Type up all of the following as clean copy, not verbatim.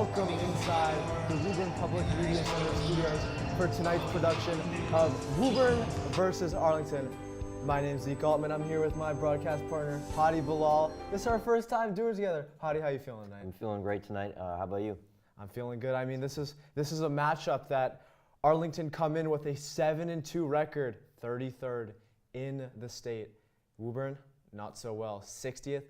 welcome inside the Woburn Public Media Center studios for tonight's production of Woburn versus Arlington. My name's Zeke Altman. I'm here with my broadcast partner, Hadi Bilal. This is our first time doing it together. Hadi, how you feeling tonight? I'm feeling great tonight. How about you? I'm feeling good. I mean, this is a matchup that Arlington come in with a 7-2 record, 33rd in the state. Woburn, not so well, 60th,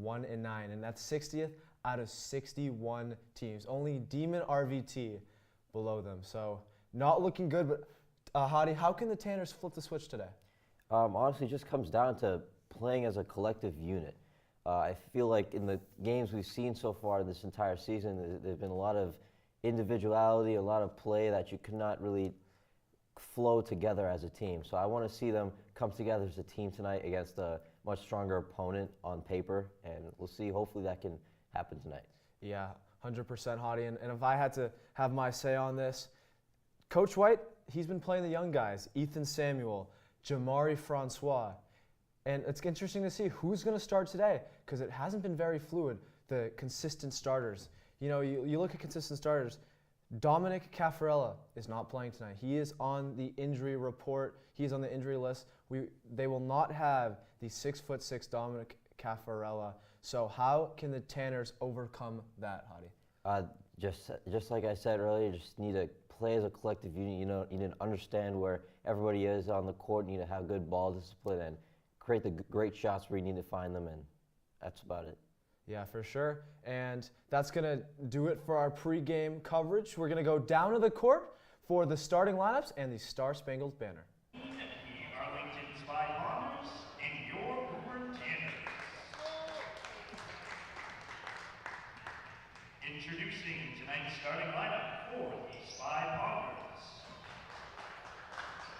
1-9, and that's 60th out of 61 teams. Only Demon RVT below them, so not looking good. But Hadi, how can the Tanners flip the switch today? Honestly, it just comes down to playing as a collective unit. I feel like in the games we've seen so far this entire season, there's been a lot of individuality, a lot of play that you could not really flow together as a team. So I want to see them come together as a team tonight against a much stronger opponent on paper, and we'll see. Hopefully that can happen tonight. Yeah, 100% Hadi. And if I had to have my say on this, Coach White, he's been playing the young guys, Ethan Samuel, Jamari Francois. And it's interesting to see who's going to start today because it hasn't been very fluid, the consistent starters. You know, you look at consistent starters. Dominic Caffarella is not playing tonight. He is on the injury report. He's on the injury list. They will not have the 6'6" Dominic Caffarella. So how can the Tanners overcome that, Hadi? Just like I said earlier, just need to play as a collective unit. You know, you need to understand where everybody is on the court. You need to have good ball discipline and create the great shots where you need to find them, and that's about it. Yeah, for sure. And that's going to do it for our pregame coverage. We're going to go down to the court for the starting lineups and the Star-Spangled Banner. The Arlington Spy Bombers and your Woburn Tanners. Introducing tonight's starting lineup for the Spy Bombers.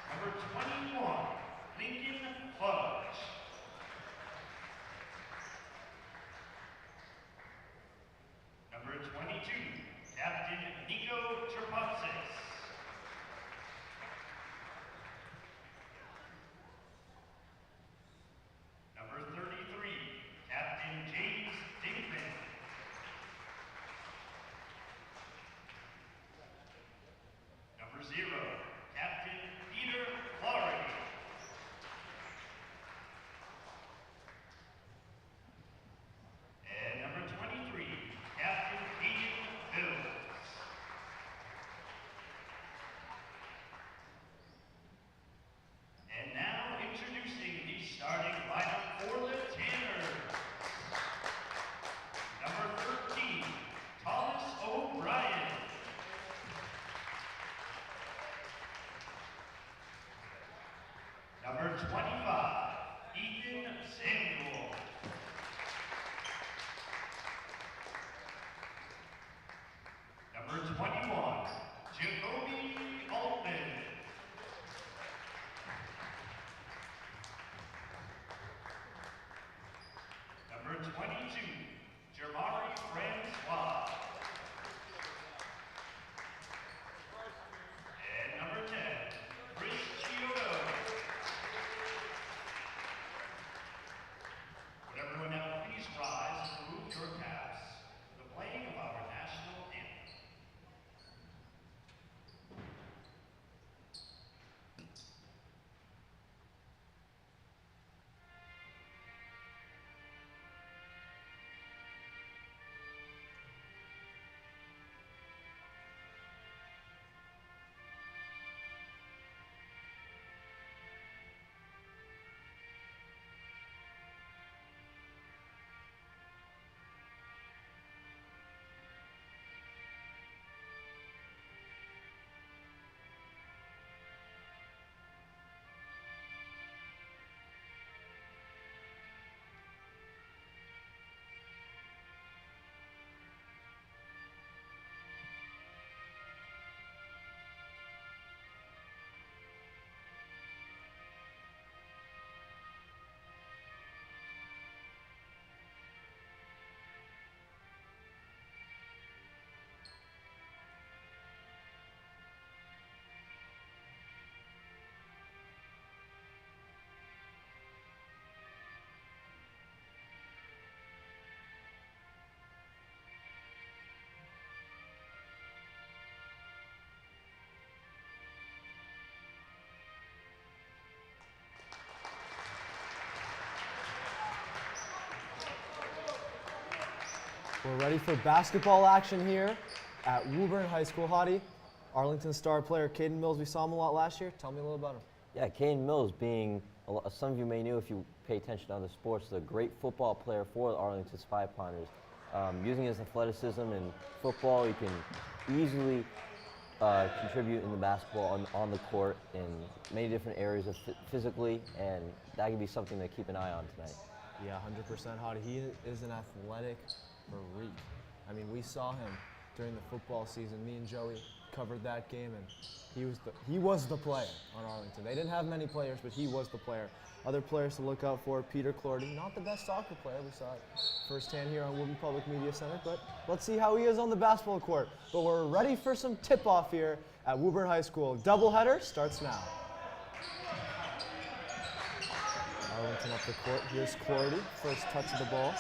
Number 21, Lincoln Fudge. Number 22, Captain Nico Terpatsis. Number 33, Captain James Dinkman. Number 0, Captain Peter Flaherty. And number 23, Captain Hayden Bills. And now introducing the starting lineup for the Tanners. Number 13, Thomas O'Brien. Number 25, Ethan Samuel. Number 21, Jacoby Altman. Number 22, Jamari Francois. And number 10, Chris Chiodo. We're ready for basketball action here at Woburn High School. Hottie, Arlington star player Caden Mills, we saw him a lot last year. Tell me a little about him. Yeah, Caden Mills being, some of you may know if you pay attention to other sports, is a great football player for the Arlington Spy Pounders. Using his athleticism in football, he can easily contribute in the basketball on the court in many different areas of physically, and that can be something to keep an eye on tonight. Yeah, 100% Hottie. He is an athletic freak. I mean, we saw him during the football season. Me and Joey covered that game, and he was the player on Arlington. They didn't have many players, but he was the player. Other players to look out for: Peter Clordy, not the best soccer player. We saw it firsthand here on Woburn Public Media Center, but let's see how he is on the basketball court. But we're ready for some tip-off here at Woburn High School. Doubleheader starts now. Arlington up the court. Here's Clordy, first touch of the ball.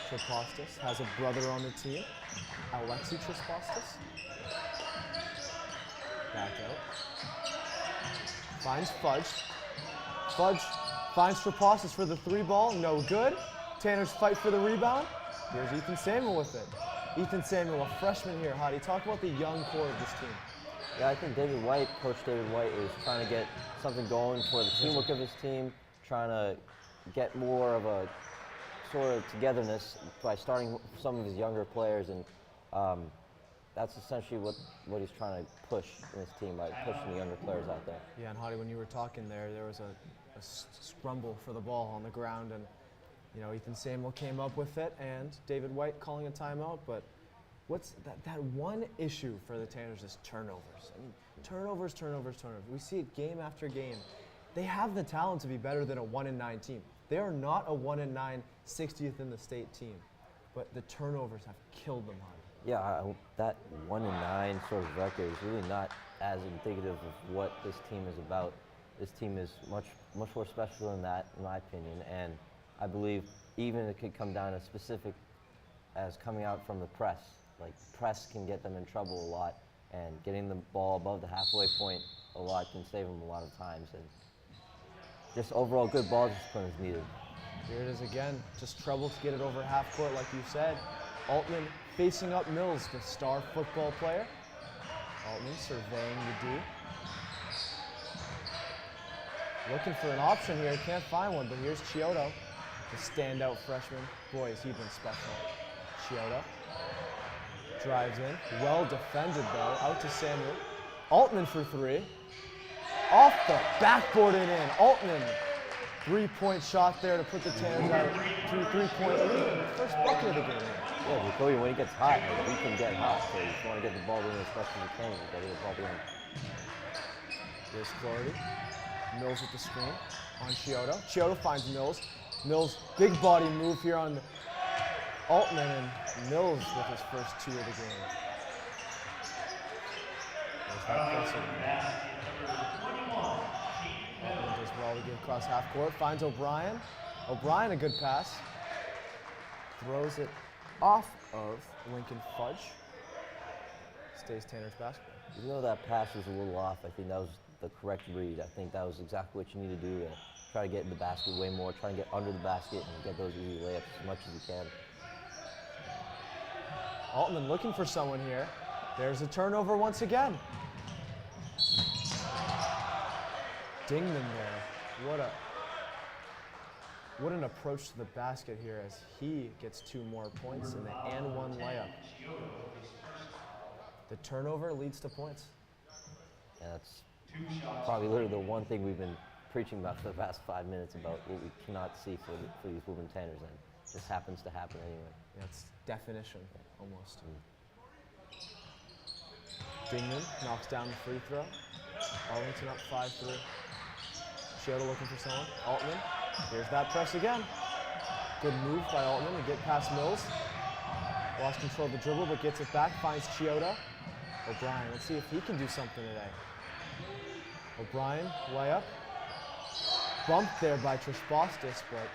Trespostis has a brother on the team, Alexi Trespostis. Back out. Finds Fudge. Fudge finds Trespostis for the 3 ball. No good. Tanner's fight for the rebound. Here's Ethan Samuel with it. Ethan Samuel, a freshman here. Hottie, talk about the young core of this team. Yeah, I think Coach David White is trying to get something going for the teamwork of his team, trying to get more of a sort of togetherness by starting some of his younger players, and that's essentially what he's trying to push in his team by pushing the younger players out there. Yeah, and Hottie, when you were talking there was a scrumble for the ball on the ground, and Ethan Samuel came up with it, and David White calling a timeout. But what's that one issue for the Tanners is turnovers. I mean, turnovers. We see it game after game. They have the talent to be better than a 1-9 team. They are not a 1-9 60th in the state team, but the turnovers have killed them, Hottie. Yeah, that 1-9 sort of record is really not as indicative of what this team is about. This team is much more special than that, in my opinion, and I believe even it could come down to specific as coming out from the press. Like, press can get them in trouble a lot, and getting the ball above the halfway point a lot can save them a lot of times. And just overall good ball discipline is needed. Here it is again, just trouble to get it over half court, like you said. Altman facing up Mills, the star football player. Altman surveying the D. Looking for an option here, can't find one, but here's Chiodo, the standout freshman. Boy, has he been special. Chiodo drives in, well defended though, out to Samuel. Altman for 3. Off the backboard and in. Altman, 3-point shot there to put the Tanners out to a 3-point lead. First bucket of the game. Yeah, Jacoby, when he gets hot, he can get hot. So you just want to get the ball in as much as you can. You got to get the ball in. There's Clordy. Mills with the screen on Chiodo. Chiodo finds Mills. Mills, big body move here on Altman, and Mills with his first 2 of the game. There's that press again. Altman does well to get across half court. Finds O'Brien. O'Brien, a good pass. Throws it off of Lincoln Fudge. Stays Tanner's basketball. Even though that pass was a little off, I think that was the correct read. I think that was exactly what you need to do to try to get in the basket way more, try and get under the basket and get those easy layups as much as you can. Altman looking for someone here. There's a turnover once again. Dingman there. What an approach to the basket here as he gets 2 more points in the and 1 layup. The turnover leads to points. And that's probably literally the one thing we've been preaching about for the past 5 minutes about what we cannot see for these Woburn Tanners, and it just happens to happen anyway. That's definition, almost. Dingman knocks down the free throw. Arlington up 5-3. Chiodo looking for someone. Altman. Here's that press again. Good move by Altman to get past Mills. Lost control of the dribble, but gets it back. Finds Chiodo. O'Brien, let's see if he can do something today. O'Brien, layup. Bumped there by Trespostis, but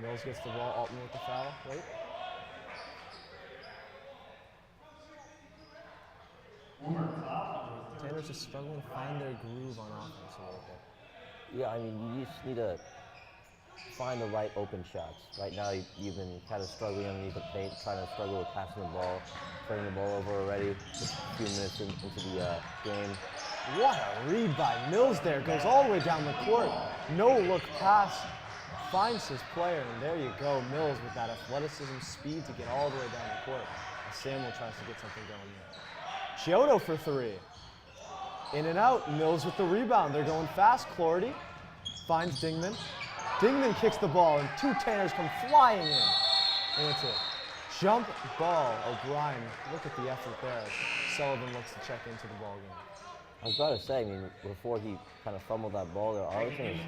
Mills gets the ball. Altman with the foul. Wait. Tanners just struggling to find their groove on offense a little bit. Yeah, I mean, you just need to find the right open shots. Right now, you've been kind of struggling underneath the paint, trying to struggle with passing the ball, turning the ball over already. Just a few minutes into the game. What a read by Mills there. Goes all the way down the court. No look pass. Finds his player, and there you go. Mills with that athleticism, speed to get all the way down the court. As Samuel tries to get something going there. Chiodo for three. In and out. Mills with the rebound. They're going fast. Clordy finds Dingman. Dingman kicks the ball, and two Tanners come flying in. And it's a jump ball. O'Brien, look at the effort there. Sullivan looks to check into the ball game. I was about to say, I mean, before he kind of fumbled that ball there, Arlington is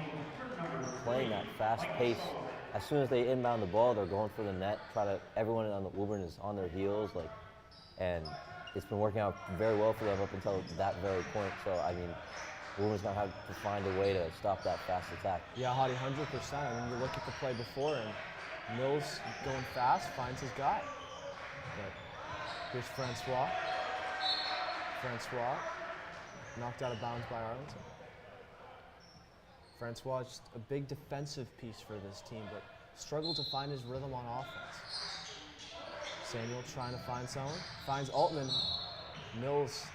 playing that fast pace. As soon as they inbound the ball, they're going for the net. Everyone on the Woburn is on their heels, and it's been working out very well for them up until that very point. So, I mean, Woburn's going to have to find a way to stop that fast attack. Yeah, Hottie, 100%. I mean, you look at the play before, and Mills going fast, finds his guy. But here's Francois. Francois knocked out of bounds by Arlington. Francois just a big defensive piece for this team, but struggled to find his rhythm on offense. Samuel trying to find someone, finds Altman. Mills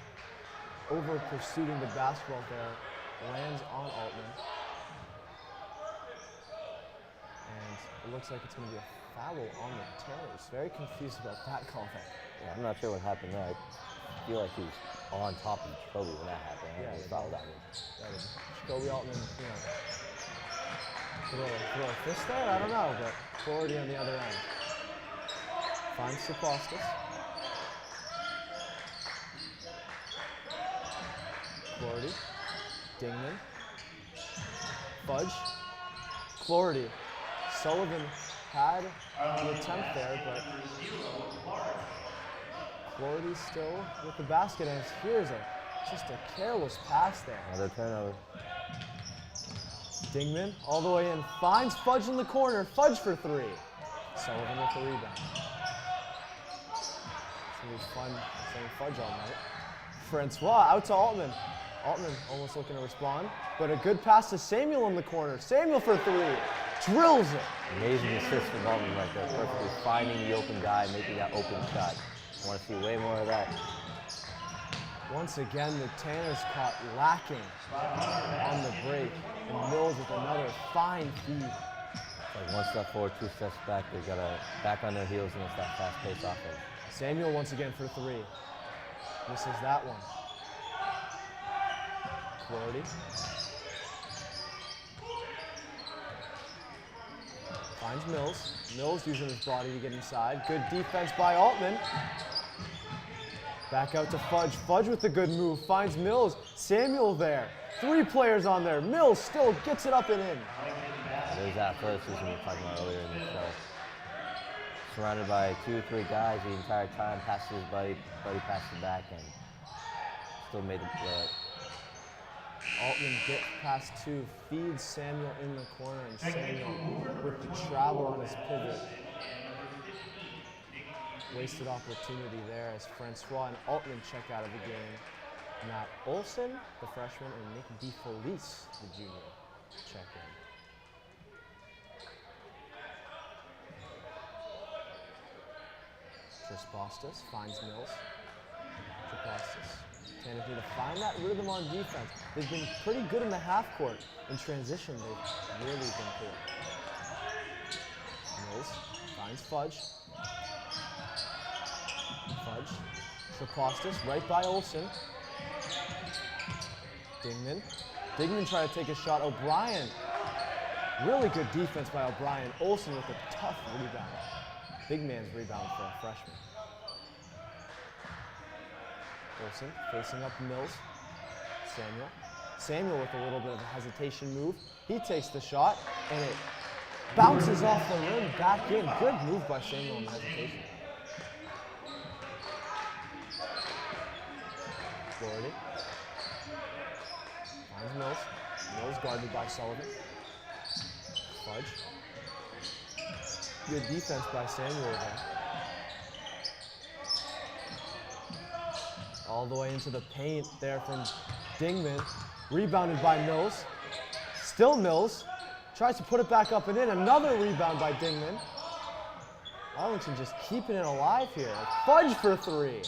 over pursuing the basketball there, lands on Altman. And it looks like it's going to be a foul on the Tanners. Very confused about that call there. Yeah, I'm not sure what happened there. I feel like he was on top of Jacoby when that happened. Yeah, he fouled on him. Jacoby Altman, throw a fist there? I don't know, but Clordy on the other end. Finds Sapastis. Clordy. Dingman. Fudge. Clordy. Sullivan had the attempt there, but Clordy still with the basket, and here's just a careless pass there. Another turnover. Dingman all the way in, finds Fudge in the corner. Fudge for three. Sullivan with the rebound. It's going to be fun saying Fudge all night. Francois out to Altman. Altman almost looking to respond, but a good pass to Samuel in the corner. Samuel for three. Drills it. Amazing assist from Altman right there. Perfectly finding the open guy, making that open shot. I want to see way more of that. Once again, the Tanners caught lacking on the break, and Mills with another fine feed. Like one step forward, two steps back. They've got to back on their heels against that fast-paced offense. Samuel once again for three. Misses that one. Clordy. Finds Mills. Mills using his body to get inside. Good defense by Altman. Back out to Fudge. Fudge with the good move. Finds Mills. Samuel there. Three players on there. Mills still gets it up and in. There's that athleticism we were talking about earlier in the show. Surrounded by 2 or 3 guys the entire time. Passes his buddy. Buddy passed it back and still made the play. Altman gets past two, feeds Samuel in the corner, and Samuel with the travel on his pivot. Wasted opportunity there as Francois and Altman check out of the game. Matt Olson, the freshman, and Nick DeFelice, the junior, check in. Trispostas finds Mills. Trispostas. Tanners need to find that rhythm on defense. They've been pretty good in the half court. In transition, they've really been poor. Mills finds Fudge. Fudge. Trispostas right by Olson. Dingman. Dingman trying to take a shot. O'Brien. Really good defense by O'Brien. Olson with a tough rebound. Big man's rebound for a freshman. Olson facing up Mills. Samuel. Samuel with a little bit of a hesitation move. He takes the shot, and it bounces off the rim back in. Good move by Samuel in the hesitation. Clordy. Finds Mills. Mills guarded by Sullivan. Fudge. Good defense by Samuel there. All the way into the paint there from Dingman. Rebounded by Mills. Still Mills. Tries to put it back up and in. Another rebound by Dingman. Arlington just keeping it alive here. Fudge for 3.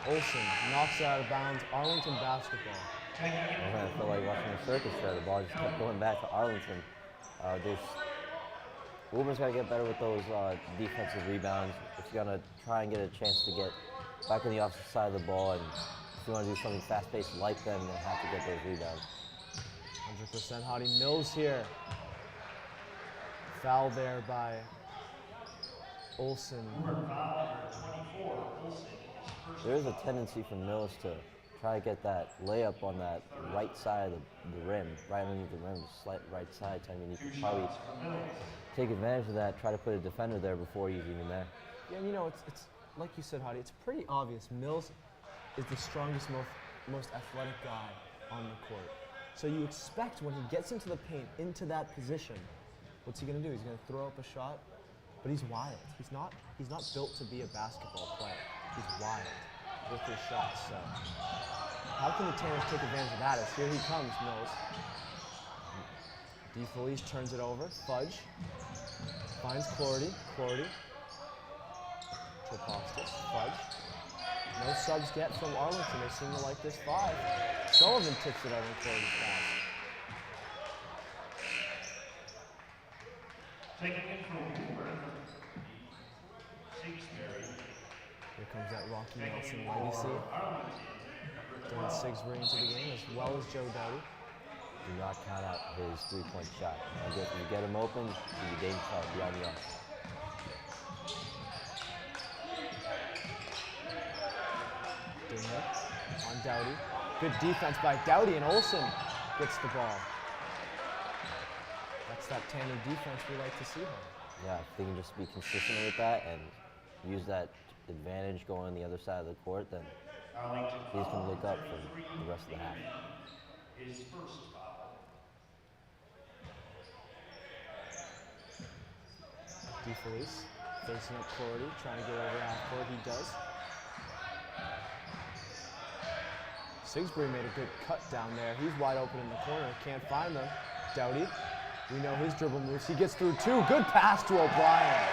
Olsen knocks it out of bounds. Arlington basketball. I felt like watching a circus there. The ball just kept going back to Arlington. Woburn's got to get better with those defensive rebounds. If you're going to try and get a chance to get back on the opposite side of the ball, and if you want to do something fast-paced like them, you're going to have to get those rebounds. 100% Hottie. Mills here. Foul there by Olsen. There is a tendency for Mills to try to get that layup on that right side of the rim, right underneath the rim, slight right side. I mean, you could probably take advantage of that, try to put a defender there before he's even there. Yeah, and you know, it's like you said, Hottie, it's pretty obvious. Mills is the strongest, most athletic guy on the court. So you expect when he gets into the paint, into that position, what's he going to do? He's going to throw up a shot, but he's wild. He's not built to be a basketball player. He's wild with his shots. So how can the Tanners take advantage of that? As here he comes, Mills. DeFelice turns it over. Fudge finds Clordy. Trapastis. Fudge. No subs get from Arlington. They seem to like this 5. Sullivan tips it over Clordy's pass. Taking it from Woburn, Sigsbury. Here comes that Rocky Nelson legacy. Dylan Sigsbury into the game, as well as Joe Doughty. Do not count out his three-point shot. You get him open, you dangerous shot beyond the arc. Dingman on Doughty. Good defense by Doughty, and Olsen gets the ball. That's that Tanner defense we like to see here. Yeah, if they can just be consistent with that and use that advantage going on the other side of the court, then he's going to look up for the rest of the half. His first foul. DeFelice facing up Clordy, trying to get over half court. He does. Sigsbury made a good cut down there. He's wide open in the corner. Can't find them. Doughty. We know his dribble moves. He gets through 2. Good pass to O'Brien.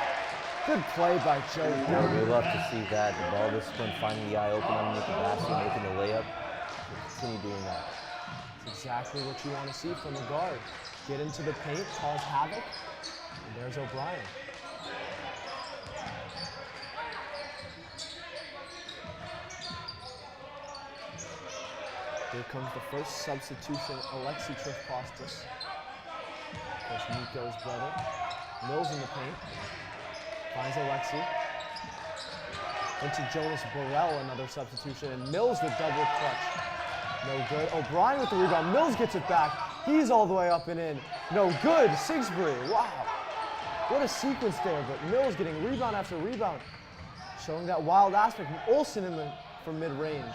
Good play by Joe. We love to see that. The ball discipline, finding the guy open underneath the basket, making the layup. Continue doing that. It's exactly what you want to see from a guard. Get into the paint, cause havoc, and there's O'Brien. Here comes the first substitution, Alexi Trifkostas. Of course, Nico's brother. Mills in the paint. Finds Alexi. Into Jonas Burrell, another substitution, and Mills the double clutch. No good. O'Brien with the rebound. Mills gets it back. He's all the way up and in. No good. Sigsbury. Wow. What a sequence there, but Mills getting rebound after rebound. Showing that wild aspect. Olsen from mid-range.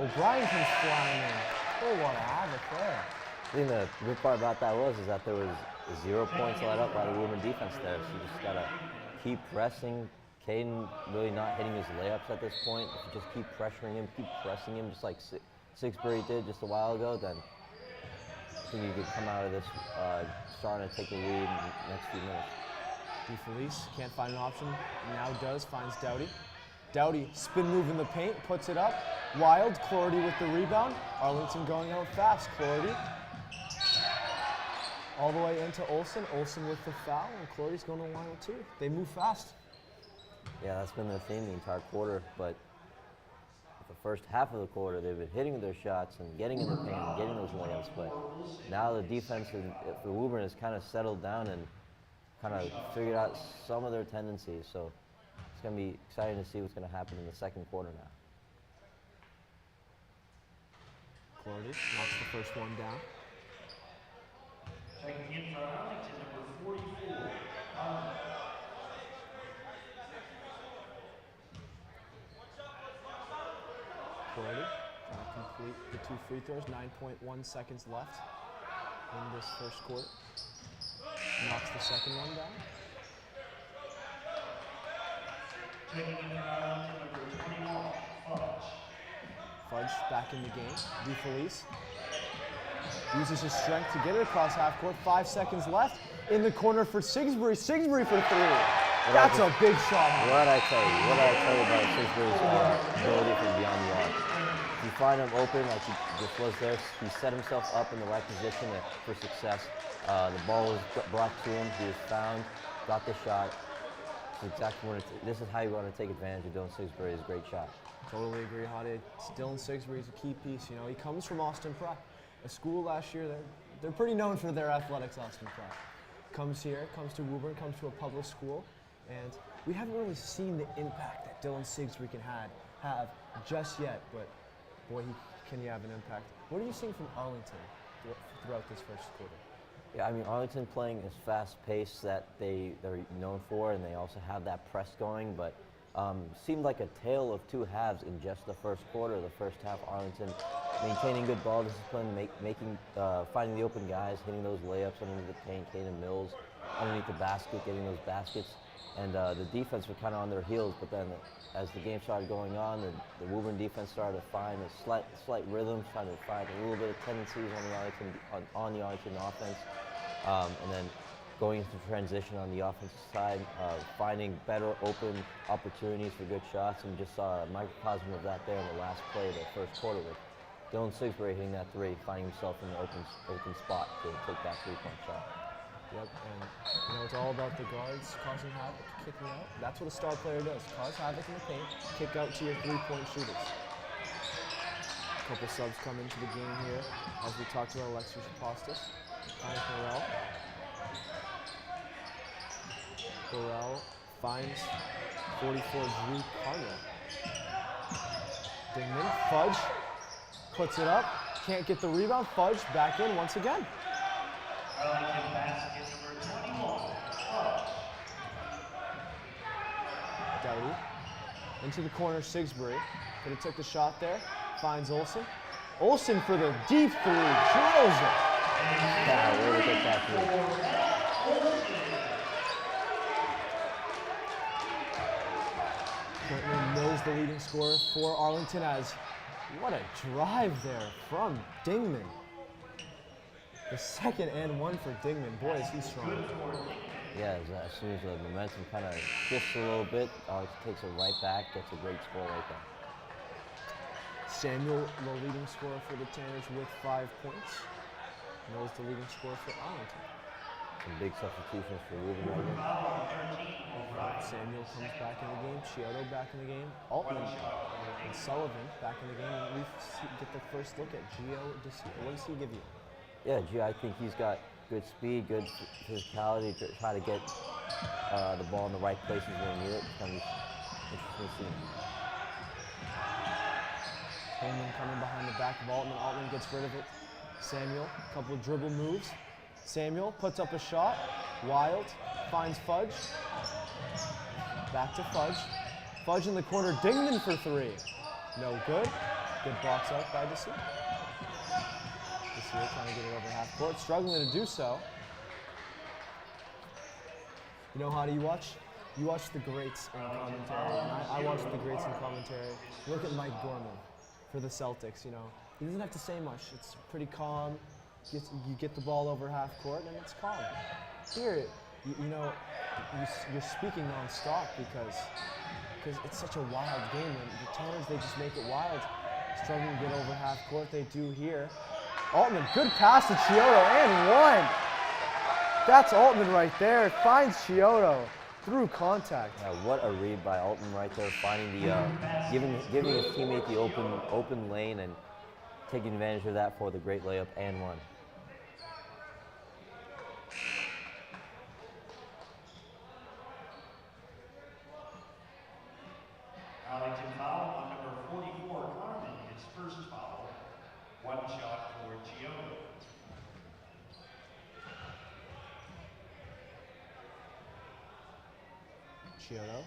O'Brien comes flying in. Oh, what a havoc there. I think the good part about that is that there was 0 points let up by the Woburn defense there. So you just got to keep pressing. Caden really not hitting his layups at this point. If you just keep pressuring him, keep pressing him, just like Sigsbury did just a while ago, then I think you could come out of this starting to take the lead in the next few minutes. DeFelice can't find an option. Now does, finds Doughty. Doughty, spin move in the paint, puts it up. Wild, Clordy with the rebound. Arlington going out fast. Clordy all the way into Olsen. Olsen with the foul, and Clordy's going to line with 2. They move fast. Yeah, that's been their theme the entire quarter, but the first half of the quarter, they've been hitting their shots and getting in the paint and getting those layups, but now the defense for Woburn has kind of settled down and kind of figured out some of their tendencies, so it's going to be exciting to see what's going to happen in the second quarter now. Clordy knocks the first one down. Checking in for Arlington, number 44. Clordy trying to complete the 2 free throws. 9.1 seconds left in this first quarter. Knocks the second one down. Taking in for Arlington, number 21, Fudge. Fudge back in the game. DeFelice Uses his strength to get it across half court. 5 seconds left. In the corner for Sigsbury. Sigsbury for 3. That's a big shot. What did I tell you about Sigsbury's ability from beyond the arc? If you find him open like he just was there, he set himself up in the right position for success. The ball was brought to him. He was found, got the shot. This is how you want to take advantage of Dylan Sigsbury's great shot. Totally agree, Hadi. Dylan Sigsbury is a key piece. You know, he comes from Austin Prep, a school last year. They're pretty known for their athletics. Austin Prep comes here, comes to Woburn, comes to a public school, and we haven't really seen the impact that Dylan Sigsbury can have just yet. But boy, can he have an impact. What are you seeing from Arlington throughout this first quarter? Yeah, I mean, Arlington playing is fast-paced that they're known for, and they also have that press going, but seemed like a tale of two halves in just the first quarter. The first half, Arlington maintaining good ball discipline, finding the open guys, hitting those layups underneath the paint, Caden Mills underneath the basket, getting those baskets, and the defense were kind of on their heels, but then as the game started going on, the Woburn defense started to find a slight rhythm, trying to find a little bit of tendencies on the Arlington offense. And then going into transition on the offensive side, finding better open opportunities for good shots, and just saw a microcosm of that there in the last play of the first quarter with Dylan Sigsbury hitting that 3, finding himself in the open spot to take that 3-point shot. Yep, and you know, it's all about the guards causing havoc, kicking out. That's what a star player does, cause havoc in the paint, kick out to your 3-point shooters. A couple subs come into the game here, as we talked about Alexis Apostas. Finds Burrell. Burrell finds 44 Drew Carter. Dingman, Fudge, puts it up, can't get the rebound. Fudge back in once again. Arlington basket number 21. Dowdy into the corner, Sigsbury. Could have took the shot there. Finds Olsen. Olsen for the deep 3, drills it. Yeah, where did we get that through? Currently Mills the leading scorer for Arlington, as what a drive there from Dingman. The second and 1 for Dingman. Boy, is he strong. Yeah, as soon as the momentum kind of shifts a little bit, takes it right back, gets a great score right there. Samuel, the leading scorer for the Tanners with 5 points. Mills the leading scorer for Arlington. Some big substitutions for Woburn. Samuel comes back in the game. Chiodo back in the game. Altman and Sullivan back in the game. And we get the first look at Gio. What does he give you? Yeah, Gio, I think he's got good speed, good physicality to try to get the ball in the right places when you need it. It's going to be interesting to see. Heyman coming behind the back of Altman. Altman gets rid of it. Samuel, a couple of dribble moves. Samuel puts up a shot. Wild finds Fudge. Back to Fudge. Fudge in the corner. Dingman for 3. No good. Good box out by Desir. Desir trying to get it over half court. Struggling to do so. You know, how do you watch? You watch the greats in commentary. And I watch the greats in commentary. Look at Mike Gorman for the Celtics. You know, he doesn't have to say much. It's pretty calm. You get the ball over half court, and it's calm. Here, you're speaking non-stop because it's such a wild game. And the Tanners, they just make it wild. Struggling to get over half court, they do here. Altman, good pass to Chiodo, and 1. That's Altman right there. Finds Chiodo through contact. Yeah, what a read by Altman right there, finding the giving his teammate the open lane and taking advantage of that for the great layup and 1. Arlington foul on number 44, Carmen, his first foul. 1 shot for Chiodo. Chiodo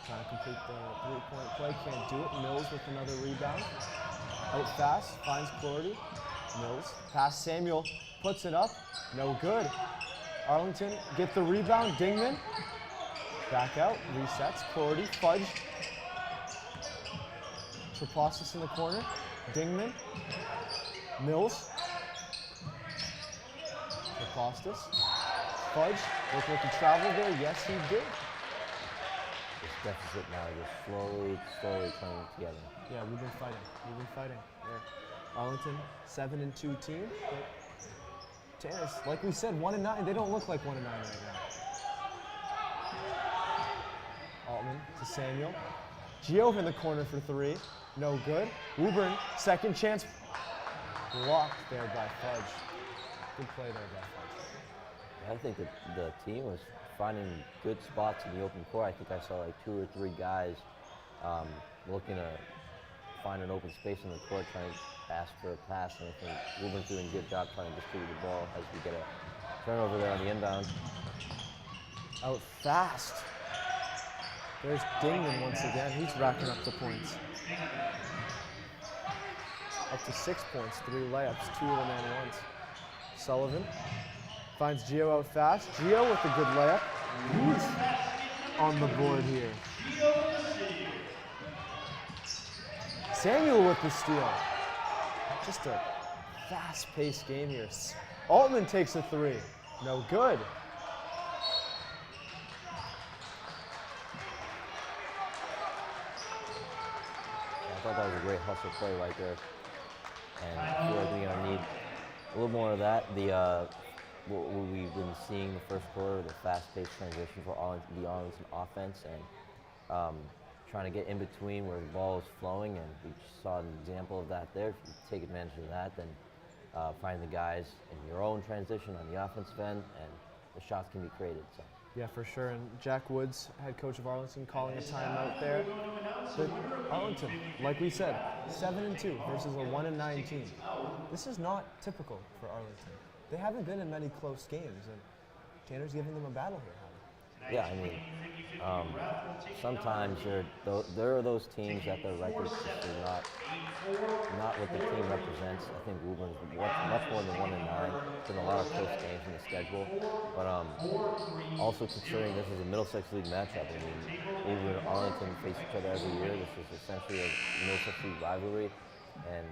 trying to complete the 3-point play, can't do it. Mills with another rebound. Out fast, finds Clardy. Mills, pass Samuel, puts it up, no good. Arlington get the rebound, Dingman. Back out, resets, Clardy, Fudge. Trapostis in the corner, Dingman. Mills, Trapostis. Fudge, looking like he traveled there. Yes, he did. This deficit now just slowly coming together. Yeah, we've been fighting. We're Arlington, 7-2 team. But Tanner's, like we said, 1-9. They don't look like 1-9 right now. Altman to Samuel. Gio in the corner for 3. No good. Woburn, second chance. Blocked there by Fudge. Good play there by Fudge. I think that the team was finding good spots in the open court. I think I saw like 2 or 3 guys looking to find an open space in the court, trying to ask for a pass, and I think Woburn's doing a good job trying to distribute the ball as we get a turnover there on the inbound. Out fast. There's Dingman once again. He's racking up the points. Up to 6 points, 3 layups, 2 of them and ones. Sullivan finds Gio out fast. Gio with a good layup. He's on the board here. Samuel with the steal. Just a fast-paced game here. Altman takes a 3. No good. I thought that was a great hustle play right there. And I feel like we're going to need a little more of that. What we've been seeing the first quarter, the fast-paced transition for the Arlington offense, and trying to get in between where the ball is flowing, and we saw an example of that there. If you take advantage of that, then find the guys in your own transition on the offensive end, and the shots can be created. So. Yeah, for sure. And Jack Woods, head coach of Arlington, calling a timeout there. But Arlington, like we said, 7-2 versus a 1-9 team. This is not typical for Arlington. They haven't been in many close games, and Tanner's giving them a battle here. Yeah, I mean, sometimes there are those teams that their records just are not what the team represents. I think Woburn's much more than 1-9. There's been a lot of close games in the schedule, but also considering this is a Middlesex League matchup. I mean, Woburn and Arlington face each other every year. This is essentially a Middlesex League rivalry, and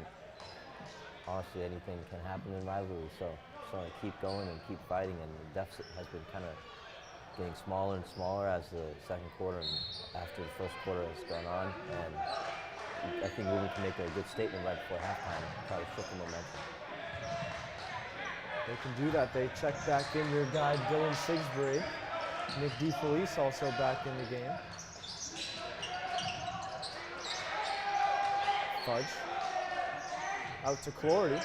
honestly, anything can happen in rivalry. So keep going and keep fighting, and the deficit has been kind of getting smaller and smaller as the second quarter and after the first quarter has gone on. And I think Woburn can make a good statement right before halftime and try to shift the momentum. They can do that. They check back in your guy, Dylan Sigsbury. Nick DeFelice also back in the game. Fudge. Out to Clordy.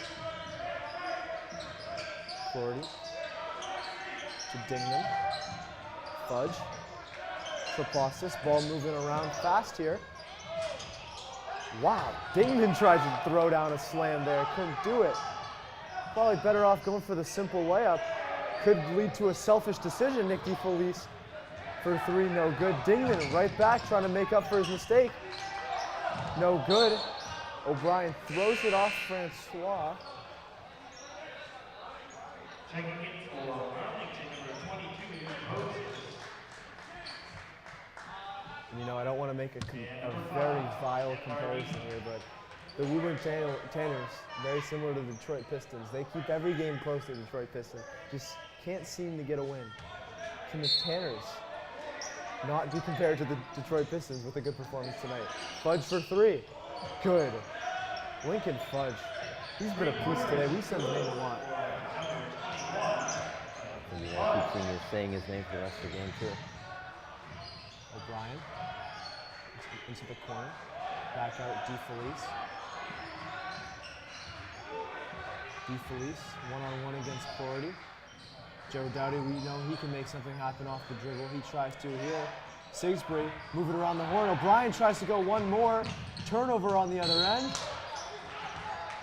Clordy. To Dingman. Fudge. Trapostis. Ball moving around fast here. Wow. Dingman tried to throw down a slam there. Couldn't do it. Probably better off going for the simple layup. Could lead to a selfish decision. Nick DeFelice for 3. No good. Dingman right back trying to make up for his mistake. No good. O'Brien throws it off Francois. Checking in for Arlington, number 22, Moses. You know, I don't want to make a very vile comparison here, but the Woburn Tanners, very similar to the Detroit Pistons. They keep every game close to the Detroit Pistons. Just can't seem to get a win. Can the Tanners not be compared to the Detroit Pistons with a good performance tonight? Fudge for 3. Good. Lincoln Fudge. He's been a piece today. We said his name a lot. And I keep saying his name for the rest of the game too. O'Brien into the corner. Back out DeFelice. DeFelice one-on-one against Clordy. Joe Dowdy, we know he can make something happen off the dribble. He tries to here. Sigsbury moving around the horn. O'Brien tries to go one more. Turnover on the other end.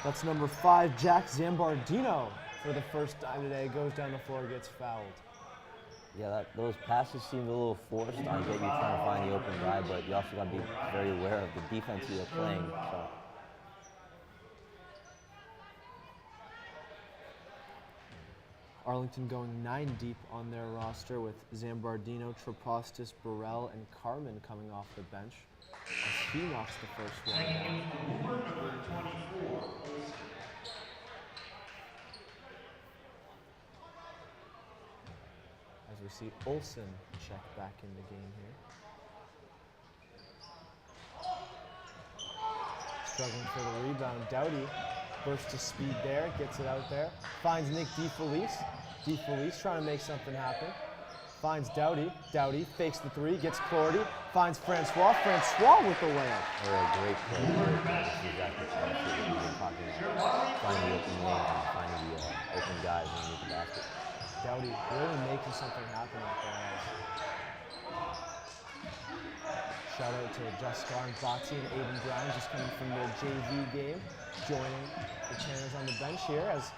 That's number 5, Jack Zambardino, for the first time today. Goes down the floor, gets fouled. Yeah, those passes seemed a little forced. I get you trying to find the open guy, but you also got to be very aware of the defense you're playing. So. Arlington going 9 deep on their roster with Zambardino, Trapostis, Burrell, and Carmen coming off the bench as he knocks the first one down. we see Olsen check back in the game here. Struggling for the rebound. Doughty bursts to speed there, gets it out there. Finds Nick DeFelice. DeFelice trying to make something happen. Finds Doughty. Doughty fakes the three, gets Clardy. Finds Francois. Francois with the layup. A great play. This is exactly what we've been talking about. Finding the open lanes and finding the open guys underneath the basket. Doughty really making something happen out there. Shout out to Jaskar and Bati and Aiden Brown just coming from their JV game, joining the Tanners on the bench here. As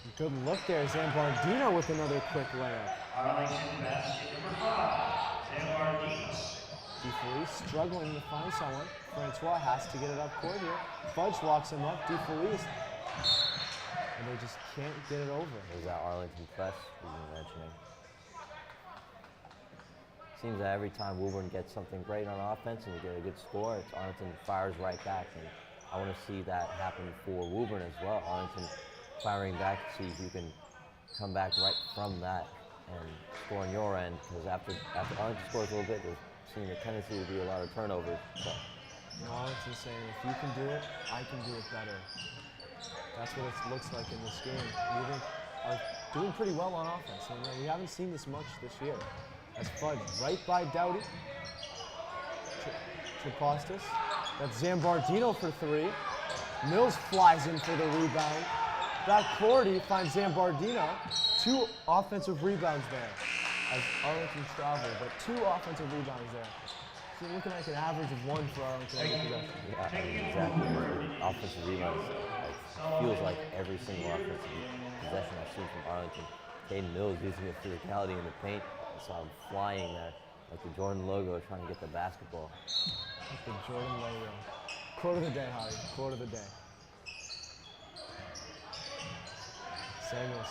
a good look there, Zambardino with another quick layup. Arlington basket number 5, Zambardino. DeFelice struggling to find someone. Francois has to get it up court here. Fudge locks him up. DeFelice. And they just can't get it over. There's that Arlington press we've been mentioning. Seems that every time Woburn gets something great on offense and we get a good score, it's Arlington fires right back. And I want to see that happen for Woburn as well. Arlington firing back to see if you can come back right from that and score on your end. Because after Arlington scores a little bit, there's seeing a tendency to be a lot of turnovers. So. Arlington's saying, if you can do it, I can do it better. That's what it looks like in this game. Woburn are doing pretty well on offense. And we haven't seen this much this year. As Fudge right by Doughty. Trapostas. That's Zambardino for three. Mills flies in for the rebound. Back Clardy finds Zambardino. 2 offensive rebounds there as Arlington travel, but 2 offensive rebounds there. So you're looking like an average of 1 for Arlington every possession. Yeah, I mean, exactly. Offensive rebounds. It feels like every single offensive possession I've seen from Arlington. Caden Mills using his physicality in the paint. I saw him flying there, like the Jordan logo, trying to get the basketball. Like the Jordan logo. Quote of the day, Holly. Quote of the day. Samuels,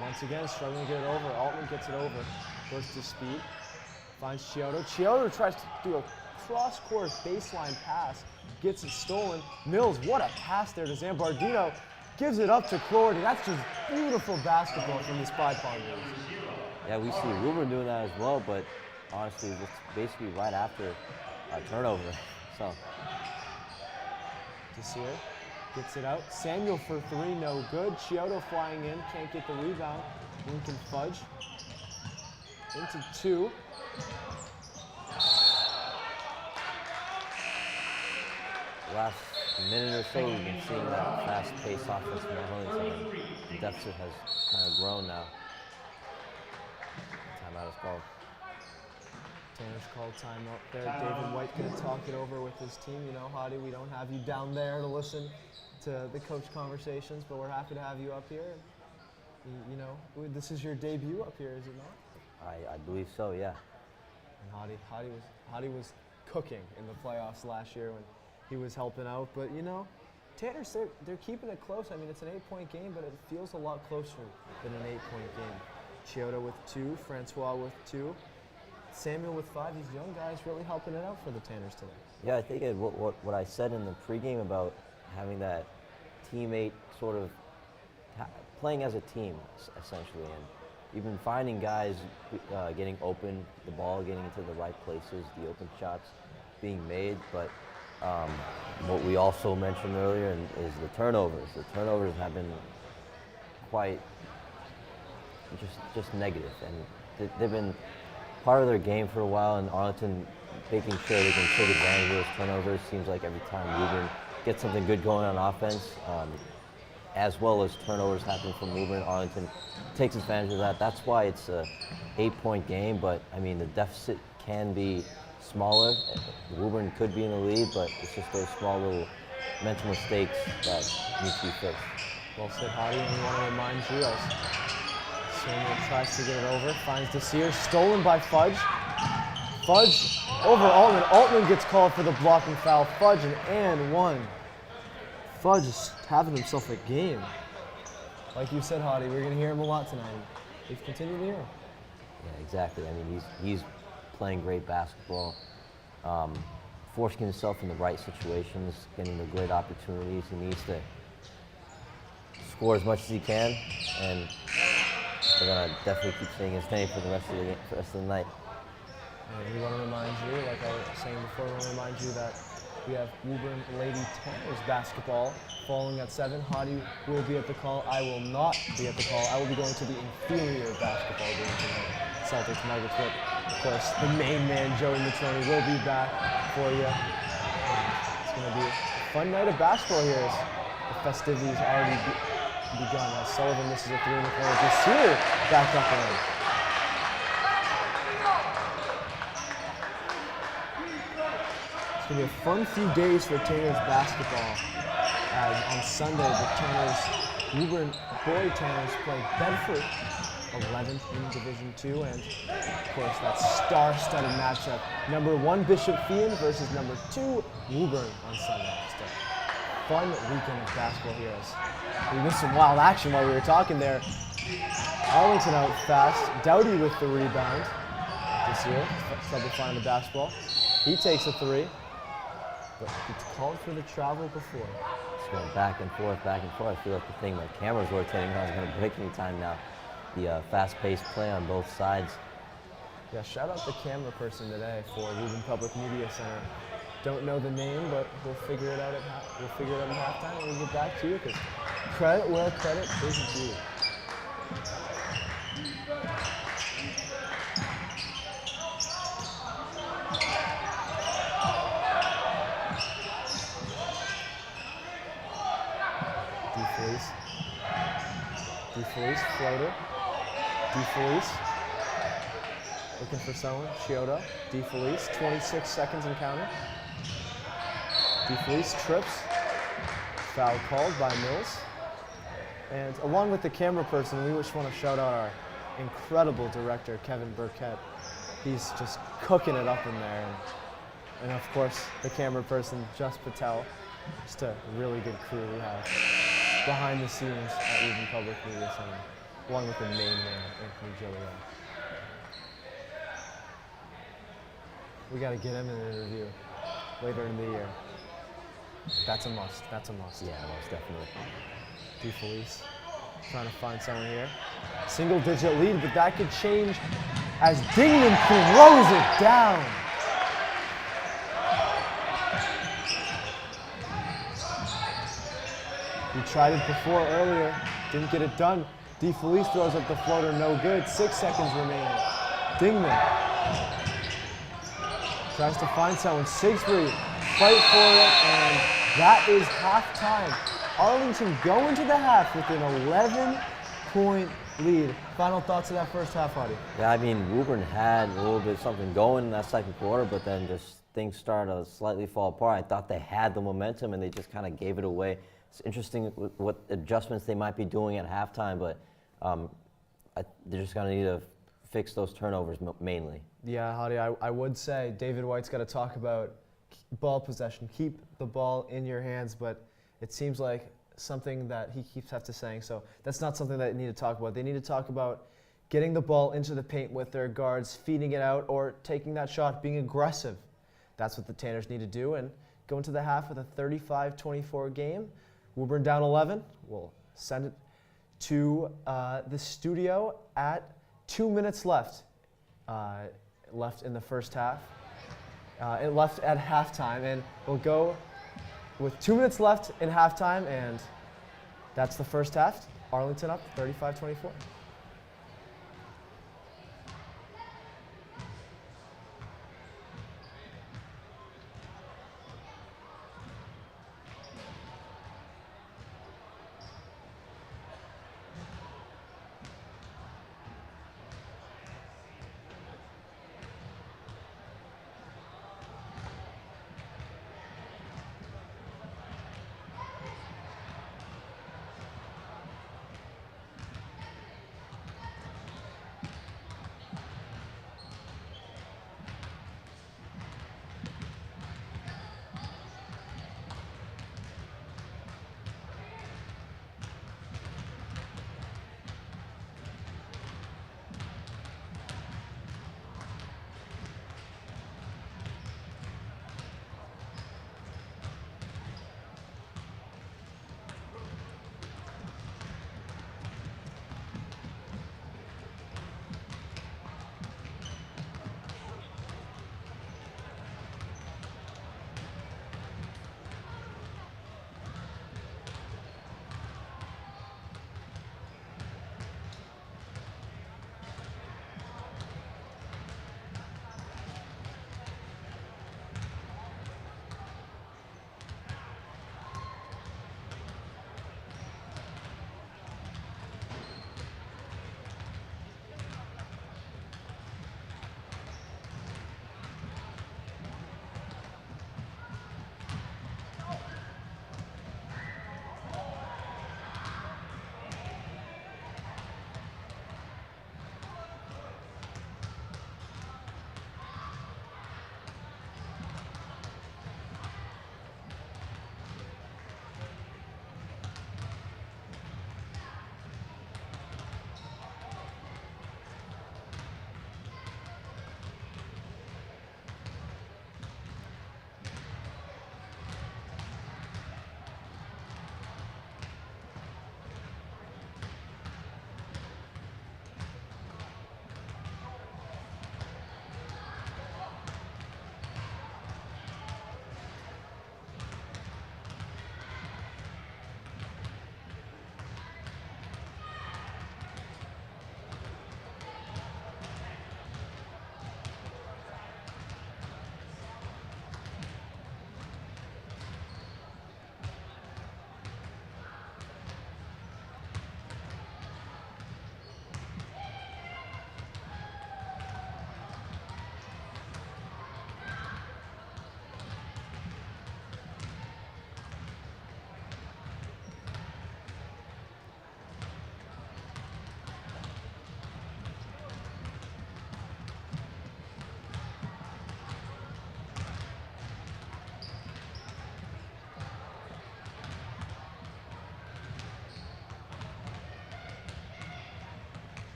once again, struggling to get it over. Altman gets it over. Bursts to speed. Finds Chiodo. Chiodo tries to do a cross-court baseline pass. Gets it stolen. Mills, what a pass there to Zambardino. Gives it up to Clardy. That's just beautiful basketball from the Spy Pond dudes. Yeah, we see Woburn doing that as well, but honestly, it's basically right after a turnover. So. Desir gets it out. Samuel for 3, no good. Chiodo flying in, can't get the rebound. Lincoln Fudge into 2. Last minute or so, we've been seeing that fast-paced offense from Arlington, and the deficit has kind of grown now. Timeout is called. Tanner's called timeout there. David White going to talk it over with his team. You know, Hadi, we don't have you down there to listen to the coach conversations, but we're happy to have you up here. You know, this is your debut up here, is it not? I believe so, yeah. And Hadi was cooking in the playoffs last year when he was helping out. But, you know, Tanners, they're keeping it close. I mean, it's an 8-point game, but it feels a lot closer than an 8-point game. Chiodo with 2, Francois with 2, Samuel with 5. These young guys really helping it out for the Tanners today. Yeah, I think what I said in the pregame about having that teammate sort of playing as a team, essentially, and even finding guys getting open, the ball getting into the right places, the open shots being made, but what we also mentioned earlier is the turnovers. The turnovers have been quite just negative, and they've been part of their game for a while, and Arlington making sure they can take advantage of those turnovers. Seems like every time Woburn gets something good going on offense, as well as turnovers happen from Woburn, Arlington takes advantage of that. That's why it's a 8-point game, but I mean the deficit can be smaller. Woburn could be in the lead, but it's just those small little mental mistakes that need to be fixed. Well said, Hadi, and we want to remind you as Samuel tries to get it over, finds Desir, stolen by Fudge. Fudge over Altman. Altman gets called for the blocking foul. Fudge and 1. Fudge is having himself a game. Like you said, Hadi, we're going to hear him a lot tonight. We've continued to hear him. Yeah, exactly. I mean, he's playing great basketball, forcing himself in the right situations, getting the great opportunities. He needs to score as much as he can, and we're gonna definitely keep saying his name for the rest of the game, for the rest of the night. And we want to remind you, like I was saying before, we want to remind you that we have Woburn Lady Tanners basketball following at 7. Hadi will be at the call. I will not be at the call. I will be going to the inferior basketball game tonight. Celtics Nuggets, but of course the main man Joey Matroni will be back for you. It's going to be a fun night of basketball here as the festivities already begun. As Sullivan misses a 3 in the corner. Desir back up and in. It's going to be a fun few days for Tanners basketball. As on Sunday, the Tanners, Woburn boy Tanners play Bedford, 11th in Division II, and of course that star-studded matchup, number 1 Bishop Feion versus number 2 Woburn on Sunday. Just a fun weekend of basketball here. As we missed some wild action while we were talking there. Arlington out fast. Doughty with the rebound this year. Trouble finding the basketball. He takes a 3, but it's called for the travel before. Going back and forth, back and forth. I feel like the thing my camera's rotating on is going to break any time now. The fast-paced play on both sides. Yeah, shout out the camera person today for Woburn Public Media Center. Don't know the name, but we'll figure it out at halftime and we'll get back to you because credit where credit is due. DeFelice, floater. DeFelice, looking for someone. Chiodo, DeFelice, 26 seconds in counter. DeFelice trips. Foul called by Mills. And along with the camera person, we just want to shout out our incredible director, Kevin Burkett. He's just cooking it up in there. And of course, the camera person, Just Patel. Just a really good crew we have behind the scenes at Woburn Public Media Center, along with the main man, Anthony Gilliam. We got to get him in an interview later in the year. That's a must. That's a must. Yeah, most definitely. DeFelice trying to find someone here. Single-digit lead, but that could change as Dingman throws it down. He tried it before earlier, didn't get it done. DeFelice throws up the floater, no good. 6 seconds remaining. Dingman tries to find someone. Sigsbury, fight for it, and that is halftime. Arlington go into the half with an 11-point lead. Final thoughts of that first half, Hadi? Yeah, I mean, Woburn had a little bit something going in that second quarter, but then just things started to slightly fall apart. I thought they had the momentum, and they just kind of gave it away. It's interesting what adjustments they might be doing at halftime, but they're just going to need to fix those turnovers mainly. Yeah, Hadi, I would say David White's got to talk about ball possession. Keep the ball in your hands, but it seems like something that he keeps having to saying. So that's not something that they need to talk about. They need to talk about getting the ball into the paint with their guards, feeding it out, or taking that shot, being aggressive. That's what the Tanners need to do, and go into the half with a 35-24 game. Woburn down 11. We'll send it to the studio at 2 minutes left. Left in the first half. It left at halftime, and we'll go with 2 minutes left in halftime, and that's the first half. Arlington up 35-24.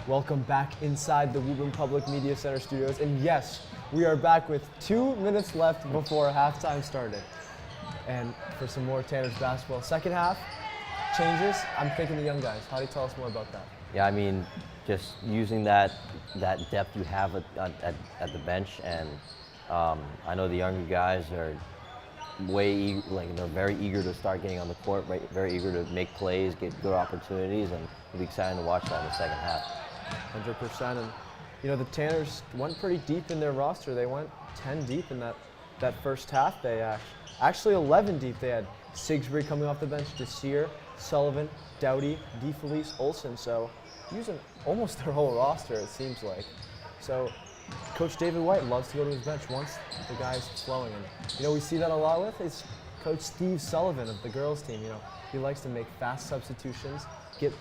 Welcome back inside the Woburn Public Media Center studios. And yes, we are back with 2 minutes left before halftime started. And for some more Tanner's basketball. Second half, changes. I'm thinking the young guys. How do you tell us more about that? Yeah, I mean, just using that depth you have at the bench, and I know the younger guys are they're very eager to start getting on the court, right? Very eager to make plays, get good opportunities, and it'll be exciting to watch that in the second half. 100%. And you know, the Tanners went pretty deep in their roster. They went 10 deep in that first half. They actually 11 deep. They had Sigsbury coming off the bench, Desir, Sullivan, Doughty, DeFelice, Olsen. So using almost their whole roster, it seems like. So Coach David White loves to go to his bench once the guy's flowing. And you know, we see that a lot with is Coach Steve Sullivan of the girls team. You know, he likes to make fast substitutions, get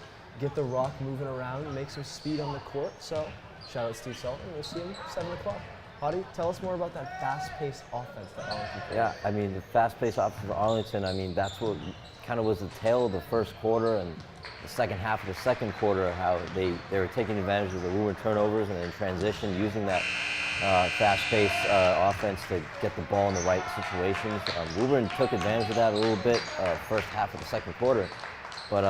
the rock moving around, make some speed on the court. So shout out Steve Sullivan. We'll see him 7 o'clock. Hadi, tell us more about that fast-paced offense that Arlington played. Yeah, I mean, the fast-paced offense for Arlington, I mean, that's what kind of was the tail of the first quarter and the second half of the second quarter, how they were taking advantage of the Woburn turnovers and in transition, using that fast-paced offense to get the ball in the right situations. Woburn took advantage of that a little bit first half of the second quarter, but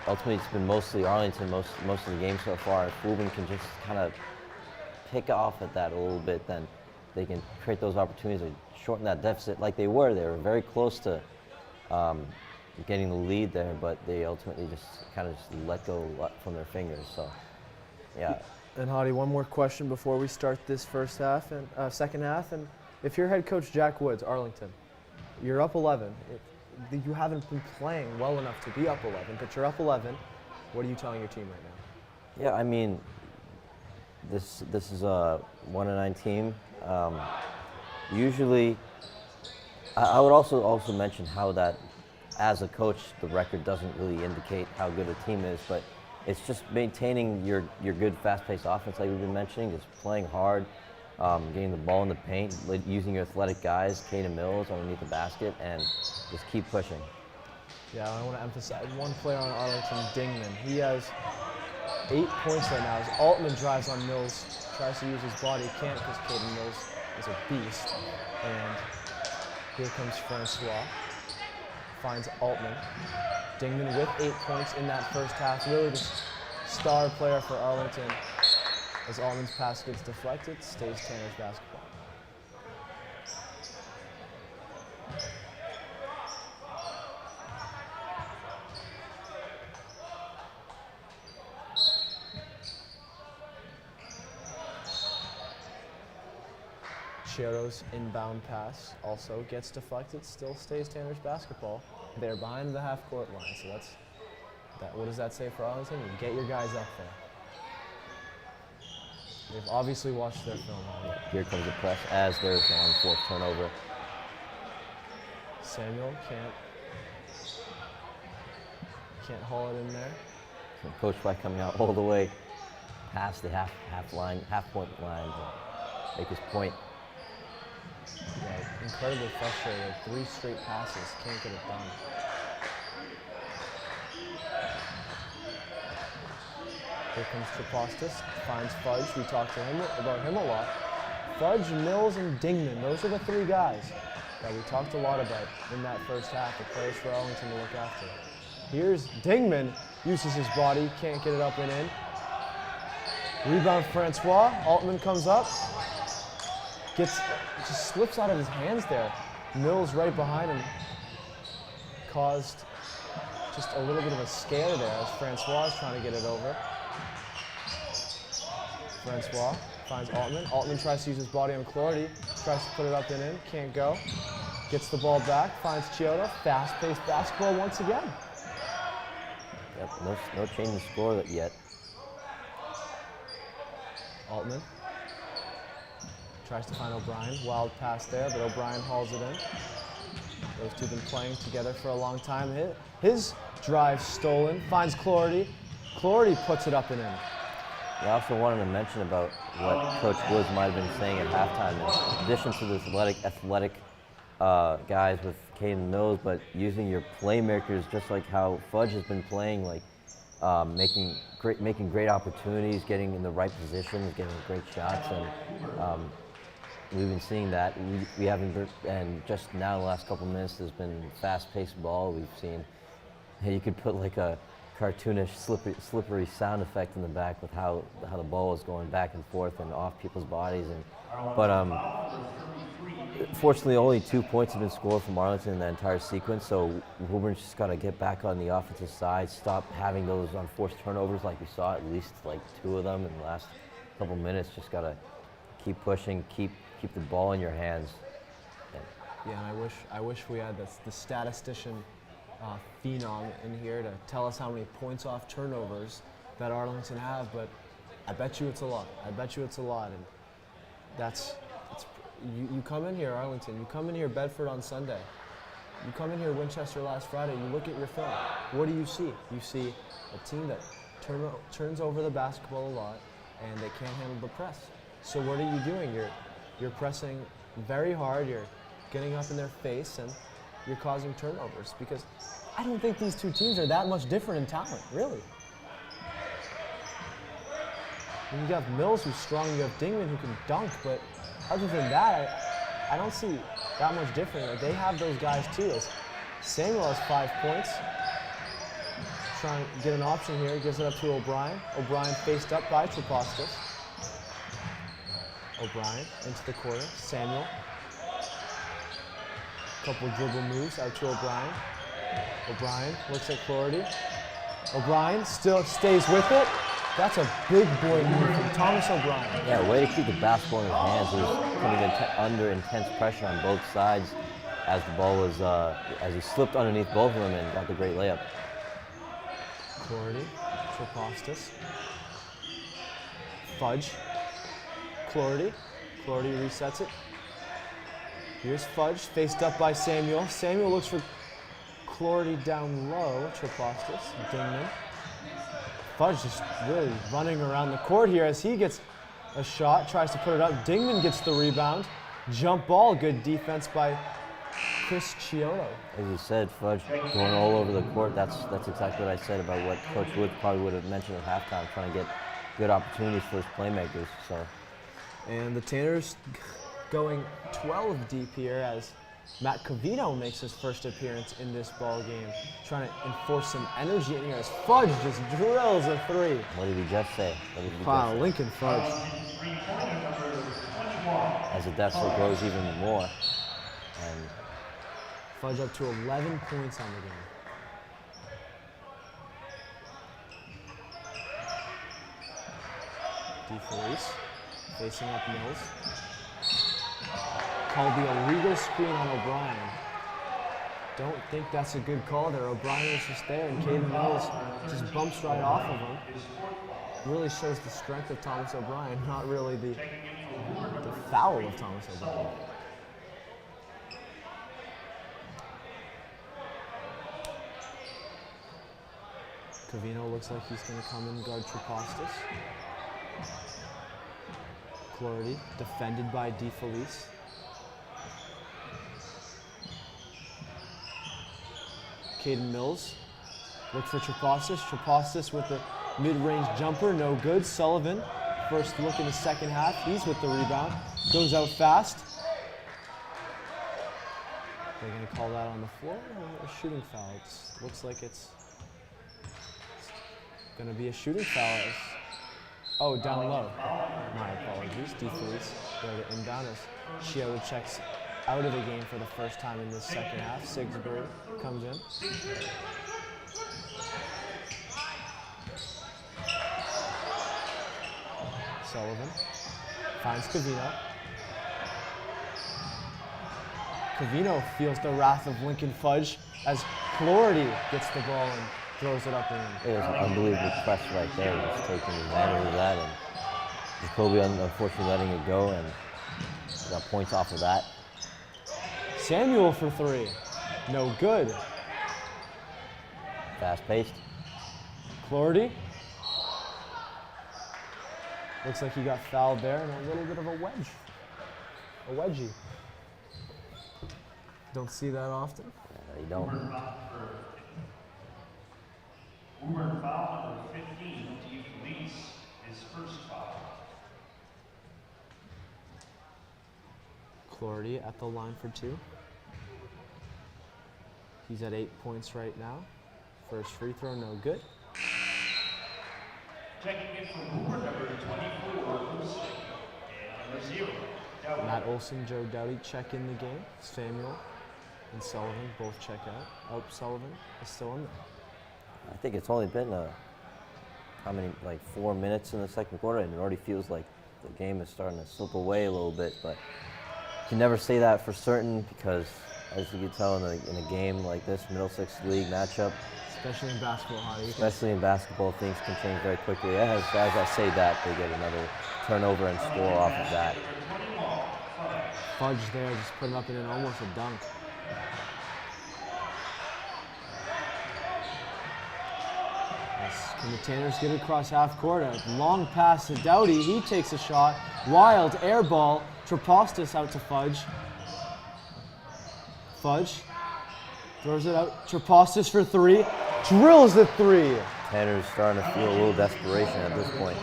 ultimately it's been mostly Arlington most of the game so far. If Woburn can just kind of pick off at that a little bit, then they can create those opportunities to shorten that deficit like they were. They were very close to getting the lead there, but they ultimately just kind of let go from their fingers. So, yeah. And Hadi, one more question before we start this second half. And if you're head coach Jack Woods, Arlington, you're up 11. You haven't been playing well enough to be up 11, but you're up 11. What are you telling your team right now? Yeah, I mean, this is a 1-9 team. Usually, I would also mention how that, as a coach, the record doesn't really indicate how good a team is, but it's just maintaining your good fast-paced offense like we've been mentioning, just playing hard, getting the ball in the paint, using your athletic guys, Caden Mills underneath the basket, and just keep pushing. Yeah, I want to emphasize one player on Arlington, Dingman. He has 8 points right now. As Altman drives on Mills, tries to use his body, can't because Caden Mills is a beast. And here comes Francois. Finds Altman. Dingman with 8 points in that first half. Really the star player for Arlington. As Altman's pass gets deflected, stays Tanner's basketball. Chiodo's inbound pass also gets deflected, still stays Tanner's basketball. They're behind the half-court line, so what does that say for Arlington? You get your guys up there. They've obviously watched their film already. Here comes the press as there's one fourth turnover. Samuel can't haul it in there. And Coach White coming out all the way past the half-point line to make his point. Yeah, incredibly frustrated. 3 straight passes, can't get it done. Here comes Trapostis, finds Fudge. We talked to him about him a lot. Fudge, Mills, and Dingman. Those are the 3 guys that we talked a lot about in that first half. The players for Arlington to look after. Here's Dingman, uses his body, can't get it up and in. Rebound Francois. Altman comes up. Just slips out of his hands there. Mills right behind him caused just a little bit of a scare there as Francois is trying to get it over. Francois finds Altman. Altman tries to use his body on Clardy, tries to put it up and in, can't go. Gets the ball back, finds Chiodo. Fast-paced basketball once again. Yep, no change in score yet. Altman tries to find O'Brien. Wild pass there, but O'Brien hauls it in. Those two have been playing together for a long time. His drive stolen, finds Clardy. Clardy puts it up and in. I also wanted to mention about what Coach Woods might have been saying at halftime. In addition to the athletic guys with Caden Mills, but using your playmakers just like how Fudge has been playing, like making making great opportunities, getting in the right positions, getting great shots, and we've been seeing that. We haven't been, and just now the last couple minutes there's been fast-paced ball. We've seen, you could put like a cartoonish slippery sound effect in the back with how the ball was going back and forth and off people's bodies. But fortunately, only 2 points have been scored from Arlington in the entire sequence, so Woburn's just got to get back on the offensive side, stop having those unforced turnovers like we saw, at least like 2 of them in the last couple minutes. Just got to keep pushing, keep the ball in your hands. Yeah, and I wish we had the statistician phenom in here to tell us how many points off turnovers that Arlington have, but I bet you it's a lot. I bet you it's a lot, and you come in here, Arlington, you come in here, Bedford on Sunday, you come in here, Winchester last Friday, you look at your film. What do you see? You see a team that turns over the basketball a lot, and they can't handle the press. So what are you doing? You're pressing very hard, you're getting up in their face, and you're causing turnovers, because I don't think these two teams are that much different in talent, really. And you have Mills, who's strong, you have Dingman, who can dunk, but other than that, I don't see that much different. Like, they have those guys too. Samuel has 5 points. Trying to get an option here, gives it up to O'Brien. O'Brien faced up by Trapostas. O'Brien into the corner, Samuel. Couple dribble moves out to O'Brien. O'Brien looks at Clarity. O'Brien still stays with it. That's a big boy move from Thomas O'Brien. Yeah, way to keep the basketball in his hands. He was coming under intense pressure on both sides as the ball was, as he slipped underneath both of them and got the great layup. Clarity, Trapostas. Fudge. Clarity resets it. Here's Fudge, faced up by Samuel. Samuel looks for Clarity down low. Trapostas, Dingman. Fudge just really running around the court here as he gets a shot, tries to put it up. Dingman gets the rebound. Jump ball, good defense by Chris Chiodo. As you said, Fudge going all over the court. That's exactly what I said about what Coach Wood probably would have mentioned at halftime, trying to get good opportunities for his playmakers. So. And the Tanners going 12 deep here as Matt Covino makes his first appearance in this ball game, trying to enforce some energy in here as Fudge just drills a 3. What did he just say? Wow, Lincoln Fudge. As the deficit grows even more. And Fudge up to 11 points on the game. DeFelice facing up Mills. Called the illegal screen on O'Brien. Don't think that's a good call there. O'Brien is just there, and Caden Mills just bumps right off of him. Really shows the strength of Thomas O'Brien, not really the foul of Thomas O'Brien. Covino looks like he's going to come and guard Trapostas. Clarity defended by DeFelice. Caden Mills, look for Trapostas. Trapostas with the mid-range jumper, no good. Sullivan, first look in the second half. He's with the rebound, goes out fast. They're going to call that on the floor or a shooting foul? It looks like it's going to be a shooting foul. Oh, down low. My apologies. DeFelice there to inbound as Chiodo checks out of the game for the first time in this second half. Sigsbury comes in. Sullivan finds Covino. Covino feels the wrath of Lincoln Fudge as Clarity gets the ball and throws it up in. It was an unbelievable press right there, just taking advantage of that, and Jacoby unfortunately letting it go, and got points off of that. Samuel for 3, no good. Fast-paced. Clarity. Looks like he got fouled there, and a little bit of a wedge. A wedgie. Don't see that often. You don't. Woburn foul number 15 to Felice, his first foul. Clarity at the line for 2. He's at 8 points right now. First free throw, no good. Checking in from Woburn, number 24, Olsen, and number 0, Dowdy. Matt Olson, Joe Doughty check in the game. Samuel and Sullivan both check out. Oh, Sullivan is still in there. I think it's only been like 4 minutes in the second quarter, and it already feels like the game is starting to slip away a little bit. But you can never say that for certain because, as you can tell in a game like this, Middlesex League matchup, Especially in basketball, things can change very quickly. As I say that, they get another turnover and score off of that. Fudge there, just putting up in an almost a dunk. Can the Tanners get it across half court? A long pass to Doughty. He takes a shot. Wild air ball. Trapostis out to Fudge. Fudge throws it out. Trapostis for 3. Drills the 3. Tanner's starting to feel a little desperation at this point.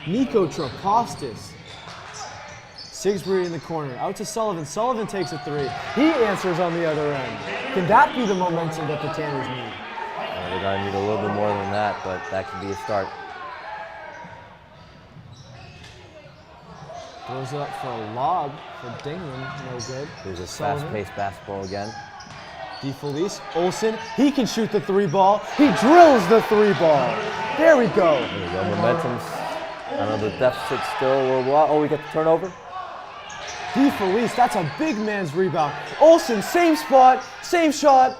Nico Trapostis. Sigsbury in the corner. Out to Sullivan. Sullivan takes a 3. He answers on the other end. Can that be the momentum that the Tanners need? They're going to need a little bit more than that, but that could be a start. Throws it up for a lob for Dingman. No good. There's a Sullivan. fast-paced basketball again. DeFelice, Olsen, he can shoot the 3 ball. He drills the 3 ball. There we go. There we go. Momentum's, I know the deficit's still a little while. Oh, we got the turnover. DeFelice, that's a big man's rebound. Olsen, same spot, same shot.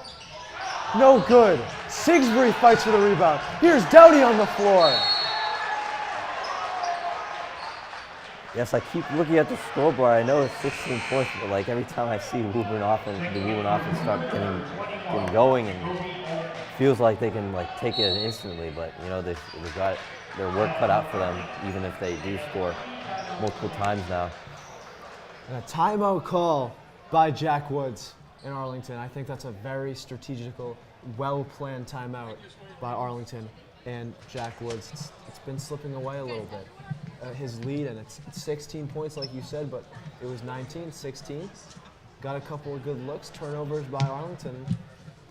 No good. Sigsbury fights for the rebound. Here's Doughty on the floor. Yes, I keep looking at the scoreboard. I know it's 16 points, but like every time I see the Woburn offense start getting going, and it feels like they can like take it instantly. But you know they've got their work cut out for them, even if they do score multiple times now. And a timeout call by Jack Woods in Arlington. I think that's a very strategical, well-planned timeout by Arlington and Jack Woods. It's been slipping away a little bit. His lead, and it's 16 points like you said, but it was 19, 16. Got a couple of good looks, turnovers by Arlington.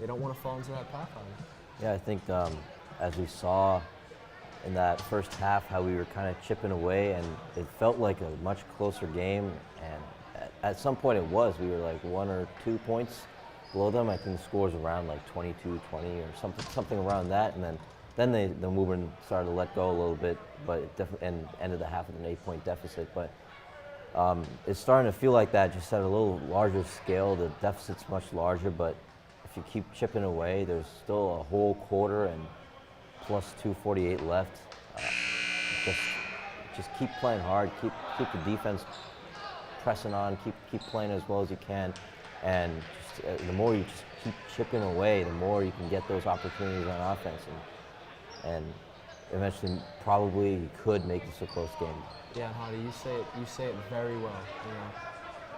They don't want to fall into that pathfinder. Yeah, I think as we saw in that first half, how we were kind of chipping away, and it felt like a much closer game. And at some point it was. We were like 1 or 2 points below them. I think the score was around like 22-20 or something around that. And then the Woburn started to let go a little bit, but it definitely ended the half with an 8-point deficit. But it's starting to feel like that, just at a little larger scale. The deficit's much larger, but if you keep chipping away, there's still a whole quarter and plus 2:48 left. Just keep playing hard, keep the defense pressing on, keep playing as well as you can, and just, the more you just keep chipping away, the more you can get those opportunities on offense, and eventually probably you could make this a close game. Yeah, Hadi, you say it very well. You know,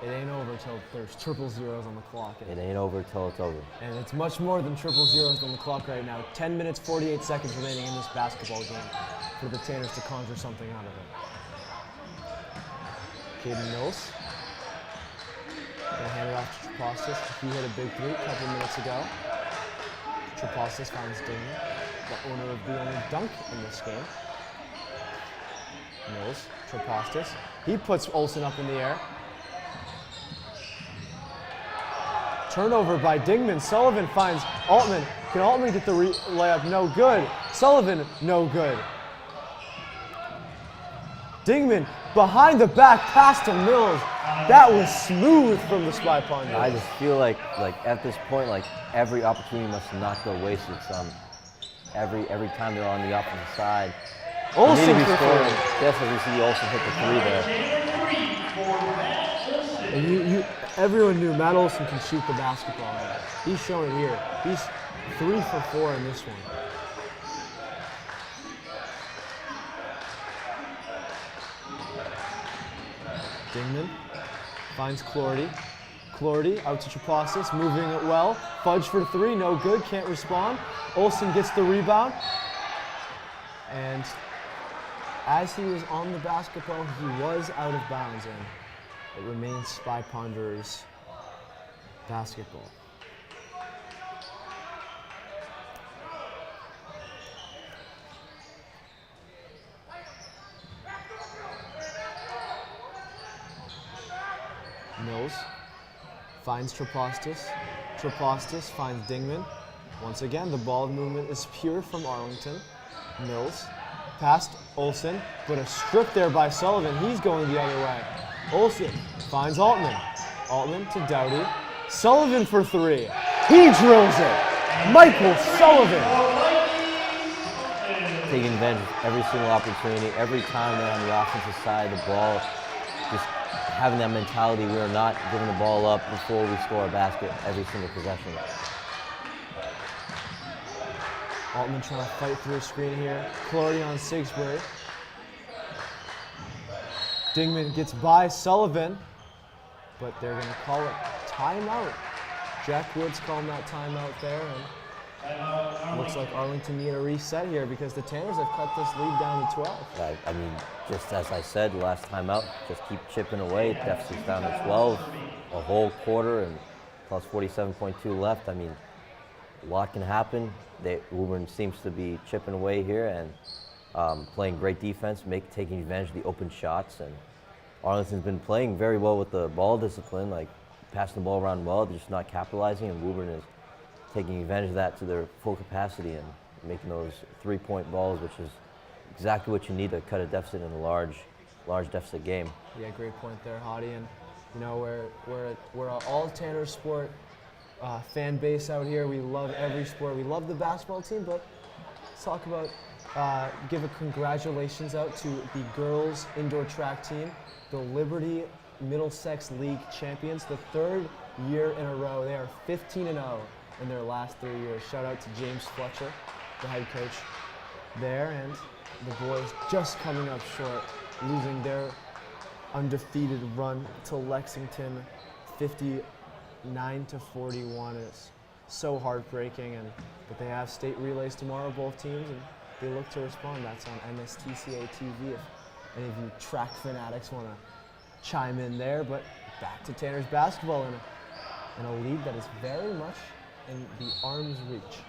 it ain't over till there's triple zeros on the clock. It ain't over till it's over. And it's much more than triple zeros on the clock right now. 10 minutes, 48 seconds remaining in this basketball game for the Tanners to conjure something out of it. Caden Mills gonna hand it off to Trapostis. He hit a big 3 a couple minutes ago. Trapostis finds Dingman, the owner of the only dunk in this game. Mills, Trapostis. He puts Olsen up in the air. Turnover by Dingman. Sullivan finds Altman. Can Altman get the layup? No good. Sullivan, no good. Dingman behind the back pass to Mills. That was smooth from the Spy Ponder. I just feel like at this point, like every opportunity must not go wasted. Every time they're on the opposite side. Olsen need to be for scoring. 3. Yes, as we see Olsen hit the 3 there. And everyone knew Matt Olson can shoot the basketball. He's showing it here. He's 3 for 4 in this one. Dingman finds Clarity. Clarity out to Trapostis, moving it well. Fudge for 3, no good, can't respond. Olsen gets the rebound. And as he was on the basketball, he was out of bounds, and it remains Spy Ponderers basketball. Mills finds Trapostis. Trapostis finds Dingman. Once again, the ball movement is pure from Arlington. Mills past Olsen, but a strip there by Sullivan. He's going the other way. Olsen finds Altman. Altman to Doughty. Sullivan for three. He drills it. Michael Sullivan. Taking advantage of every single opportunity, every time they're on the offensive side of the ball, just having that mentality, we are not giving the ball up before we score a basket every single possession. Altman trying to fight through a screen here. Clardy on Sigsbury. Dingman gets by Sullivan, but they're going to call it timeout. Jack Woods calling that timeout there, and looks like Arlington need a reset here because the Tanners have cut this lead down to 12. I mean, just as I said last time out, just keep chipping away. Deficit's down to 12, a whole quarter, and plus 47.2 left. I mean, a lot can happen. Woburn seems to be chipping away here and playing great defense, taking advantage of the open shots. And Arlington's been playing very well with the ball discipline, like passing the ball around well, they're just not capitalizing, and Woburn is taking advantage of that to their full capacity and making those three-point balls, which is exactly what you need to cut a deficit in a large deficit game. Yeah, great point there, Hottie. And you know, we're an all Tanner sport fan base out here. We love every sport. We love the basketball team, but let's talk about give a congratulations out to the girls indoor track team, the Liberty Middlesex League champions, the third year in a row. They are 15-0 in their last 3 years. Shout out to James Fletcher, the head coach there, and the boys just coming up short, losing their undefeated run to Lexington 59-41. It's so heartbreaking, but they have state relays tomorrow, both teams, and they look to respond. That's on MSTCA TV if any of you track fanatics want to chime in there. But back to Tanner's basketball in a lead that is very much in the arm's reach.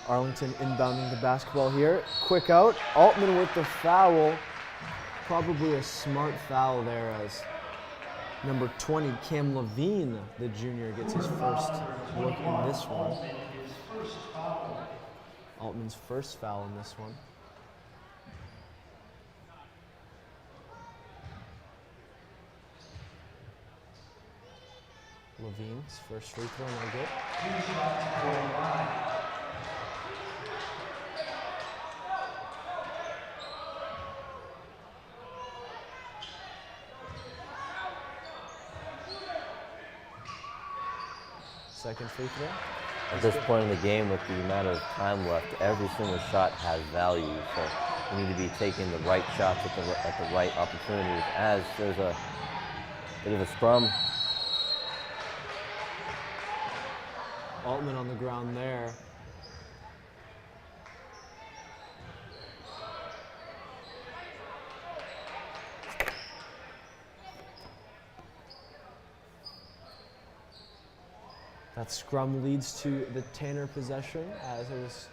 Arlington inbounding the basketball here. Quick out. Altman with the foul. Probably a smart foul there as number 20, Cam Levine, the junior, gets his first look in this one. Altman's first foul in this one. Levine's first free throw, no good. Second free throw. At this point in the game, with the amount of time left, every single shot has value. So we need to be taking the right shots at the right opportunities. As there's a bit of a scrum. Altman on the ground there. That scrum leads to the Tanner possession as it was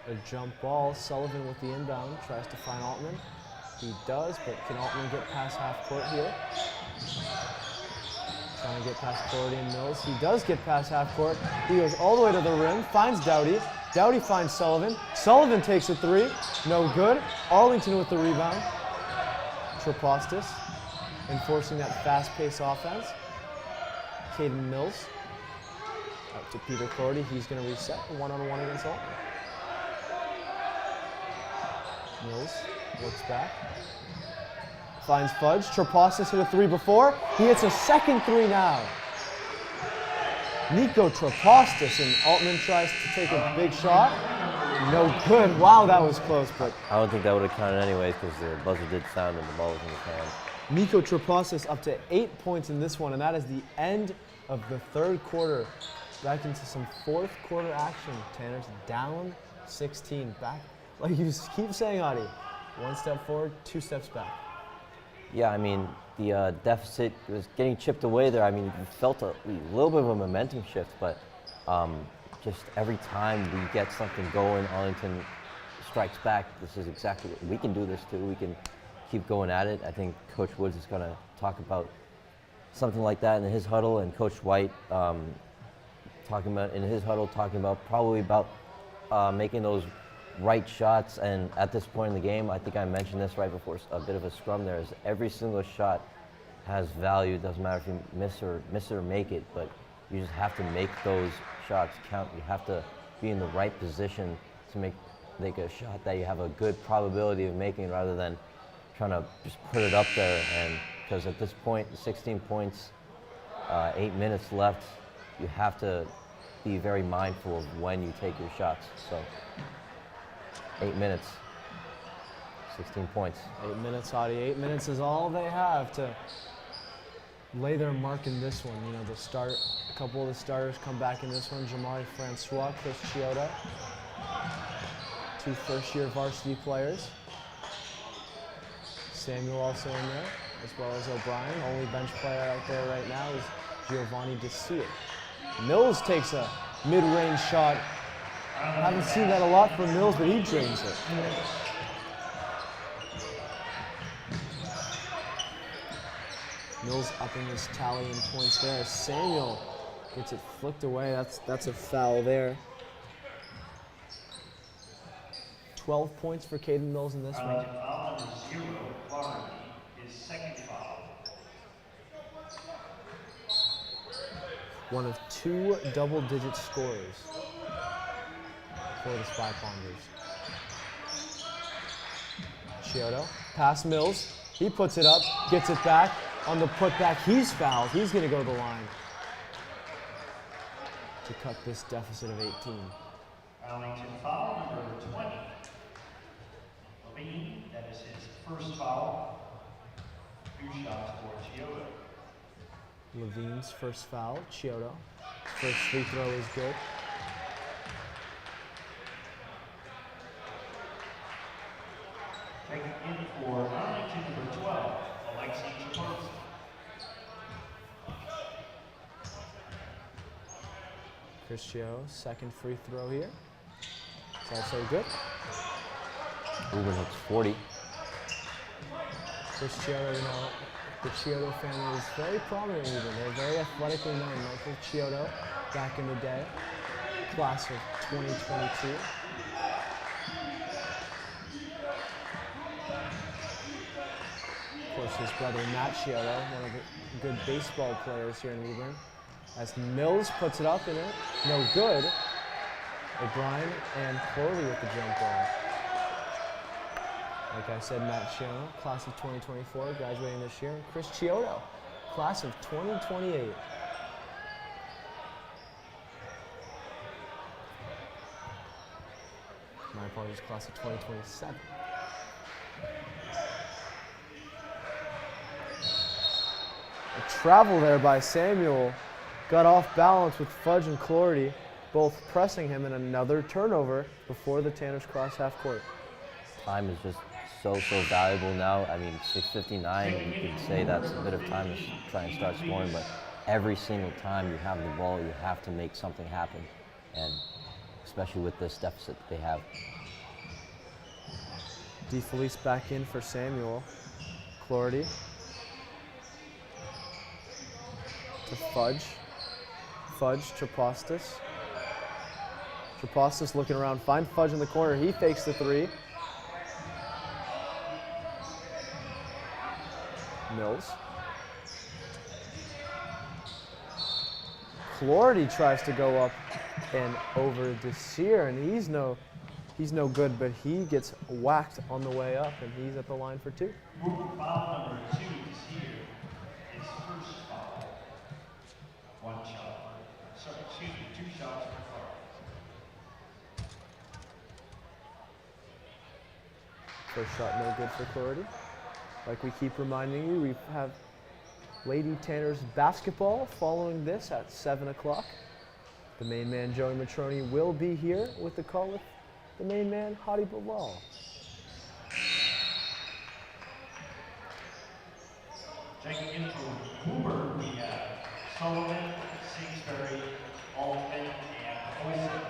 a jump ball. Sullivan with the inbound tries to find Altman. He does, but can Altman get past half court here? Trying to get past Clardy and Mills. He does get past half court. He goes all the way to the rim, finds Doughty. Doughty finds Sullivan. Sullivan takes a three, no good. Arlington with the rebound. Trapostis enforcing that fast-paced offense. Caden Mills. Out to Peter Clardy. He's going to reset one-on-one against Altman. Mills looks back. Finds Fudge. Trapostis hit a three before. He hits a second three now. Nico Trapostis, and Altman tries to take a big shot. No good. Wow, that was close, but I don't think that would have counted anyways because the buzzer did sound and the ball was in his hand. Nico Trapostis up to 8 points in this one, and that is the end of the third quarter. Back into some fourth quarter action. Tanner's down 16. Back Like you keep saying, Adi, one step forward, two steps back. Yeah, I mean, the deficit was getting chipped away there. I mean, you felt a little bit of a momentum shift, but just every time we get something going, Arlington strikes back. This is exactly what we can do this too. We can keep going at it. I think Coach Woods is going to talk about something like that in his huddle, and Coach White talking about making those right shots. And at this point in the game, I think I mentioned this right before a bit of a scrum there, is every single shot has value. It doesn't matter if you miss it or make it, but you just have to make those shots count. You have to be in the right position to make a shot that you have a good probability of making, rather than trying to just put it up there. And because at this point, 16 points, 8 minutes left, you have to be very mindful of when you take your shots. So 8 minutes, 16 points. 8 minutes, Adi. 8 minutes is all they have to lay their mark in this one. You know, a couple of the starters come back in this one. Jamari Francois, Chris Chiodo, two first-year varsity players. Samuel also in there, as well as O'Brien. Only bench player out there right now is Giovanni DeCia. Mills takes a mid-range shot. Haven't seen that a lot from Mills, but he drains it. Mills upping his tally in points there. Samuel gets it flicked away. That's a foul there. 12 points for Caden Mills in this one. Arlington foul number 0, Woburn, his second foul. One of two double-digit scorers for the Spy Ponders. Chiodo, pass Mills. He puts it up, gets it back. On the putback, he's fouled. He's going to go to the line to cut this deficit of 18. Arlington foul number 20. Levine, that is his first foul. 2 shots for Chiodo. Levine's first foul, Chiodo. First free throw is good. Checking in for Arlington number 12, Alexi Chapotsi. Chris Chiodo, second free throw here. It's also good. Woburn hits 40. Chris Chiodo, you know, the Chiodo family is very prominent in Woburn. They're very athletically known. Michael Chiodo, back in the day, class of 2022. Of course, his brother Matt Chiodo, one of the good baseball players here in Woburn. As Mills puts it up in it, no good. O'Brien and Corley with the jump ball. Like I said, Matt Chiodo, class of 2024, graduating this year. Chris Chiodo, class of 2028. My apologies, class of 2027. A travel there by Samuel. Got off balance with Fudge and Clordy, both pressing him, and another turnover before the Tanners cross half court. Time is just so valuable now. I mean, 6:59, you can say that's a bit of time to try and start scoring, but every single time you have the ball, you have to make something happen, and especially with this deficit that they have. DeFelice back in for Samuel. Clordy to Fudge. Fudge, Trapostis. Trapostis looking around, find Fudge in the corner. He fakes the three. Mills. Clordy tries to go up and over DeCia, and he's no good, but he gets whacked on the way up, and he's at the line for two. Foul number 2 is here. His first foul. 1 shot. Sorry, excuse me, 2 shots for foul. First shot no good for Clordy. Like we keep reminding you, we have Lady Tanners basketball following this at 7 o'clock. The main man, Joey Matroni, will be here with the call with the main man, Hadi Bilal. Checking in for Woburn, we have Sullivan, Kingsbury, Altman, and Olsen.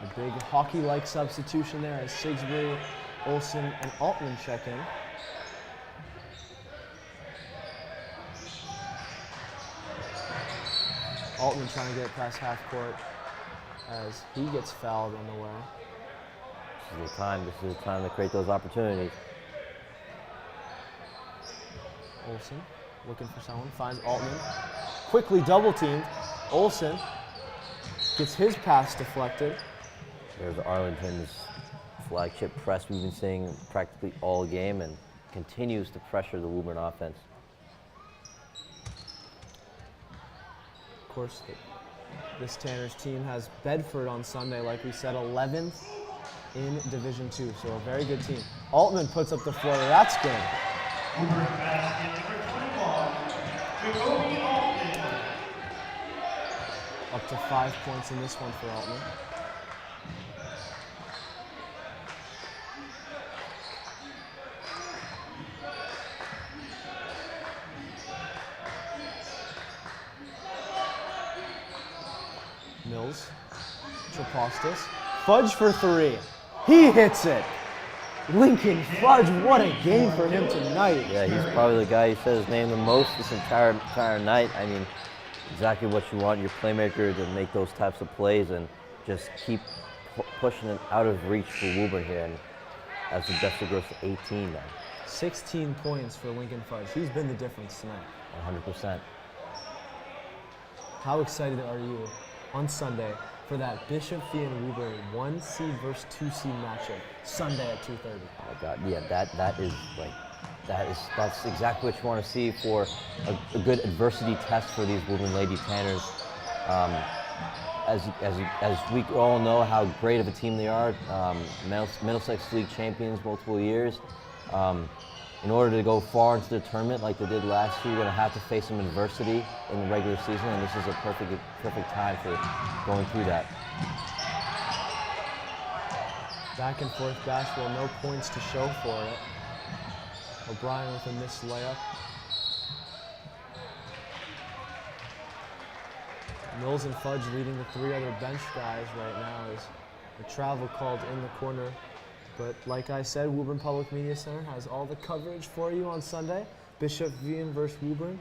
A big hockey-like substitution there as Sigsbury, Olsen, and Altman check in. Altman trying to get it past half court as he gets fouled on the way. This is the time to create those opportunities. Olsen looking for someone, finds Altman. Quickly double teamed. Olsen gets his pass deflected. There's Arlington's flagship press we've been seeing practically all game and continues to pressure the Woburn offense. Of course, this Tanner's team has Bedford on Sunday, like we said, 11th in Division II, so a very good team. Altman puts up the floater, that's good. Woburn basket number 21, Jacoby Altman. Up to 5 points in this one for Altman. Mills, Trapostis, Fudge for three. He hits it. Lincoln Fudge, what a game for him tonight. Yeah, he's probably the guy who said his name the most this entire night. I mean, exactly what you want your playmaker to make those types of plays and just keep pushing it out of reach for Woburn here. And as the deficit goes to 18 now. 16 points for Lincoln Fudge. He's been the difference tonight. 100%. How excited are you on Sunday for that Bishop Fee and Woburn 1 seed versus 2 seed matchup Sunday at 2:30? Oh God, yeah, that's exactly what you want to see for a good adversity test for these Woburn Lady Tanners. As we all know how great of a team they are, Middlesex League champions multiple years. In order to go far into the tournament like they did last year, you're going to have to face some adversity in the regular season, and this is a perfect time for going through that. Back and forth basketball, no points to show for it. O'Brien with a missed layup. Mills and Fudge leading the three other bench guys right now as a travel called in the corner. But like I said, Woburn Public Media Center has all the coverage for you on Sunday. Bishop Vian versus Woburn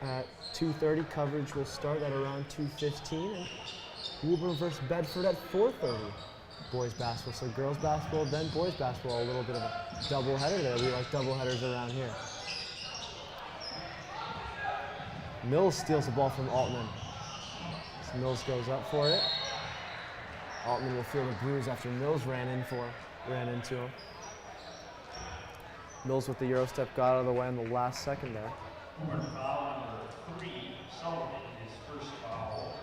at 2:30. Coverage will start at around 2:15. And Woburn versus Bedford at 4:30. Boys basketball, so girls basketball, then boys basketball. A little bit of a doubleheader there. We like doubleheaders around here. Mills steals the ball from Altman. So Mills goes up for it. Altman will feel the bruise after Mills ran into him. Mills with the Euro step got out of the way in the last second there. Woburn foul number 3, Sullivan, his first foul.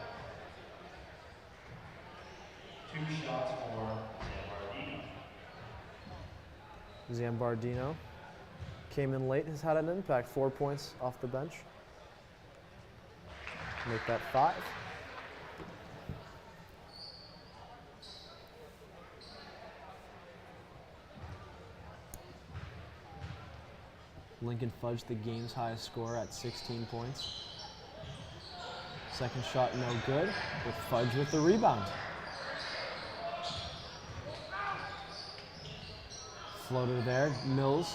2 shots for Zambardino. Zambardino came in late, has had an impact. 4 points off the bench. Make that 5. Lincoln Fudge, the game's highest scorer at 16 points. Second shot, no good, with Fudge with the rebound. Floater there, Mills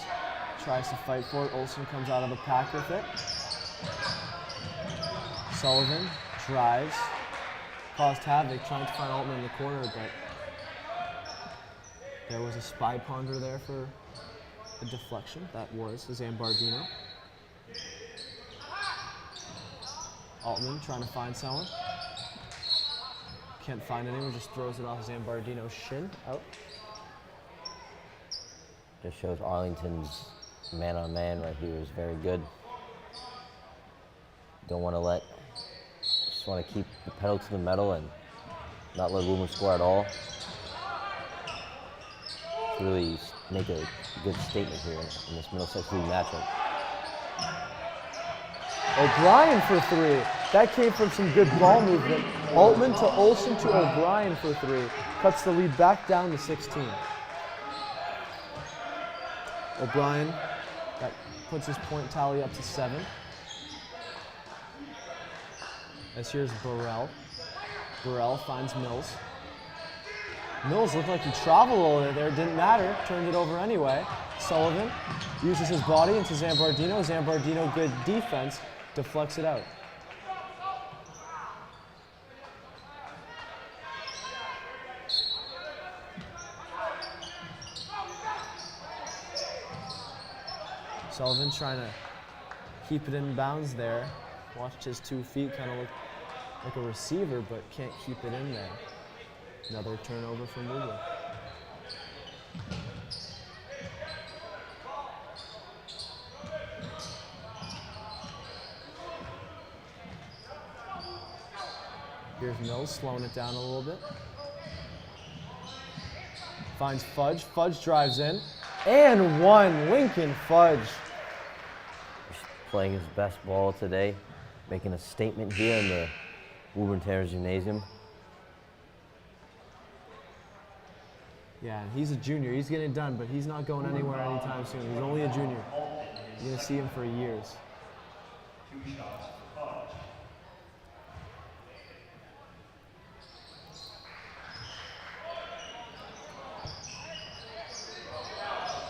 tries to fight for it. Olsen comes out of the pack with it. Sullivan drives, caused havoc, trying to find Altman in the corner, but there was a spy ponder there for a deflection. That was Zambardino. Altman trying to find someone. Can't find anyone, just throws it off Zambardino's shin, out. Just shows Arlington's man-on-man right here is very good. Don't want to just want to keep the pedal to the metal and not let Woburn score at all. Really make a good statement here in this Middlesex League matchup. O'Brien for three. That came from some good ball movement. Altman to Olsen to O'Brien for three. Cuts the lead back down to 16. O'Brien, that puts his point tally up to 7. As here's Burrell. Burrell finds Mills. Mills looked like he traveled over there, didn't matter, turned it over anyway. Sullivan uses his body into Zambardino. Zambardino, good defense, deflects it out. Sullivan trying to keep it in bounds there. Watched his 2 feet, kind of look like a receiver, but can't keep it in there. Another turnover from Woburn. Here's Mills slowing it down a little bit. Finds Fudge. Fudge drives in. And one. Lincoln Fudge. Playing his best ball today, making a statement here in the Woburn Tanners Gymnasium. Yeah, he's a junior. He's getting it done, but he's not going anywhere anytime soon. He's only a junior. You're going to see him for years. 2 shots for Fudge.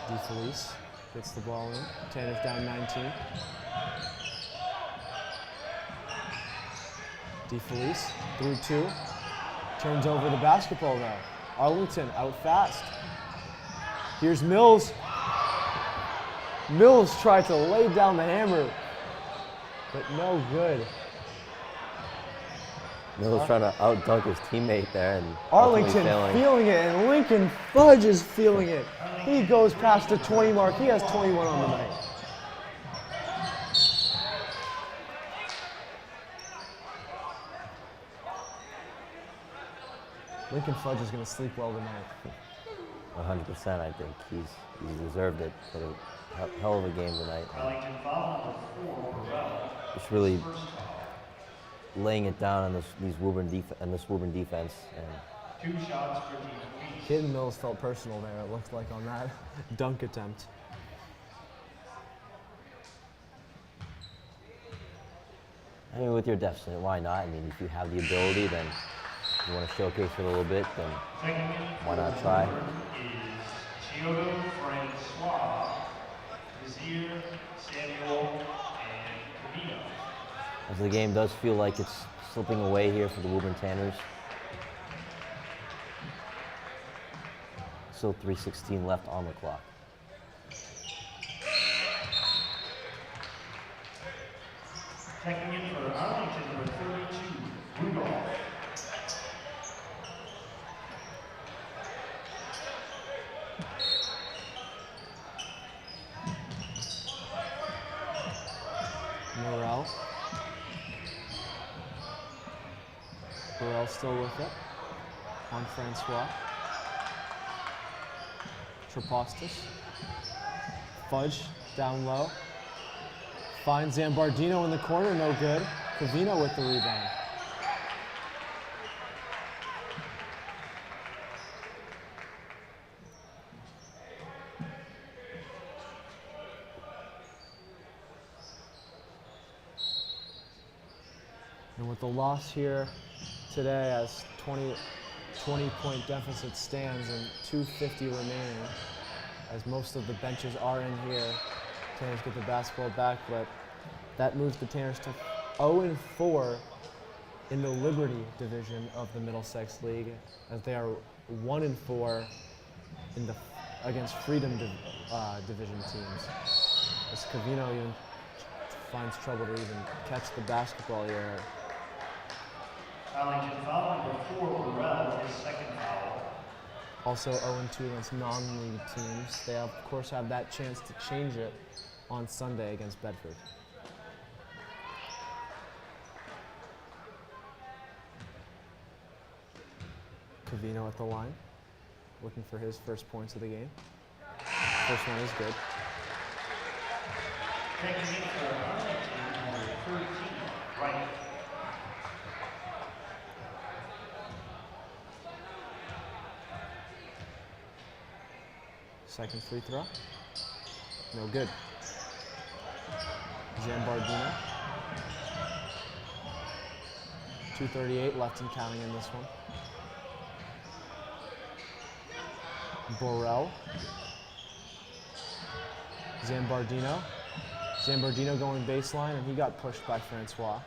DeFelice gets the ball in. Tanners down 19. DeFelice through 2. Turns over the basketball now. Arlington out fast. Here's Mills. Mills tried to lay down the hammer, but no good. Mills trying to out-dunk his teammate there, and Arlington failing. feeling it, and Lincoln Fudge is feeling it. He goes past the 20 mark. He has 21 on the night. Lincoln Fudge is going to sleep well tonight. 100%, I think. He's deserved it. Had a hell of a game tonight. Arlington foul number 4, Burrell. Just really laying it down on this Woburn defense. And 2 shots for DeFelice. Kid Mills felt personal there, it looked like, on that dunk attempt. I mean, with your deficit, why not? I mean, if you have the ability, then you want to showcase it a little bit, then why not try? Is Chiodo Francois, Vizier, Samuel, and Cavino. As the game does feel like it's slipping away here for the Woburn Tanners. Still 3:16 left on the clock. Checking in for Arlington, number 32, Rudolph. Morel. Burrell still with it. On Francois. Trapostis. Fudge down low. Finds Zambardino in the corner, no good. Cavino with the rebound. And with the loss here today, as 20-point deficit stands and 2:50 remaining, as most of the benches are in here, Tanners get the basketball back, but that moves the Tanners to 0-4 in the Liberty division of the Middlesex League, as they are 1-4 in the against Freedom division teams. As Cavino even finds trouble to even catch the basketball here. Arlington foul number 4, Burrell, his second foul. Also 0-2 against non-league teams. They of course have that chance to change it on Sunday against Bedford. Cavino at the line, looking for his first points of the game. First one is good. Checking in for Arlington, number 13, right. Second free throw. No good. Zambardino. 2:38 left and counting in this one. Borrell. Zambardino. Zambardino going baseline, and he got pushed by Francois.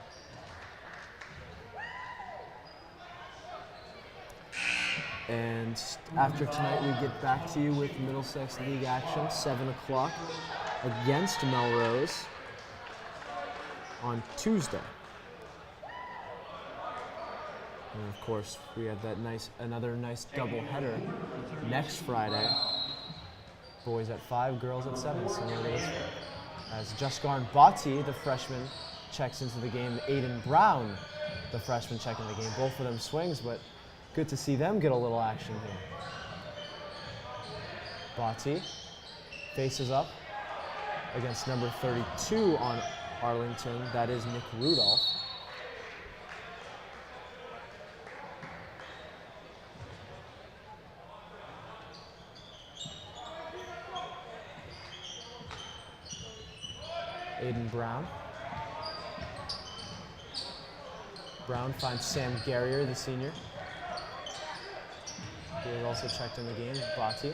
And after tonight, we get back to you with Middlesex League action, 7 o'clock, against Melrose on Tuesday. And of course, we have that another nice double header next Friday. Boys at 5, girls at 7, similar to this one. As Jusgarn Bhatti, the freshman, checks into the game. Aiden Brown, the freshman, checking the game. Both of them swings, but good to see them get a little action here. Bhatti faces up against number 32 on Arlington. That is Nick Rudolph. Aiden Brown. Brown finds Sam Garrier, the senior. He was also checked in the game. Bhatti.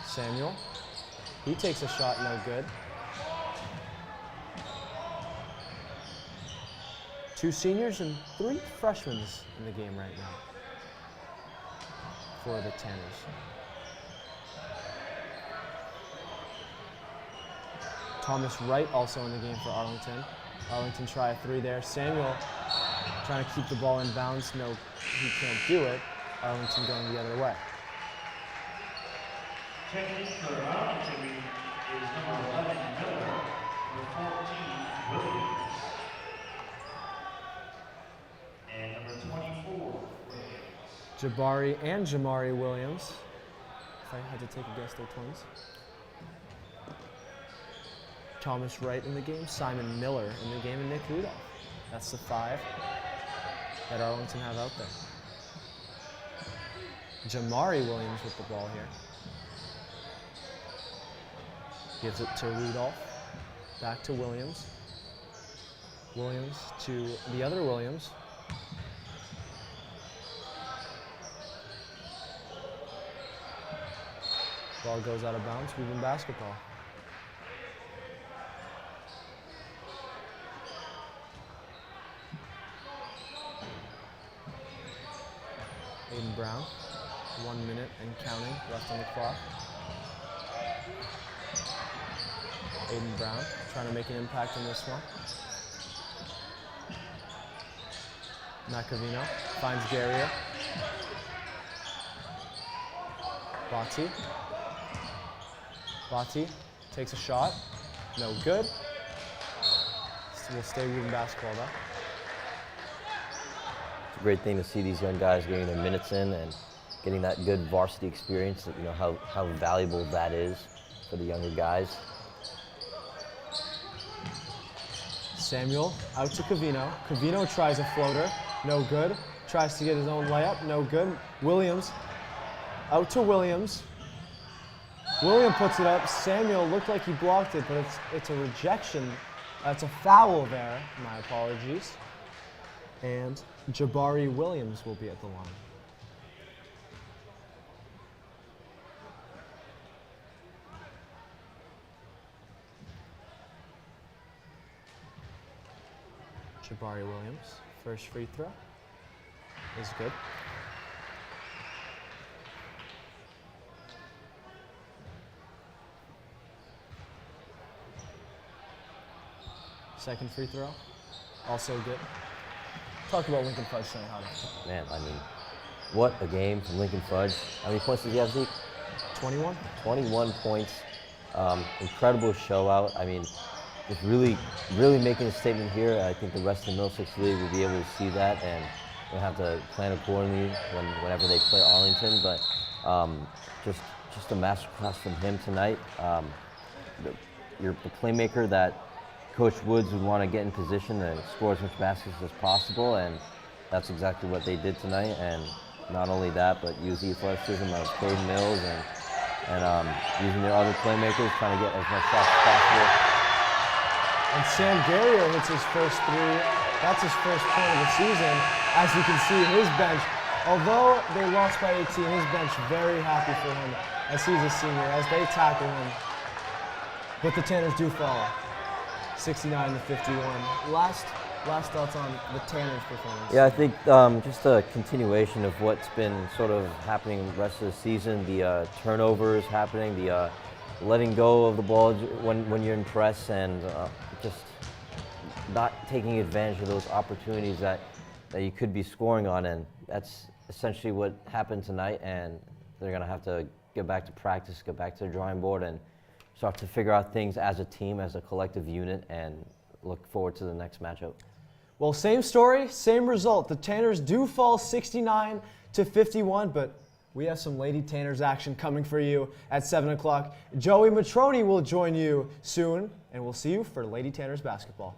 Samuel. He takes a shot, no good. 2 seniors and 3 freshmen in the game right now for the Tanners. Thomas Wright also in the game for Arlington. Arlington try a 3 there. Samuel trying to keep the ball in bounds. No, he can't do it. Arlington going the other way. Checking for Arlington is number 11, Miller, number 14, Williams, and number 24, Williams. Jabari and Jamari Williams. If I had to take a guess, they're twins. Thomas Wright in the game, Simon Miller in the game, and Nick Rudolph. That's the 5 that Arlington have out there. Jamari Williams with the ball here. Gives it to Rudolph. Back to Williams. Williams to the other Williams. Ball goes out of bounds. Woburn basketball. Aiden Brown, 1 minute and counting left on the clock. Aiden Brown trying to make an impact in this one. Macavino finds Garrier. Bhatti. Bhatti takes a shot. No good. We'll stay Woburn basketball though. Great thing to see these young guys getting their minutes in and getting that good varsity experience. You know how valuable that is for the younger guys. Samuel out to Covino. Covino tries a floater, no good. Tries to get his own layup, no good. Williams out to Williams. William puts it up. Samuel looked like he blocked it, but it's a rejection. It's a foul there. My apologies. And Jabari Williams will be at the line. Jabari Williams, first free throw is good. Second free throw, also good. Talk about Lincoln Fudge tonight, Hunter. Man, I mean, what a game from Lincoln Fudge. How many points did he have, Zeke? 21? 21 points. Incredible show out. I mean, just really making a statement here. I think the rest of the Middlesex League will be able to see that, and we'll have to plan accordingly whenever they play Arlington. But just a masterclass from him tonight. you're the playmaker that Coach Woods would want to get in position to score as much baskets as possible, and that's exactly what they did tonight. And not only that, but use the athleticism of Caden Mills and using their other playmakers, trying to get as much shots as possible. And Sam Garrier hits his first three. That's his first point of the season. As you can see, his bench, although they lost by 18, his bench very happy for him as he's a senior, as they tackle him. But the Tanners do fall, 69-51. Last thoughts on the Tanners' performance? Yeah, I think just a continuation of what's been sort of happening the rest of the season, the turnovers happening, the letting go of the ball when you're in press, and just not taking advantage of those opportunities that you could be scoring on. And that's essentially what happened tonight, and they're going to have to get back to practice, get back to the drawing board, and start to figure out things as a team, as a collective unit, and look forward to the next matchup. Well, same story, same result. The Tanners do fall 69-51, but we have some Lady Tanners action coming for you at 7 o'clock. Joey Matroni will join you soon, and we'll see you for Lady Tanners basketball.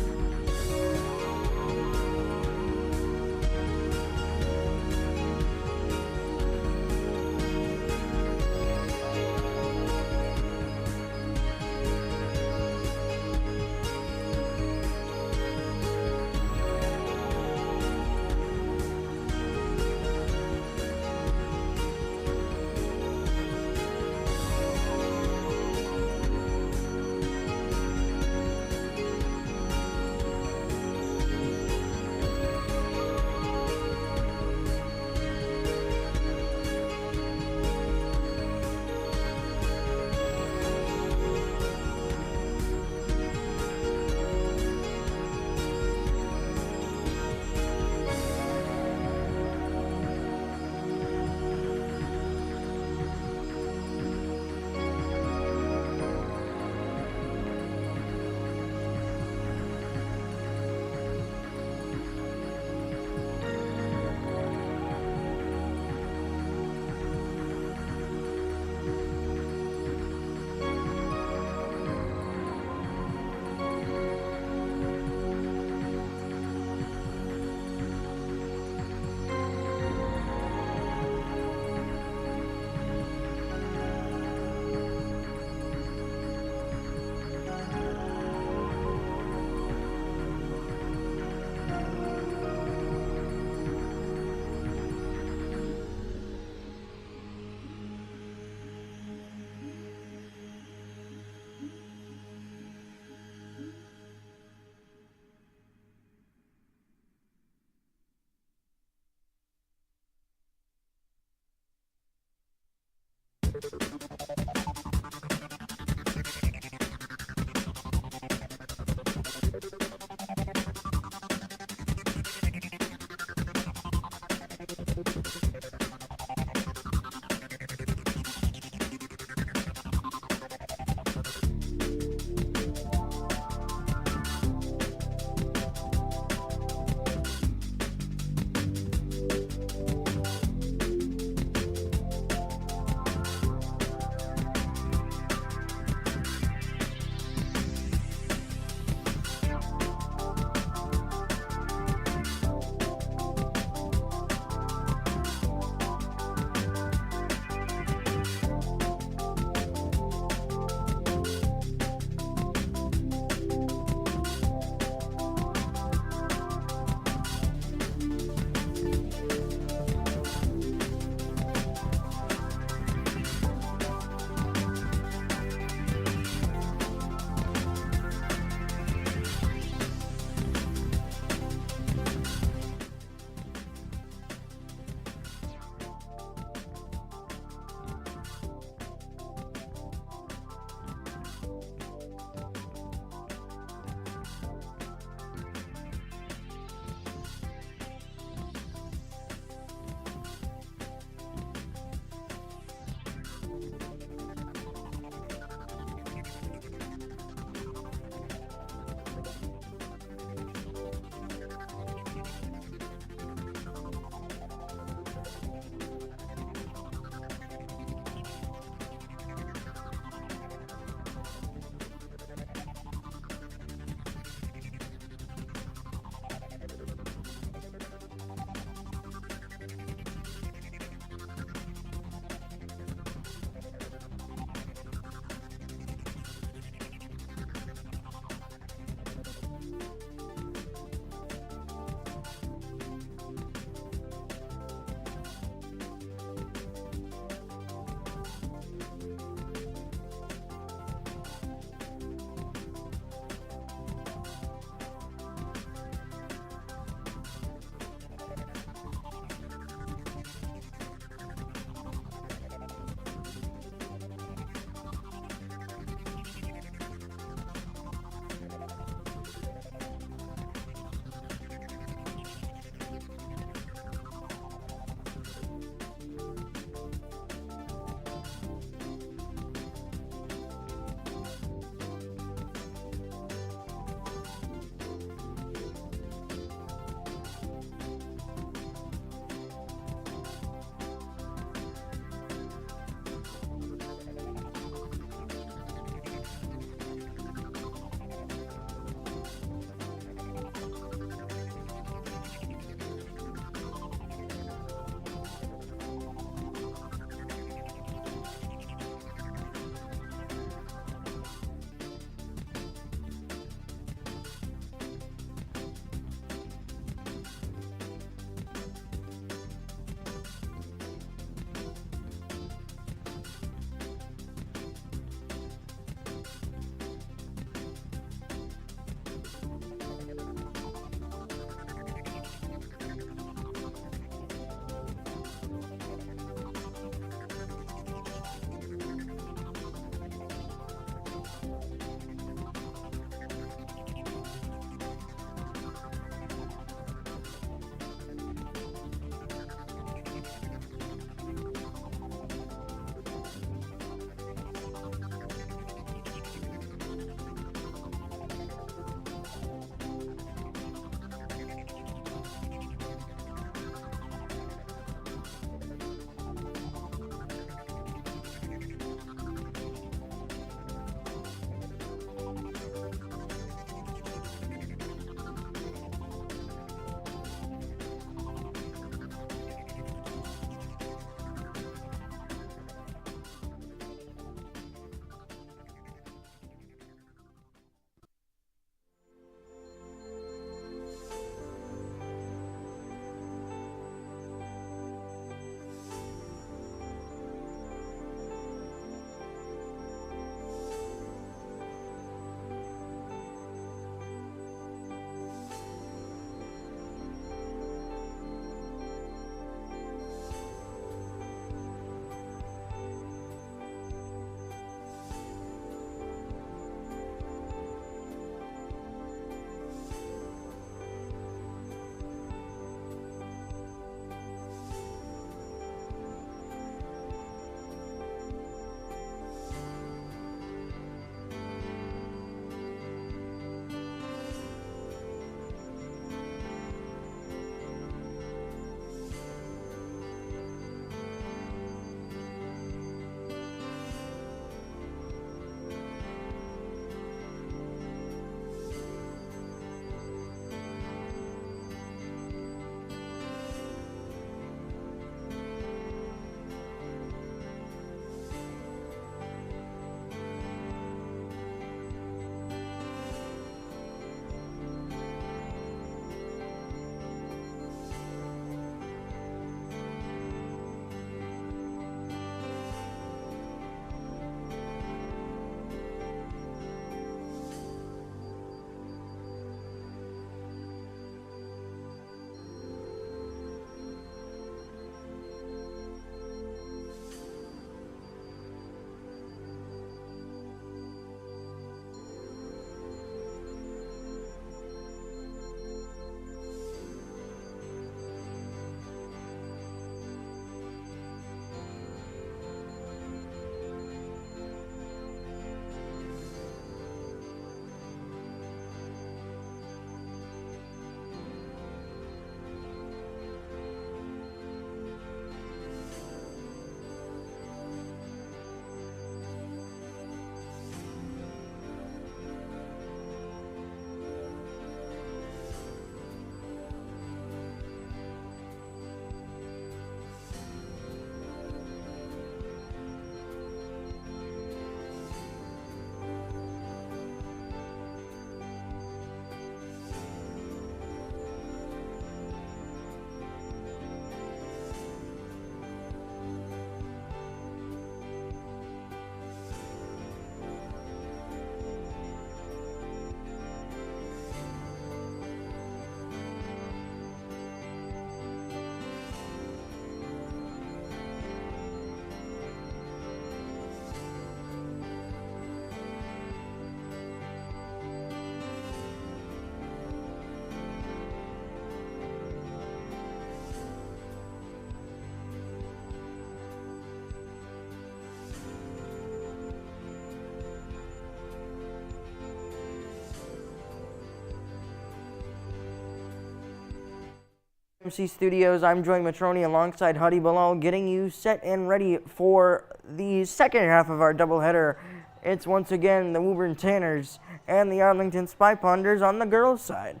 MC Studios, I'm Joey Matroni alongside Huddy Bilal, getting you set and ready for the second half of our doubleheader. It's once again the Woburn Tanners and the Arlington Spy Ponders on the girls' side.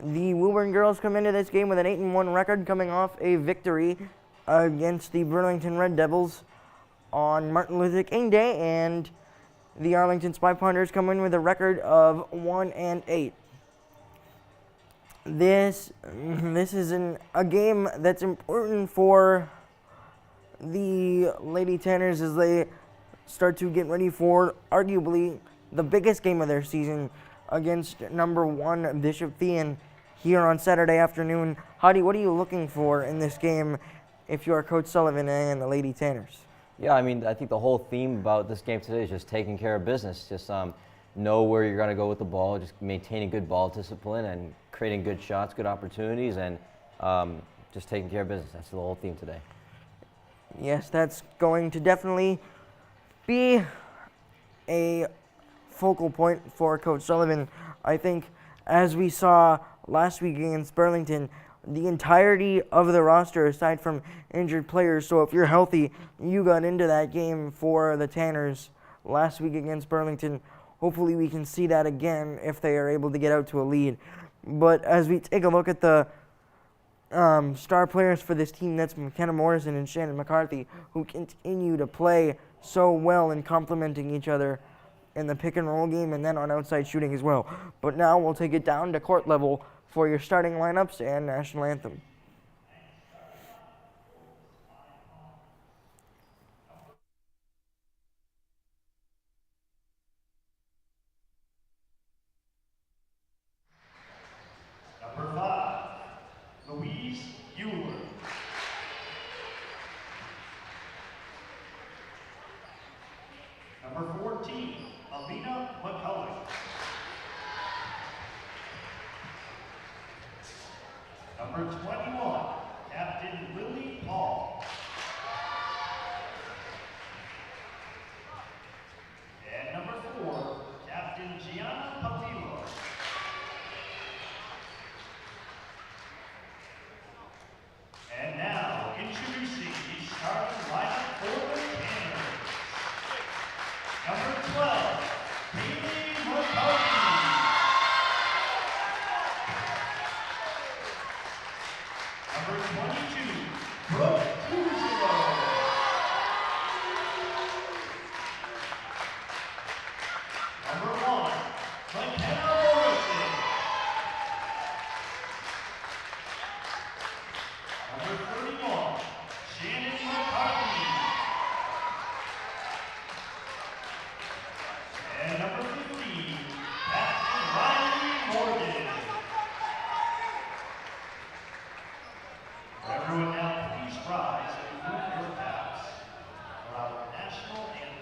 The Woburn girls come into this game with an 8-1 record, coming off a victory against the Burlington Red Devils on Martin Luther King Day, and the Arlington Spy Ponders come in with a record of 1-8. This is a game that's important for the Lady Tanners as they start to get ready for arguably the biggest game of their season against number 1 Bishop Thean here on Saturday afternoon. Huddy, what are you looking for in this game if you are Coach Sullivan and the Lady Tanners? Yeah, I mean, I think the whole theme about this game today is just taking care of business. Just know where you're going to go with the ball, just maintaining good ball discipline and creating good shots, good opportunities, and just taking care of business. That's the whole theme today. Yes, that's going to definitely be a focal point for Coach Sullivan. I think, as we saw last week against Burlington, the entirety of the roster, aside from injured players, so if you're healthy, you got into that game for the Tanners last week against Burlington. Hopefully we can see that again if they are able to get out to a lead. But as we take a look at the star players for this team, that's McKenna Morrison and Shannon McCarthy, who continue to play so well in complementing each other in the pick and roll game and then on outside shooting as well. But now we'll take it down to court level for your starting lineups and national anthem. Number 5, Louise Euler. Number 14, Alina McCullough. Number 21, Captain Lily Paul. And number 4, Captain Gianna Papillo. And now, introducing the starting lineup for the Tanners. Number 12, Haley McCarthy. Number 22, Brooke Kuzero. Number 1, McKenna Morrison. Number 31, Shannon McCarthy. And number 15, Captain Riley Morgan. Everyone now please rise and remove your caps for our national anthem.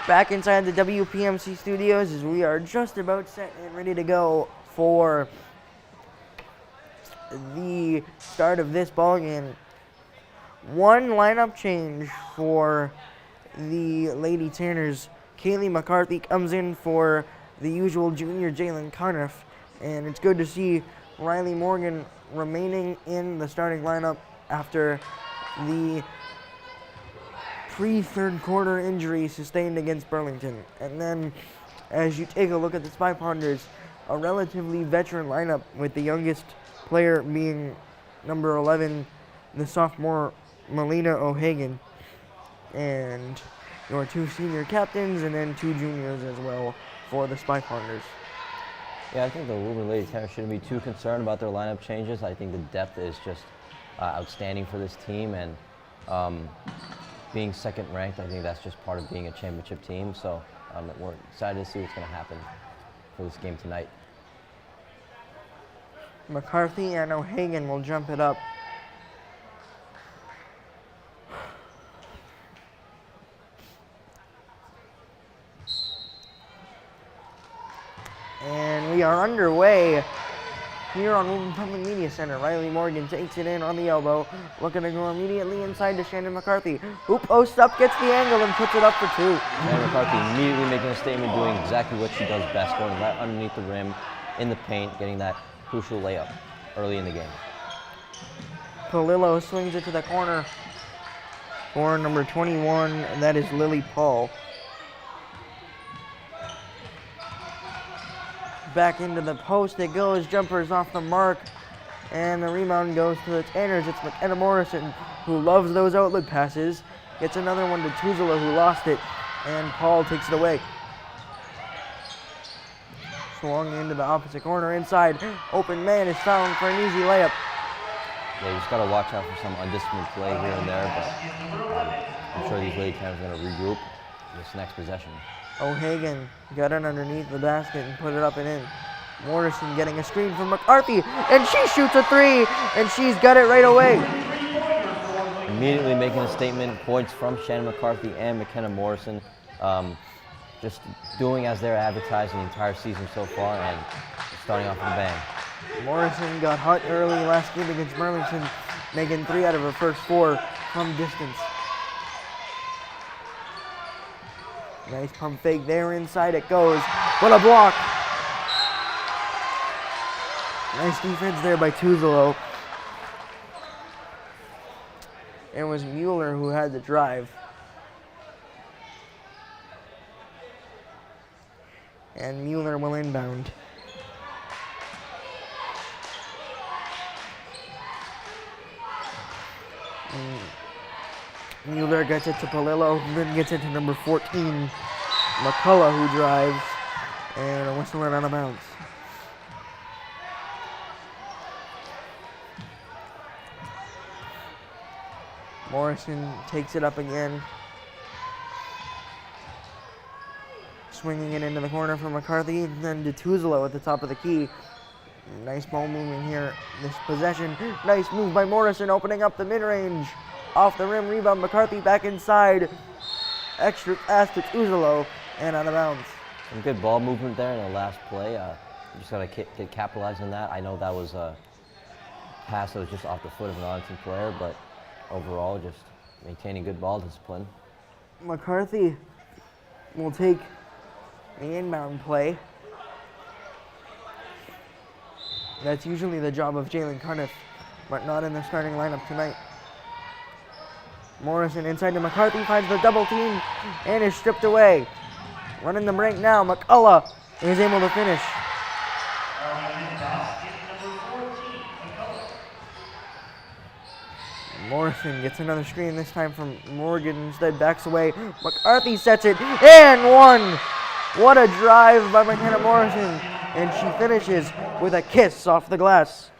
Back inside the WPMC studios as we are just about set and ready to go for the start of this ball game. One lineup change for the Lady Tanners, Kaylee McCarthy comes in for the usual junior Jalen Carniff, and it's good to see Riley Morgan remaining in the starting lineup after the pre-third quarter injury sustained against Burlington. And then as you take a look at the Spy Ponders, a relatively veteran lineup with the youngest player being number 11, the sophomore Melina O'Hagan, and your 2 senior captains and then 2 juniors as well for the Spy Ponders. Yeah, I think the Woburn Lady Tanners shouldn't be too concerned about their lineup changes. I think the depth is just outstanding for this team, and being second ranked, I think that's just part of being a championship team. So we're excited to see what's going to happen for this game tonight. McCarthy and O'Hagan will jump it up. And we are underway here on Woburn Public Media Center. Riley Morgan takes it in on the elbow, looking to go immediately inside to Shannon McCarthy, who posts up, gets the angle, and puts it up for 2. Shannon McCarthy immediately making a statement, doing exactly what she does best, going right underneath the rim in the paint, getting that crucial layup early in the game. Palillo swings it to the corner for number 21, and that is Lily Paul. Back into the post it goes, jumpers off the mark, and the rebound goes to the Tanners. It's McKenna Morrison, who loves those outlet passes, gets another one to Tuzela, who lost it, and Paul takes it away. Swung into the opposite corner inside, open man is found for an easy layup. Yeah, you just got to watch out for some undisciplined play here and there, but I'm sure these Lady Tanners are going to regroup this next possession. O'Hagan got it underneath the basket and put it up and in. Morrison getting a screen from McCarthy, and she shoots a 3, and she's got it right away. Immediately making a statement, points from Shannon McCarthy and McKenna Morrison, just doing as they're advertising the entire season so far, and starting off with a bang. Morrison got hot early last game against Burlington, making 3 out of her first 4 from distance. Nice pump fake there, inside it goes. What a block! Nice defense there by Tuzelo. It was Mueller who had the drive. And Mueller will inbound. Mueller gets it to Palillo, then gets it to number 14, McCullough, who drives, and a whistle and out of bounds. Morrison takes it up again, swinging it into the corner for McCarthy, then to Tuzelo at the top of the key. Nice ball moving here, this possession. Nice move by Morrison, opening up the mid-range. Off the rim, rebound, McCarthy back inside. Extra pass to Tuzelo, and out of bounds. Some good ball movement there in the last play. You just got to capitalize on that. I know that was a pass that was just off the foot of an Arlington player, but overall, just maintaining good ball discipline. McCarthy will take the inbound play. That's usually the job of Jalen Carniff, but not in the starting lineup tonight. Morrison inside to McCarthy, finds the double team, and is stripped away. Running the break now, McCullough is able to finish. Morrison gets another screen, this time from Morgan, instead backs away. McCarthy sets it, and 1! What a drive by McKenna Morrison, and she finishes with a kiss off the glass.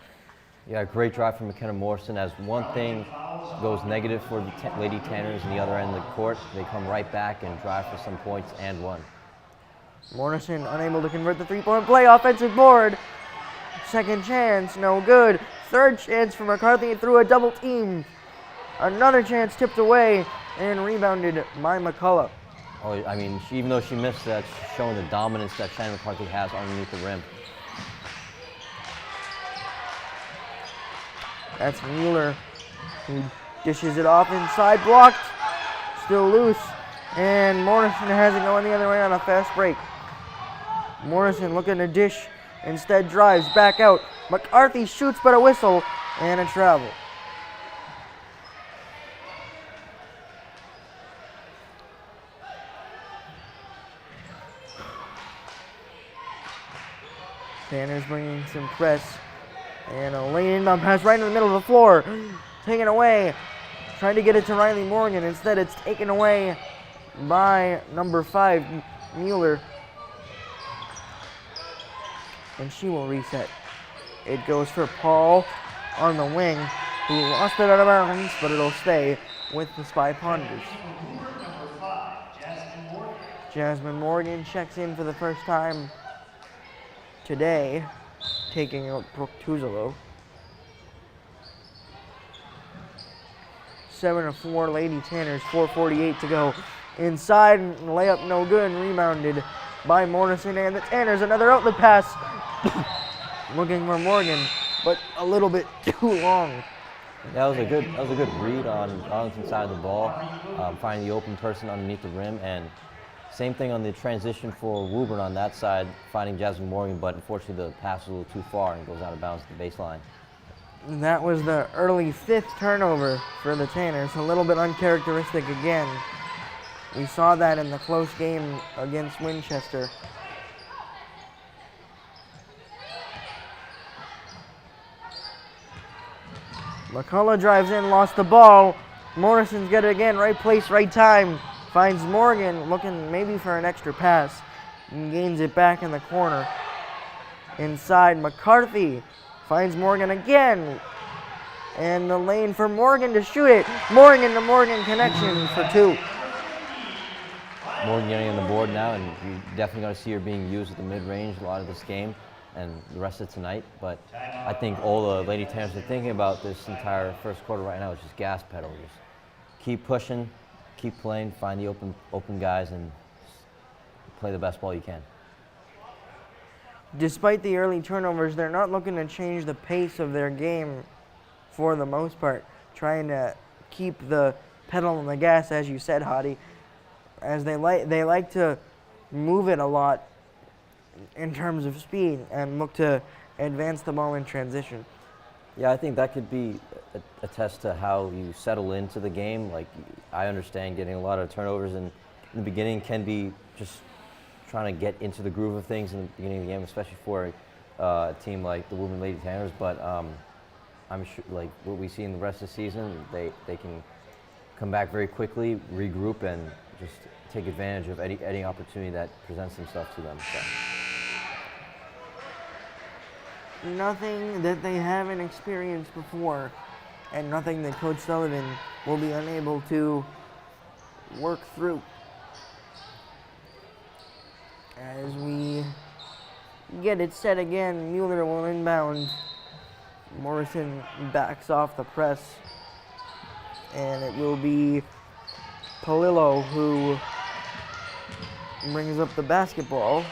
Yeah, great drive from McKenna Morrison. As one thing goes negative for the Lady Tanners on the other end of the court, they come right back and drive for some points and 1. Morrison unable to convert the three-point play, offensive board. Second chance, no good. Third chance for McCarthy through a double team. Another chance tipped away and rebounded by McCullough. Oh, I mean, even though she missed that, she's showing the dominance that Shannon McCarthy has underneath the rim. That's Mueller, who dishes it off inside, blocked, still loose, And Morrison has it going the other way on a fast break. Morrison looking to dish, instead drives back out. McCarthy shoots but a whistle and a travel. Tanner's bringing some press. And a lane inbound pass right in the middle of the floor. Taken away. Trying to get it to Riley Morgan. Instead, it's taken away by number 5, Mueller. And she will reset. It goes for Paul on the wing, who lost it out of bounds, but it'll stay with the Spy Ponders. Jasmine Morgan checks in for the first time today, taking out Brooke Tuzolo. 7-4, Lady Tanners, 4:48 to go. Inside, layup no good, rebounded by Morrison, and the Tanners, another outlet pass. Looking for Morgan, but a little bit too long. That was a good read on Arlington's side of the ball, finding the open person underneath the rim, and same thing on the transition for Woburn on that side, finding Jasmine Morgan, but unfortunately the pass was a little too far and goes out of bounds at the baseline. That was the early 5th turnover for the Tanners, a little bit uncharacteristic again. We saw that in the close game against Winchester. McCullough drives in, lost the ball. Morrison's got it again, right place, right time. Finds Morgan, looking maybe for an extra pass. And gains it back in the corner. Inside, McCarthy finds Morgan again. And the lane for Morgan to shoot it. Morgan to Morgan connection for 2. Morgan getting on the board now, and you're definitely going to see her being used at the mid-range a lot of this game and the rest of tonight. But I think all the Lady Tanners are thinking about this entire first quarter right now is just gas pedal. Just keep pushing, keep playing, find the open guys, and play the best ball you can. Despite the early turnovers, they're not looking to change the pace of their game for the most part, trying to keep the pedal on the gas, as you said, Hottie, as they like to move it a lot in terms of speed and look to advance the ball in transition. Yeah, I think that could be a test to how you settle into the game. Like, I understand getting a lot of turnovers in the beginning can be just trying to get into the groove of things in the beginning of the game, especially for a team like the Woburn Lady Tanners. But I'm sure, like what we see in the rest of the season, they can come back very quickly, regroup, and just take advantage of any opportunity that presents themselves to them. So. Nothing that they haven't experienced before, and nothing that Coach Sullivan will be unable to work through. As we get it set again, Mueller will inbound. Morrison backs off the press, and it will be Polillo who brings up the basketball.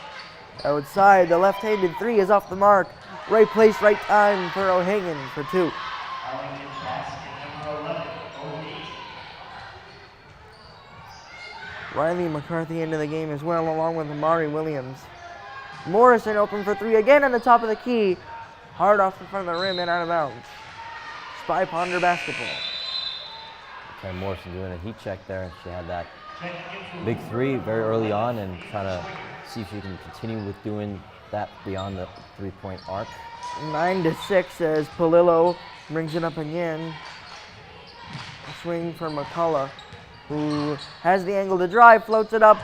Outside, the left-handed 3 is off the mark. Right place, right time for O'Hagan for 2. Arlington basket number 11, O'Hagan. Riley McCarthy into the game as well, along with Amari Williams. Morrison open for 3 again on the top of the key. Hard off the front of the rim and out of bounds. Spy Ponder basketball. Okay, Morrison doing a heat check there. She had that big 3 very early on and trying to see if she can continue with doing that beyond the 3-point arc. 9-6 as Polillo brings it up again. A swing for McCullough, who has the angle to drive, floats it up,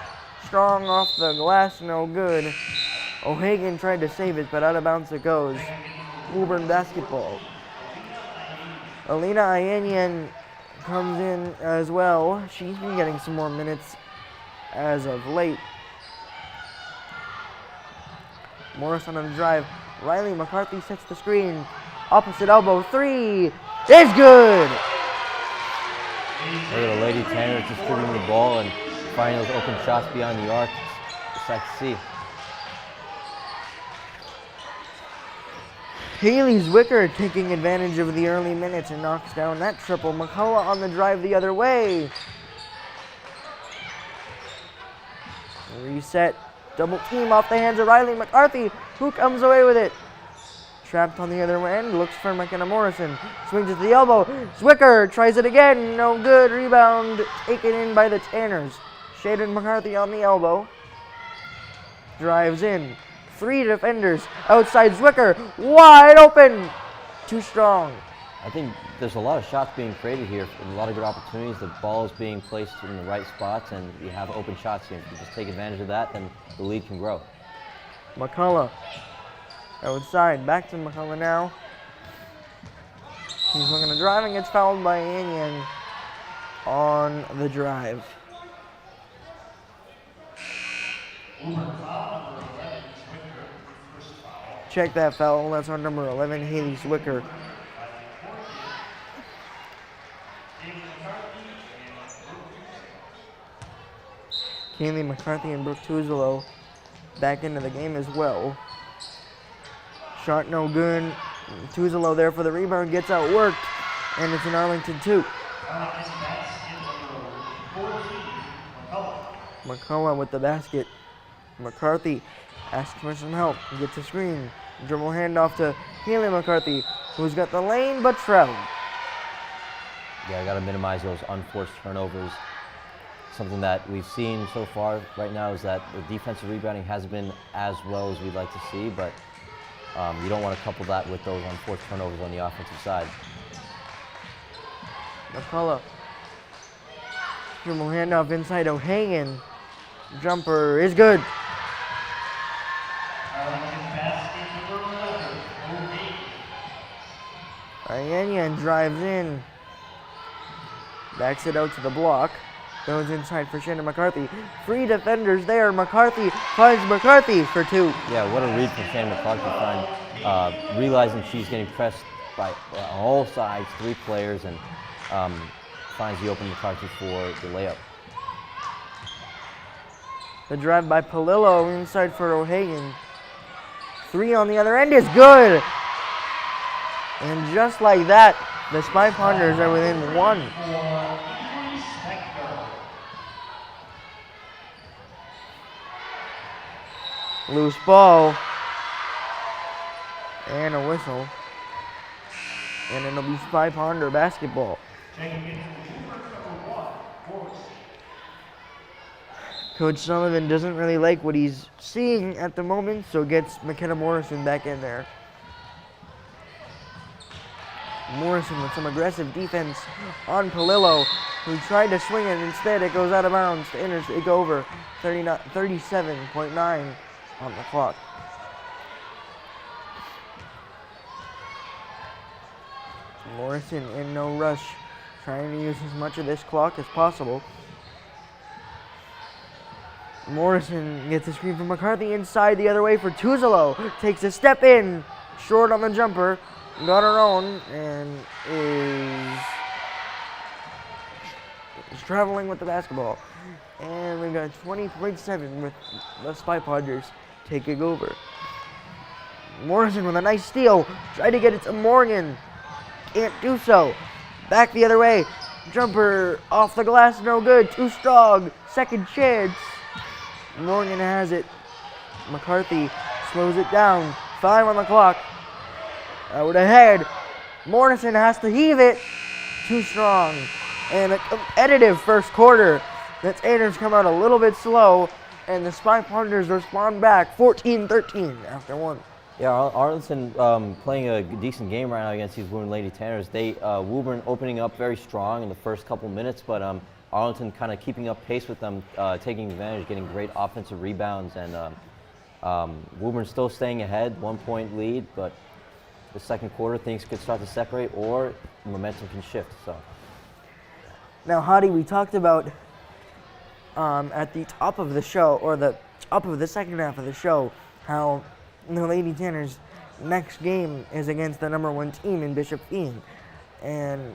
strong off the glass, no good. O'Hagan tried to save it, but out of bounds it goes. Woburn basketball. Alina Ayenian comes in as well. She's been getting some more minutes as of late. Morrison on the drive. Riley McCarthy sets the screen. Opposite elbow 3 is good. Look at the Lady Tanner distributing the ball and finding those open shots beyond the arc. It's like to see. Haley Zwicker taking advantage of the early minutes and knocks down that triple. McCullough on the drive the other way. Reset. Double team off the hands of Riley McCarthy, who comes away with it. Trapped on the other end, looks for McKenna Morrison. Swings it to the elbow. Zwicker tries it again. No good. Rebound taken in by the Tanners. Shaden McCarthy on the elbow. Drives in. 3 defenders outside Zwicker. Wide open. Too strong. I think there's a lot of shots being created here, a lot of good opportunities. The ball is being placed in the right spots, and you have open shots here. If you just take advantage of that, then the lead can grow. McCullough outside. Back to McCullough now. He's looking to drive and gets fouled by Anyan on the drive. Check that foul. That's on number 11, Haley Zwicker. Kaylee McCarthy and Brooke Tuzolo back into the game as well. Shot no good. Tuzolo there for the rebound, gets outworked, and it's an Arlington 2. McCullough with the basket. McCarthy asks for some help, gets a screen. Dribble handoff to Haley McCarthy, who's got the lane but traveled. Yeah, I got to minimize those unforced turnovers. Something that we've seen so far right now is that the defensive rebounding hasn't been as well as we'd like to see, but you don't want to couple that with those unforced turnovers on the offensive side. McCullough. Dribble handoff inside O'Hagan. Jumper is good. Ayanyan drives in. Backs it out to the block. Goes inside for Shannon McCarthy. 3 defenders there. McCarthy finds McCarthy for 2. Yeah, what a read from Shannon McCarthy. Realizing she's getting pressed by all sides, 3 players, and finds the open McCarthy for the layup. The drive by Palillo inside for O'Hagan. 3 on the other end is good. And just like that, the Spy Ponders are within 1. Loose ball. And a whistle. And it'll be Spy Ponder basketball. Coach Sullivan doesn't really like what he's seeing at the moment, so gets McKenna Morrison back in there. Morrison with some aggressive defense on Palillo, who tried to swing it. Instead, it goes out of bounds to take over. 37.9 on the clock. Morrison in no rush, trying to use as much of this clock as possible. Morrison gets a screen from McCarthy inside the other way for Tuzolo. Takes a step in, short on the jumper, got her own, and is traveling with the basketball. And we've got 20.7 with the Spy Podders taking over. Morrison with a nice steal, tried to get it to Morgan. Can't do so. Back the other way. Jumper off the glass, no good. Too strong. Second chance. Morgan has it. McCarthy slows it down. 5 on the clock. Out ahead. Morrison has to heave it. Too strong. And a competitive first quarter. The Tanners come out a little bit slow, and the Spy Ponders respond back 14-13 after 1. Yeah, Arlington playing a decent game right now against these Woburn Lady Tanners. Woburn opening up very strong in the first couple minutes, but Arlington kind of keeping up pace with them, taking advantage, getting great offensive rebounds, and Woburn still staying ahead, 1-point lead, but the second quarter things could start to separate or momentum can shift. So. Now, Hadi, we talked about at the top of the show, or the top of the second half of the show, how the Lady Tanners' next game is against the number 1 team in Bishop Fien. And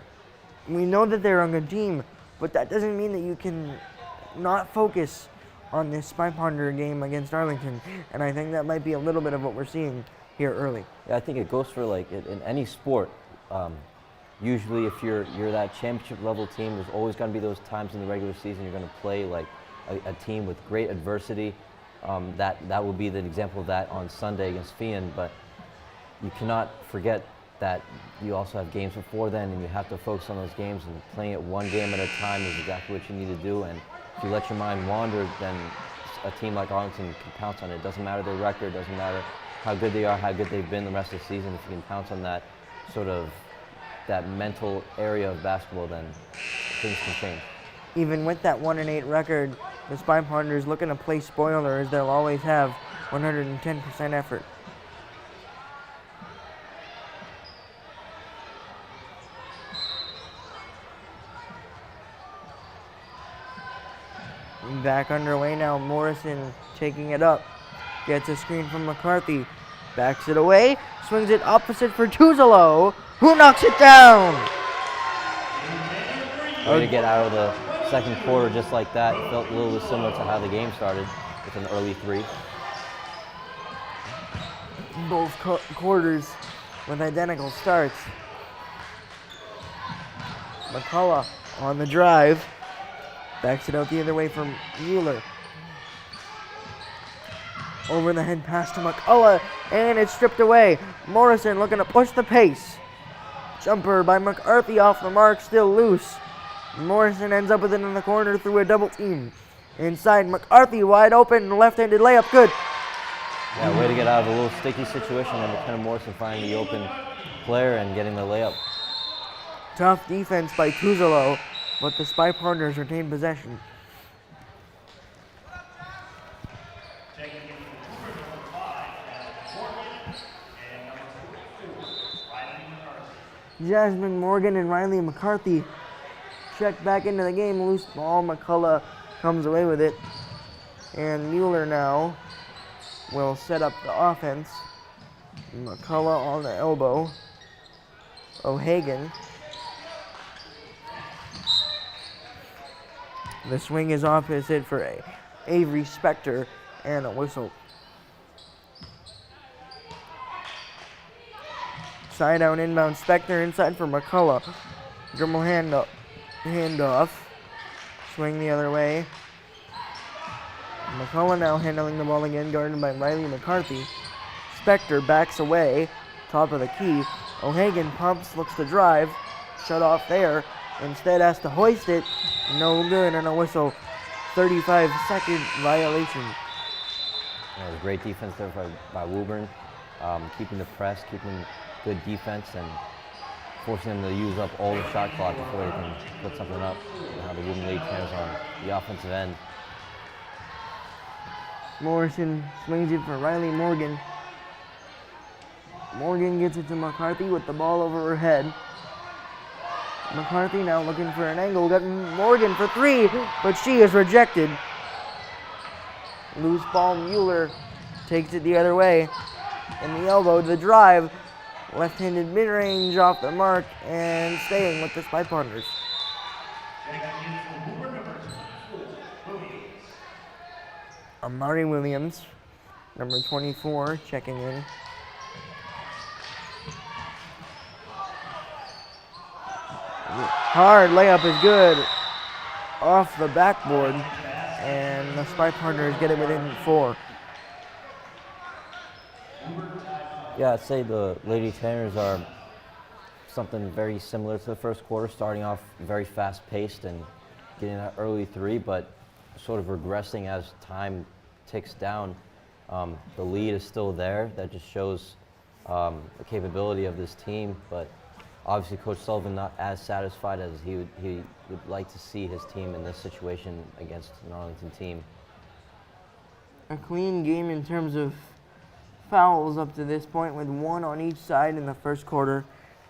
we know that they're a good team, but that doesn't mean that you can not focus on this Spy Ponder game against Arlington. And I think that might be a little bit of what we're seeing here early. Yeah, I think it goes for like in any sport. Usually if you're that championship level team, there's always going to be those times in the regular season you're going to play like a team with great adversity. That will be the example of that on Sunday against Fian, but you cannot forget that you also have games before then, and you have to focus on those games, and playing it one game at a time is exactly what you need to do. And if you let your mind wander, then a team like Arlington can pounce on it. It doesn't matter their record, doesn't matter how good they are, how good they've been the rest of the season. If you can pounce on that sort of that mental area of basketball, then things can change. Even with that 1-8 record, the Spy Ponders looking to play spoiler as they'll always have 110% effort. Back underway now, Morrison taking it up. Gets a screen from McCarthy. Backs it away. Swings it opposite for Tuzolo, who knocks it down. Way to get out of the second quarter just like that. It felt a little bit similar to how the game started with an early 3. Both quarters with identical starts. McCullough on the drive. Backs it out the other way from Mueller. Over the head pass to McCullough, and it's stripped away. Morrison looking to push the pace. Jumper by McCarthy off the mark, still loose. Morrison ends up with it in the corner through a double team. Inside, McCarthy wide open, left-handed layup, good. Yeah, way to get out of a little sticky situation, and McKenna Morrison finding the open player and getting the layup. Tough defense by Tuzolo, but the Spy Partners retain possession. Taking it from number 5, Morgan, and number 4, Riley McCarthy. Jasmine Morgan and Riley McCarthy check back into the game. Loose ball. McCullough comes away with it. And Mueller now will set up the offense. McCullough on the elbow. O'Hagan. The swing is opposite for Avery Spector and a whistle. Side out inbound Spector inside for McCullough. Dribble handoff. Swing the other way. McCullough now handling the ball again, guarded by Riley McCarthy. Spector backs away, top of the key. O'Hagan pumps, looks to drive. Shut off there. Instead has to hoist it. No good, and a whistle. 35-second violation. Yeah, great defense there by Woburn, keeping the press, keeping good defense, and forcing them to use up all the shot clock before they can put something up. Now the Woburn lead turns on the offensive end. Morrison swings it for Riley Morgan. Morgan gets it to McCarthy with the ball over her head. McCarthy now looking for an angle. Got Morgan for 3, but she is rejected. Loose ball, Mueller takes it the other way. In the elbow, the drive. Left-handed mid-range off the mark and staying with the Spy Partners. Amari Williams, number 24, checking in. Hard layup is good off the backboard, and the Spy Partners get it within 4. Yeah, I'd say the Lady Tanners are something very similar to the first quarter, starting off very fast-paced and getting that early 3, but sort of regressing as time ticks down. The lead is still there. That just shows the capability of this team, but obviously Coach Sullivan not as satisfied as he would like to see his team in this situation against an Arlington team. A clean game in terms of fouls up to this point, with 1 on each side in the first quarter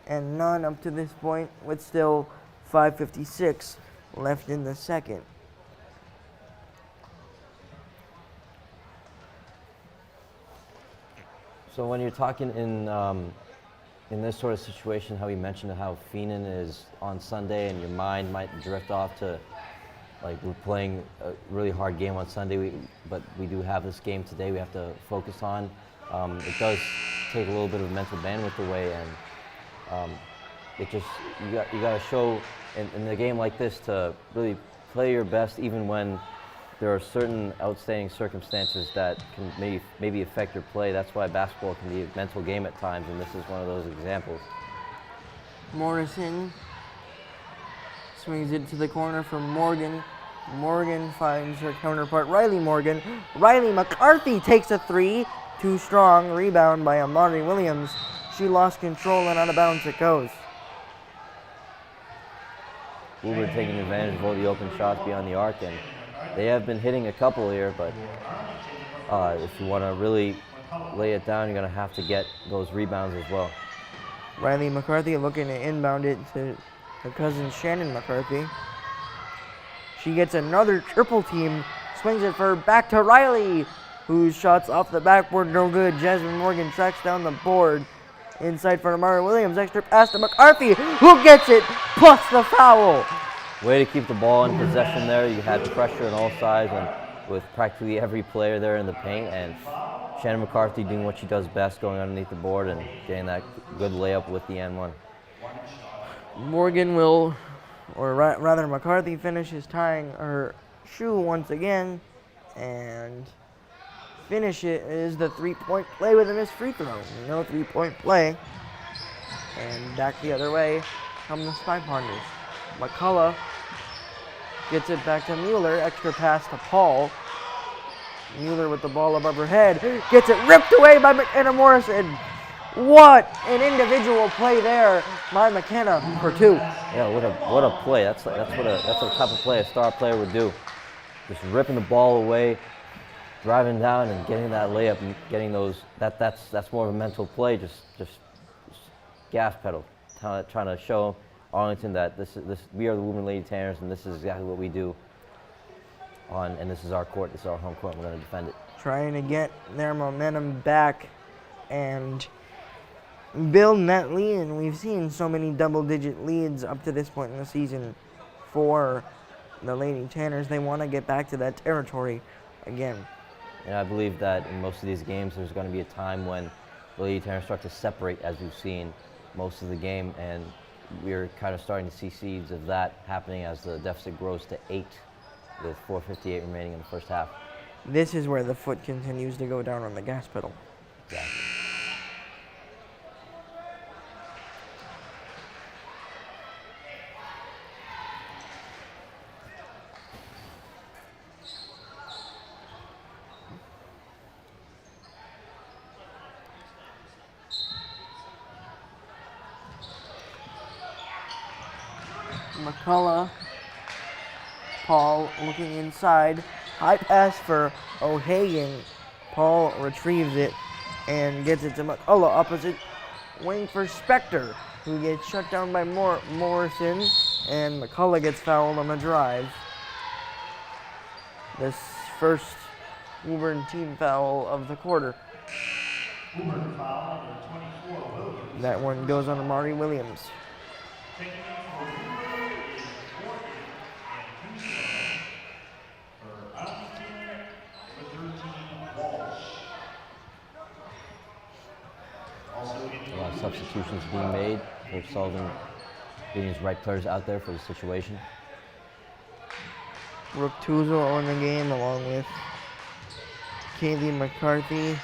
and none up to this point, with still 5:56 left in the second. So when you're talking in this sort of situation, how he mentioned how Finan is on Sunday and your mind might drift off to, like, we're playing a really hard game on Sunday, but we do have this game today we have to focus on. It does take a little bit of mental bandwidth away, and it just, you got to show in a game like this to really play your best even when there are certain outstanding circumstances that can maybe affect your play. That's why basketball can be a mental game at times, and this is one of those examples. Morrison swings it to the corner for Morgan. Morgan finds her counterpart, Riley Morgan. Riley McCarthy takes a three. Too strong. Rebound by Amari Williams. She lost control and out of bounds it goes. Woburn taking advantage of all the open shots beyond the arc, and they have been hitting a couple here, but if you want to really lay it down, you're going to have to get those rebounds as well. Riley McCarthy looking to inbound it to her cousin Shannon McCarthy. She gets another triple team, swings it for back to Riley, whose shots off the backboard no good. Jasmine Morgan tracks down the board. Inside for Amari Williams, extra pass to McCarthy, who gets it, plus the foul. Way to keep the ball in possession there. You had pressure on all sides and with practically every player there in the paint, and Shannon McCarthy doing what she does best, going underneath the board and getting that good layup with the N1. Morgan will, or rather McCarthy finishes tying her shoe once again, and finish it is the three-point play with a missed free throw. No three-point play. And back the other way come the Spy Ponders. McCullough gets it back to Mueller. Extra pass to Paul. Mueller with the ball above her head. Gets it ripped away by McKenna Morrison. What an individual play there by McKenna for two. Yeah, what a play. That's the type of play a star player would do. Just ripping the ball away, driving down and getting that layup and getting those. That's more of a mental play. Just gas pedal, trying to show Arlington that we are the Woburn Lady Tanners, and this is exactly what we do. And this is our court. This is our home court. We're going to defend it. Trying to get their momentum back and build that lead. And we've seen so many double-digit leads up to this point in the season for the Lady Tanners. They want to get back to that territory again. And I believe that in most of these games, there's going to be a time when the Lady Tanners start to separate, as we've seen most of the game, and we're kind of starting to see seeds of that happening as the deficit grows to 8 with 4:58 remaining in the first half. This is where the foot continues to go down on the gas pedal. Exactly. McCullough, Paul looking inside, high pass for O'Hagan. Paul retrieves it and gets it to McCullough, opposite wing for Spector, who gets shut down by Morrison, and McCullough gets fouled on the drive. This first Woburn team foul of the quarter. Woburn foul number 24, Williams. That one goes on Amari Williams. Taking it for Woburn is Morgan and Houston. For Arlington, number 13, Walsh. Also in A lot of substitutions being made. Coach Sullivan getting his right players out there for the situation. Brooke Tuzel on the game along with Kaylee McCarthy.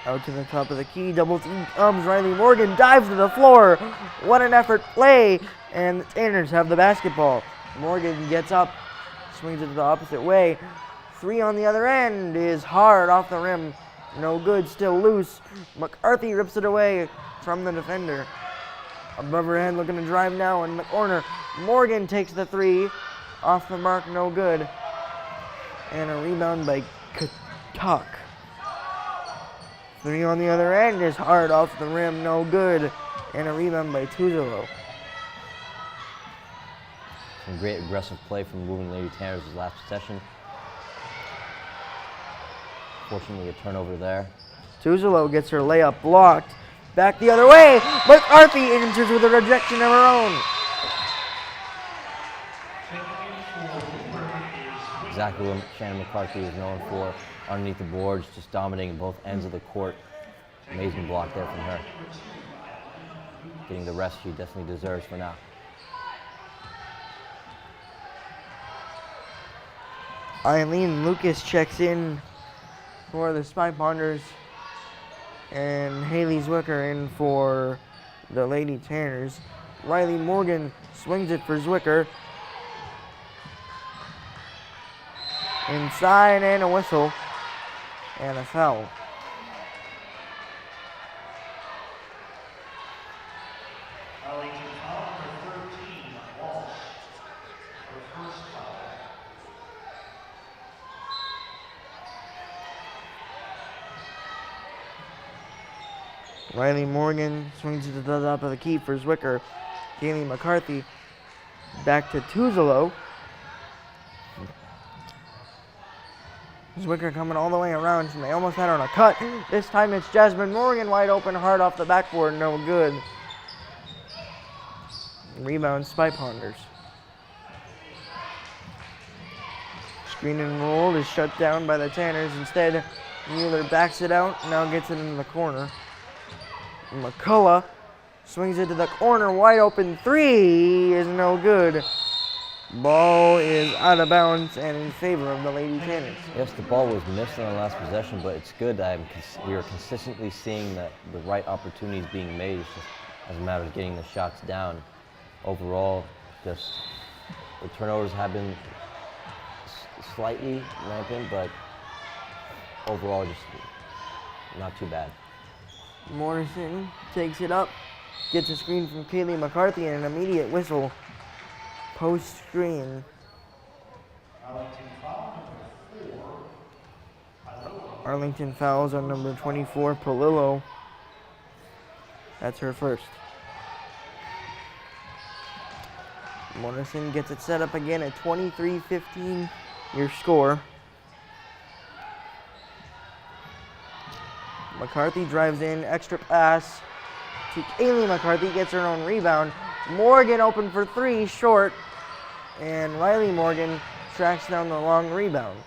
Out to the top of the key, double team comes, Riley Morgan dives to the floor. What an effort play, and the Tanners have the basketball. Morgan gets up, swings it the opposite way. Three on the other end is hard off the rim. No good, still loose. McCarthy rips it away from the defender. Above her head, looking to drive now in the corner. Morgan takes the three, off the mark, no good. And a rebound by Katuk. Three on the other end is hard off the rim, no good. And a rebound by Tuzolo. Some great aggressive play from Woburn Lady Tanners' last possession. Fortunately, a turnover there. Tuzolo gets her layup blocked. Back the other way. McCarthy enters with a rejection of her own. Exactly what Shannon McCarthy is known for. Underneath the boards, just dominating both ends of the court. Amazing block there from her. Getting the rest she definitely deserves for now. Eileen Lucas checks in for the Spy Ponders, and Haley Zwicker in for the Lady Tanners. Riley Morgan swings it for Zwicker. Inside, and a whistle and a foul. Arlington foul number 13, Walsh. Her first foul. Riley Morgan swings it to the top of the key for Zwicker. Kaylee McCarthy back to Tuzolo. Zwicker coming all the way around, and they almost had her on a cut. This time it's Jasmine Morgan wide open, hard off the backboard, no good. Rebound, Spy Ponders. Screen and roll is shut down by the Tanners. Instead, Mueller backs it out, now gets it into the corner. McCullough swings it to the corner, wide open three is no good. Ball is out of bounds and in favor of the Lady Tanners. Yes, the ball was missed on the last possession, but it's good that we are consistently seeing that the right opportunities being made. It's just as a matter of getting the shots down. Overall, just the turnovers have been slightly rampant, but overall just not too bad. Morrison takes it up, gets a screen from Kaylee McCarthy and an immediate whistle. Post screen. Arlington foul number 4. Arlington fouls on number 24, Palillo. That's her first. Morrison gets it set up again at 23-15, your score. McCarthy drives in, extra pass to Kaylee McCarthy, gets her own rebound. Morgan open for three, short, and Riley Morgan tracks down the long rebound.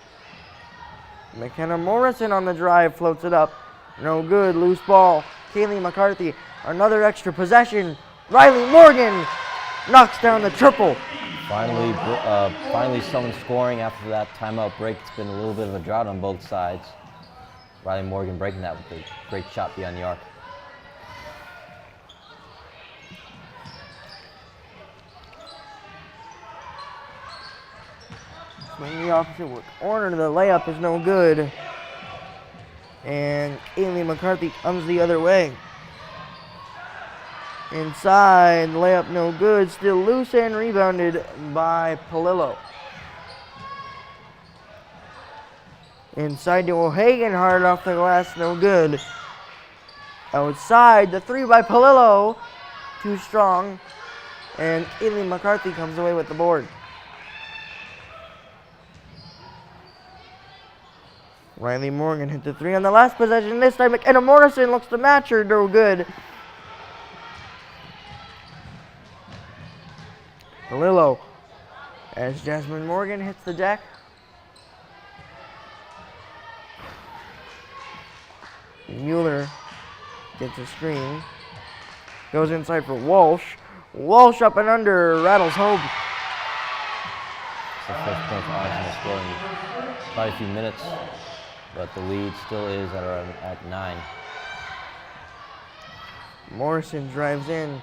McKenna Morrison on the drive, floats it up. No good, loose ball. Kaylee McCarthy, another extra possession. Riley Morgan knocks down the triple. Finally someone scoring after that timeout break. It's been a little bit of a drought on both sides. Riley Morgan breaking that with a great shot beyond the arc. Swing the opposite corner, the layup is no good. And Kaylee McCarthy comes the other way. Inside, layup no good, still loose and rebounded by Palillo. Inside to O'Hagan, hard off the glass, no good. Outside, the three by Palillo, too strong. And Kaylee McCarthy comes away with the board. Riley Morgan hit the three on the last possession. This time McKenna Morrison looks to match her, no good. Palillo, as Jasmine Morgan hits the deck. Mueller gets a screen. Goes inside for Walsh. Walsh up and under, rattles home. It's the first point for Arlington to score in quite a few minutes, but the lead still is at 9. Morrison drives in.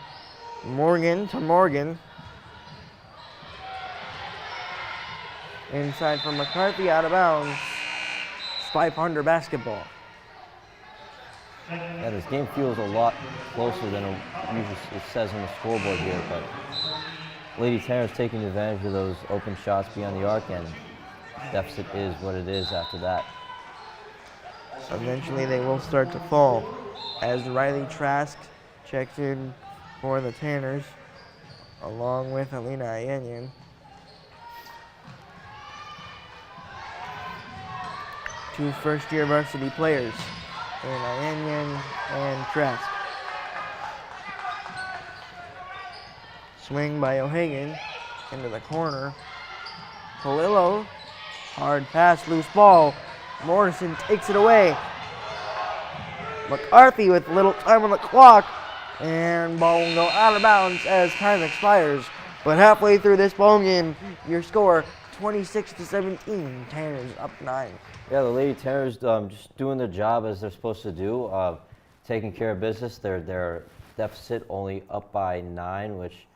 Morgan to Morgan. Inside for McCarthy, out of bounds. Spy Ponder basketball. Yeah, this game feels a lot closer than it usually says on the scoreboard here, but Lady Tanners taking advantage of those open shots beyond the arc, and deficit is what it is after that. Eventually they will start to fall as Riley Trask checks in for the Tanners along with Alina Ayenyan. Two first-year varsity players, Ayenyan and Trask. Swing by O'Hagan into the corner. Palillo, hard pass, loose ball. Morrison takes it away. McCarthy with little time on the clock, and ball will go out of bounds as time expires. But halfway through this ball game, your score 26-17. Tanners up 9. Yeah, the Lady Tanners just doing their job as they're supposed to do, taking care of business. Their deficit only up by 9, which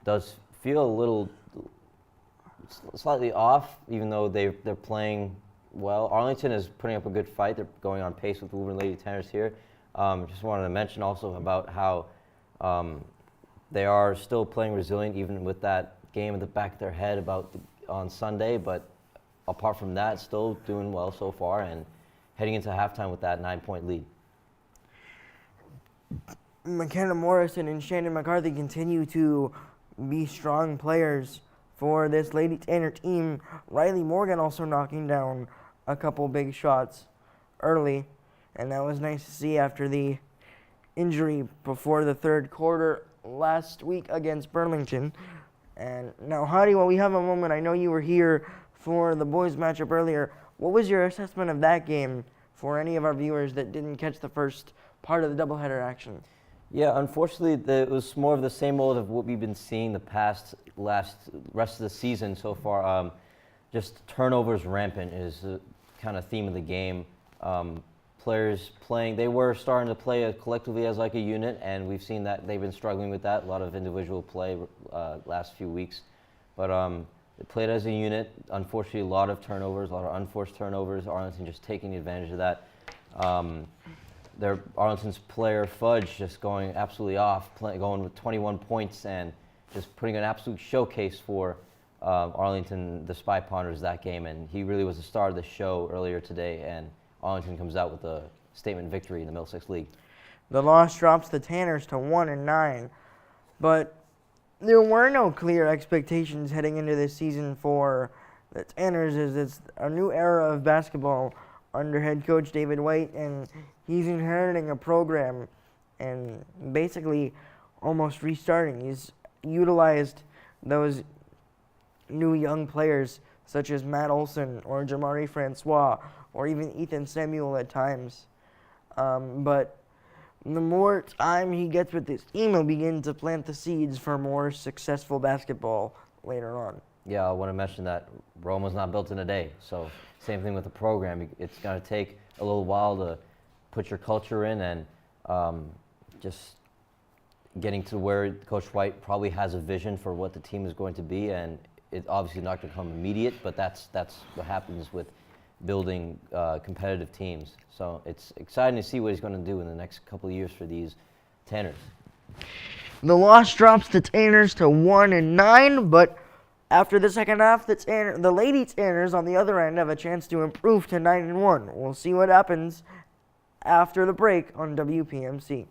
does feel a little slightly off, even though they're playing well. Arlington is putting up a good fight. They're going on pace with the Woburn Lady Tanners here. Just wanted to mention also about how they are still playing resilient, even with that game in the back of their head on Sunday. But apart from that, still doing well so far and heading into halftime with that 9-point lead. McKenna Morrison and Shannon McCarthy continue to be strong players for this Lady Tanner team. Riley Morgan also knocking down a couple big shots early, and that was nice to see after the injury before the third quarter last week against Burlington. And now, Hadi, while we have a moment, I know you were here for the boys matchup earlier. What was your assessment of that game for any of our viewers that didn't catch the first part of the doubleheader action? Yeah, unfortunately, it was more of the same old of what we've been seeing the rest of the season so far. Just turnovers rampant is the kind of theme of the game. Players playing, they were starting to play collectively as like a unit, and we've seen that they've been struggling with that. A lot of individual play last few weeks, but they played as a unit. Unfortunately, a lot of turnovers, a lot of unforced turnovers. Arlington just taking advantage of that. Arlington's player Fudge just going absolutely off, going with 21 points and just putting an absolute showcase for Arlington, the Spy Ponders, that game. And he really was the star of the show earlier today, and Arlington comes out with a statement victory in the Middlesex League. The loss drops the Tanners to 1-9, but there were no clear expectations heading into this season for the Tanners, as it's a new era of basketball under head coach David White, and he's inheriting a program and basically almost restarting. He's utilized those new young players such as Matt Olson or Jamari Francois or even Ethan Samuel at times. But the more time he gets with this team, he'll begin to plant the seeds for more successful basketball later on. Yeah, I want to mention that Rome was not built in a day. So same thing with the program. It's going to take a little while to put your culture in, and just getting to where Coach White probably has a vision for what the team is going to be. And it's obviously not going to come immediate, but that's what happens with building competitive teams. So it's exciting to see what he's going to do in the next couple of years for these Tanners. The loss drops the Tanners to 1-9, but after the second half, the Lady Tanners on the other end have a chance to improve to 9-1. We'll see what happens after the break on WPMC.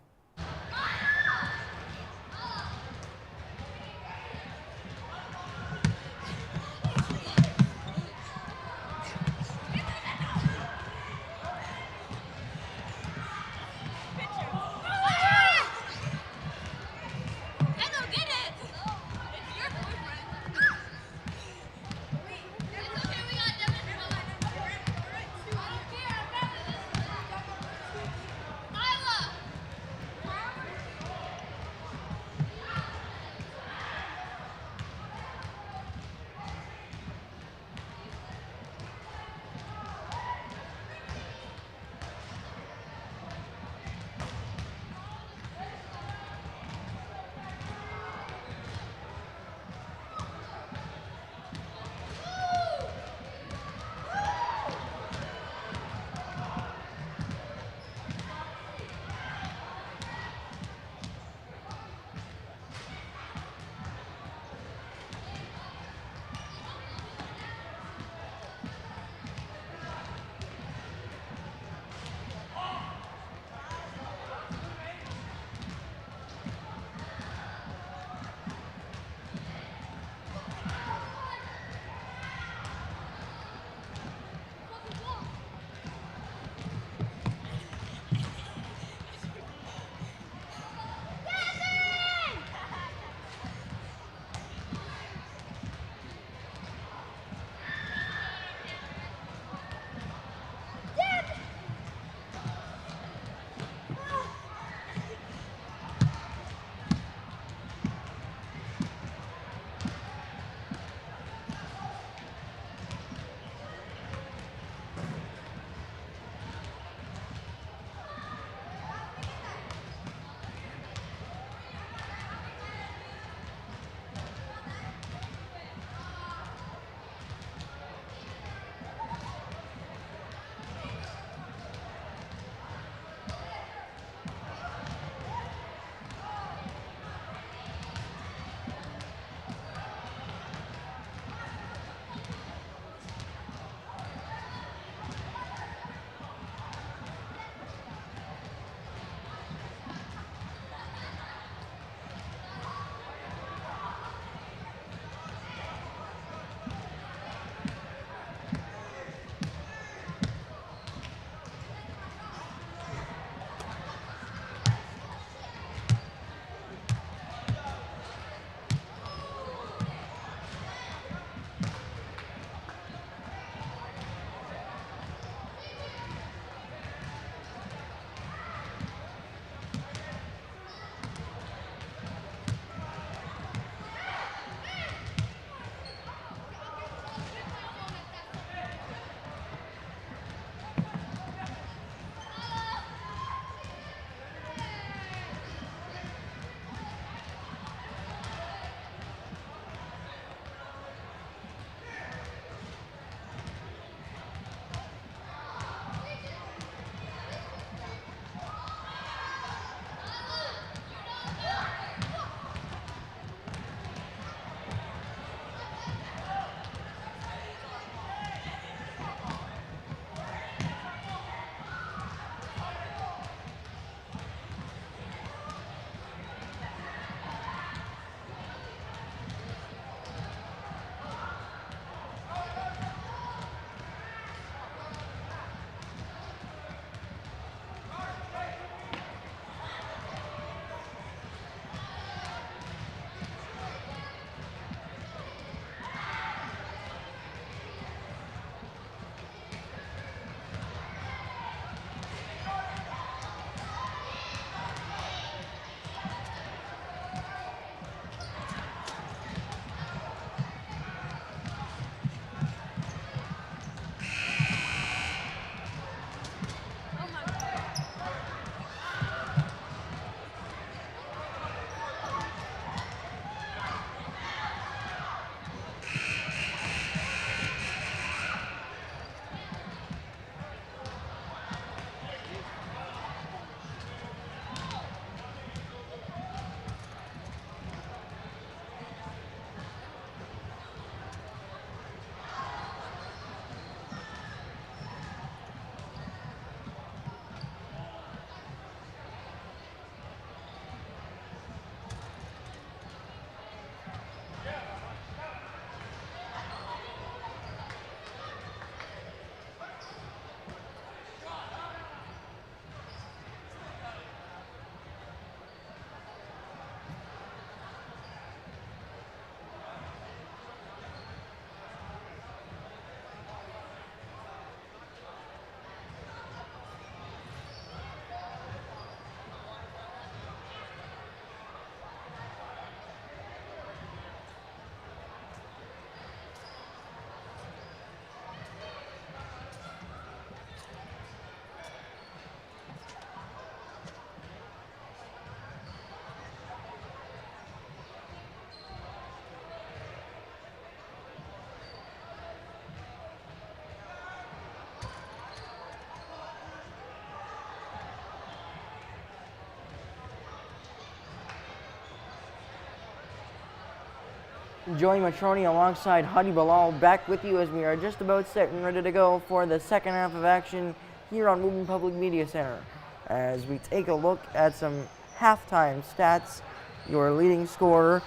Joey Matroni alongside Hadi Bilal back with you as we are just about set and ready to go for the second half of action here on Woburn Public Media Center. As we take a look at some halftime stats, your leading scorer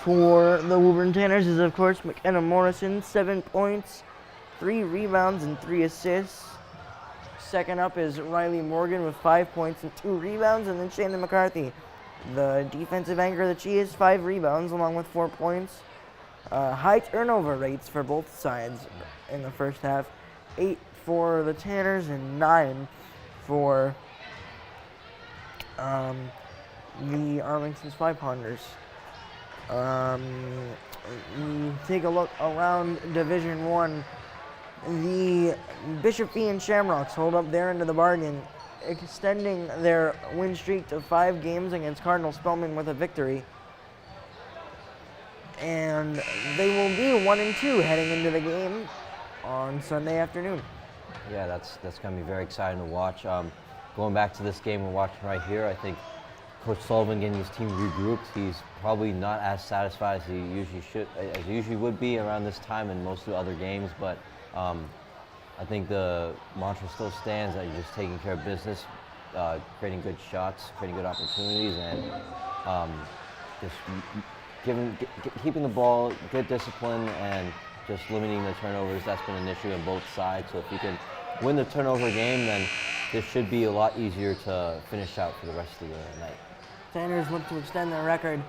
for the Woburn Tanners is, of course, McKenna Morrison, 7 points, 3 rebounds, and 3 assists. Second up is Riley Morgan with 5 points and 2 rebounds, and then Shannon McCarthy, the defensive anchor that she is, 5 rebounds along with 4 points. High turnover rates for both sides in the first half, 8 for the Tanners and 9 for the Arlington's 500ers. We take a look around Division 1. The Bishop Fee and Shamrocks hold up their end of the bargain, extending their win streak to 5 games against Cardinal Spellman with a victory. And they will be 1-2 heading into the game on Sunday afternoon. Yeah, that's going to be very exciting to watch. Going back to this game we're watching right here, I think Coach Sullivan getting his team regrouped. He's probably not as satisfied as he usually would be around this time in most of the other games, but I think the mantra still stands that you're just taking care of business, creating good shots, creating good opportunities, and just keeping the ball, good discipline, and just limiting the turnovers. That's been an issue on both sides. So if you can win the turnover game, then this should be a lot easier to finish out for the rest of the night. Tanners look to extend their record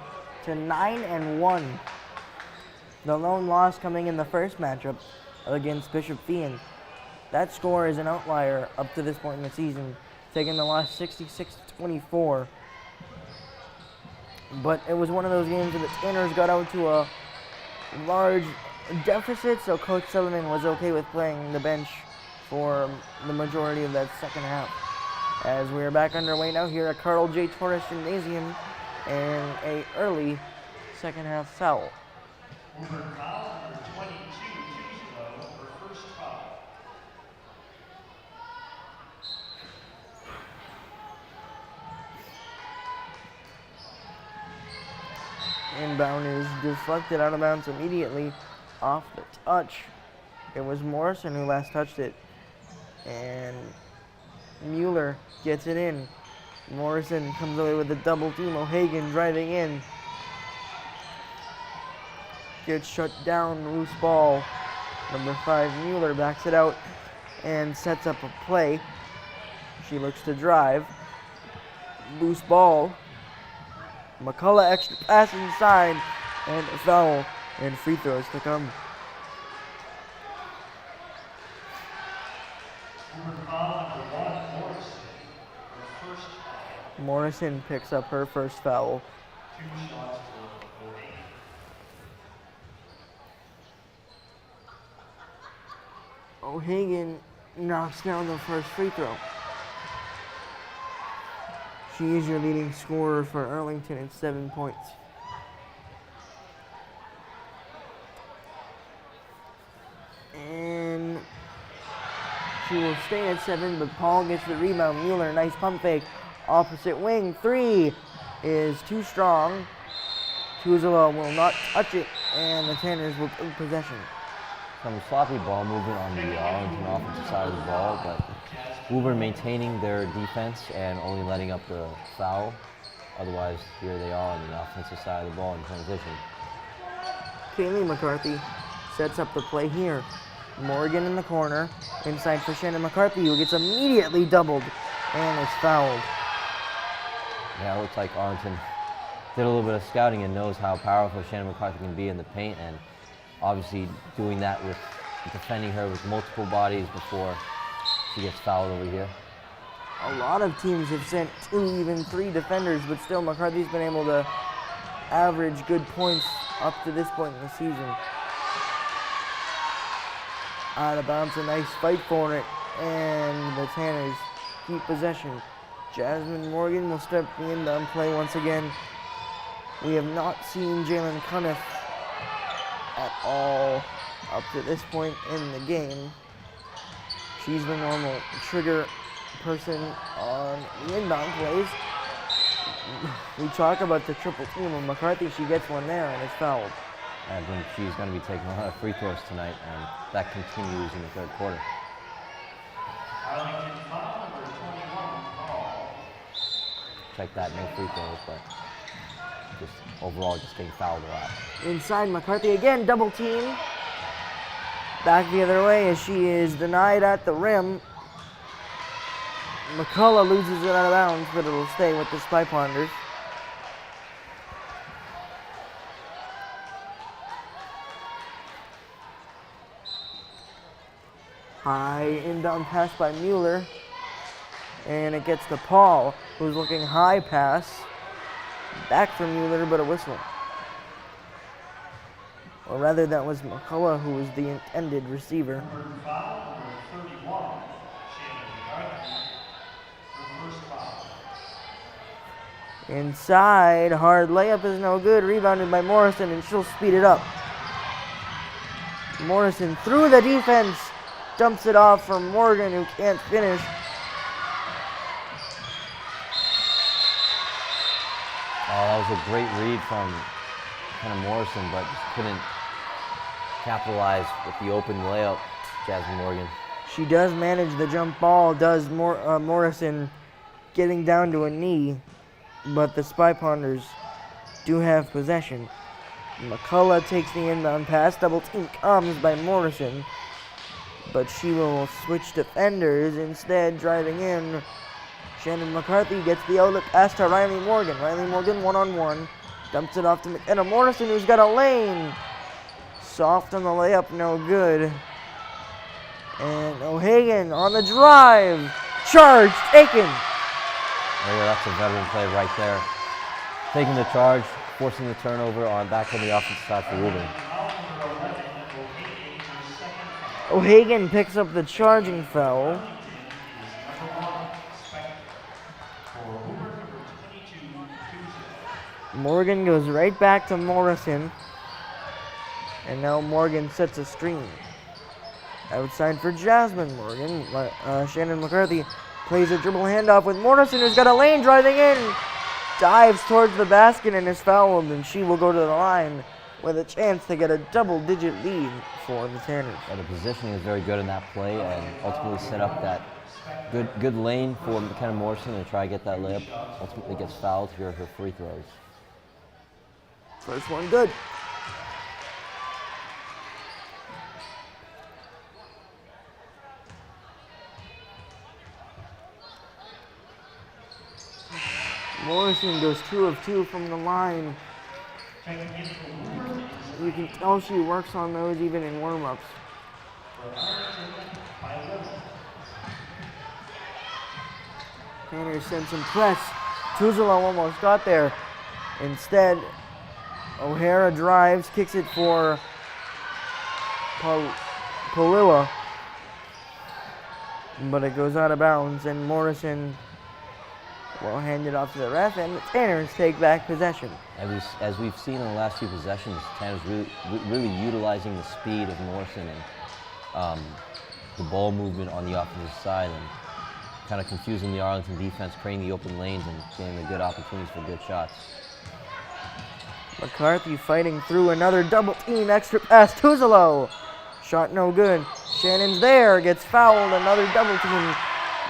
to 9-1. The lone loss coming in the first matchup against Bishop Fee. That score is an outlier up to this point in the season, taking the loss 66-24. But it was one of those games where the Tanners got out to a large deficit, so Coach Sullivan was okay with playing the bench for the majority of that second half. As we are back underway now here at Carl J. Torres Gymnasium, and a early second half foul. Woburn foul number 22, Tueslow, her first foul. Inbound is deflected out of bounds immediately off the touch. It was Morrison who last touched it, and Mueller gets it in. Morrison comes away with a double team. O'Hagan driving in. Gets shut down, loose ball. Number 5, Mueller backs it out and sets up a play. She looks to drive. Loose ball. McCullough extra pass inside, and a foul, and free throws to come. Woburn foul number 1, Morrison, her first foul. Morrison picks up her first foul. 2 shots for O'Hagan. O'Hagan knocks down the first free throw. She is your leading scorer for Arlington at 7 points. And she will stay at 7, but Paul gets the rebound. Mueller, nice pump fake. Opposite wing, 3 is too strong. Tuzela will not touch it, and the Tanners will take possession. Some sloppy ball movement on the Arlington offensive side of the ball, but Woburn maintaining their defense and only letting up the foul. Otherwise, here they are on the offensive side of the ball in transition. Kaylee McCarthy sets up the play here. Morgan in the corner, inside for Shannon McCarthy, who gets immediately doubled and is fouled. Yeah, it looks like Arlington did a little bit of scouting and knows how powerful Shannon McCarthy can be in the paint, and obviously doing that with defending her with multiple bodies before she gets fouled over here. A lot of teams have sent 2, even 3 defenders, but still McCarthy's been able to average good points up to this point in the season. Out of bounds, a nice fight for it, and the Tanners keep possession. Jasmine Morgan will step the inbound play once again. We have not seen Jalen Cuniff at all up to this point in the game. She's the normal trigger person on the inbound plays. We talk about the triple team of McCarthy. She gets one there and is fouled. I think she's going to be taking a lot of free throws tonight, and that continues in the third quarter. Arlington foul number 21 call. Check that, no free throws, but just overall just getting fouled a lot. Inside, McCarthy again, double team. Back the other way as she is denied at the rim. McCullough loses it out of bounds, but it'll stay with the Spy Ponders. High inbound pass by Mueller. And it gets to Paul, who's looking high pass. Back from Mueller, but a whistle. Or rather, that was McCullough who was the intended receiver. Foul number 31, Shannon McCarthy. Her first foul. Inside, hard layup is no good. Rebounded by Morrison, and she'll speed it up. Morrison through the defense. Dumps it off for Morgan, who can't finish. Oh, that was a great read from kind of Morrison, but just couldn't capitalize with the open layup, Jasmine Morgan. She does manage the jump ball, does Morrison getting down to a knee, but the Spy Ponders do have possession. McCullough takes the inbound pass, double team comes by Morrison, but she will switch defenders instead, driving in. Shannon McCarthy gets the outlet pass to Riley Morgan. Riley Morgan one-on-one, dumps it off to McKenna Morrison, who's got a lane. Soft on the layup, no good. And O'Hagan on the drive. Charge taken. There you go, that's a veteran play right there. Taking the charge, forcing the turnover on back on the offensive side for Woburn. O'Hagan picks up the charging foul. Morgan goes right back to Morrison. And now Morgan sets a screen. Outside for Jasmine Morgan. Shannon McCarthy plays a dribble handoff with Morrison, who's got a lane driving in. Dives towards the basket and is fouled, and she will go to the line with a chance to get a double-digit lead for the Tanners. Yeah, the positioning is very good in that play, and ultimately set up that good lane for McKenna Morrison to try to get that layup. Ultimately gets fouled here, her free throws. First one good. Morrison goes 2 of 2 from the line. You can tell she works on those even in warm-ups. Tanner sends some press. Tuzolo almost got there. Instead, O'Hara drives, kicks it for Palua. But it goes out of bounds, and Morrison will hand it off to the ref, and the Tanners take back possession. As we've seen in the last few possessions, Tanner's really utilizing the speed of Morrison and the ball movement on the offensive side, and kind of confusing the Arlington defense, creating the open lanes and getting the good opportunities for good shots. McCarthy fighting through another double team, extra pass, Tuzolo. Shot no good. Shannon's there, gets fouled, another double team.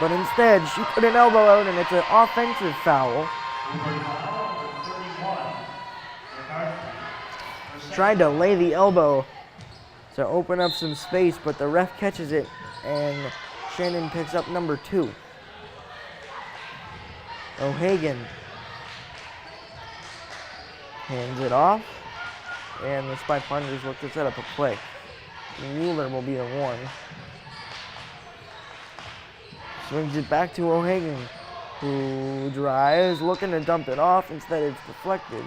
But instead, she put an elbow out, and it's an offensive foul. Tried to lay the elbow to open up some space, but the ref catches it, and Shannon picks up number 2. O'Hagan hands it off, and the Spy Ponders look to set up a play. Mueller will be the one. Swings it back to O'Hagan, who drives, looking to dump it off. Instead, it's deflected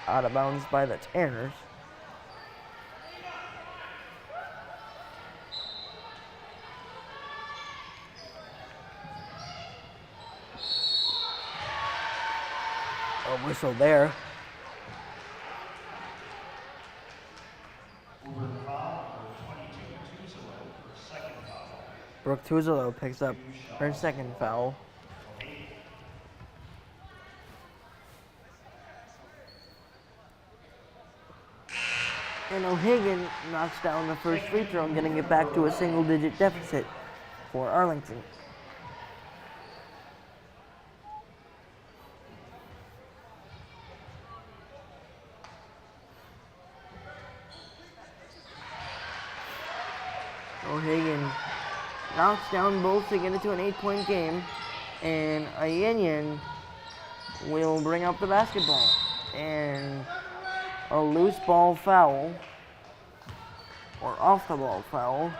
out of bounds by the Tanners. A whistle there. Brooke Tuzolo picks up her second foul. And O'Hagan knocks down the first free throw, getting it back to a single-digit deficit for Arlington. O'Hagan knocks down both to get it to an 8-point game, and Ayenyan will bring up the basketball. And a loose ball foul, or off the ball foul.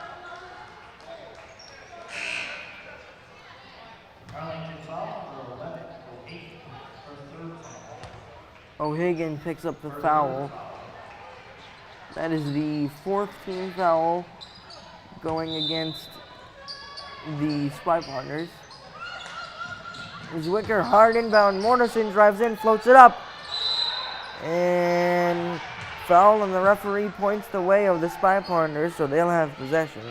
Arlington foul for 11, 8 for third foul. O'Hagan picks up the foul. That is the 4th team foul going against the Spy Partners. Zwicker hard inbound. Mortensen drives in, floats it up. And foul, and the referee points the way of the Spy Partners, so they'll have possession.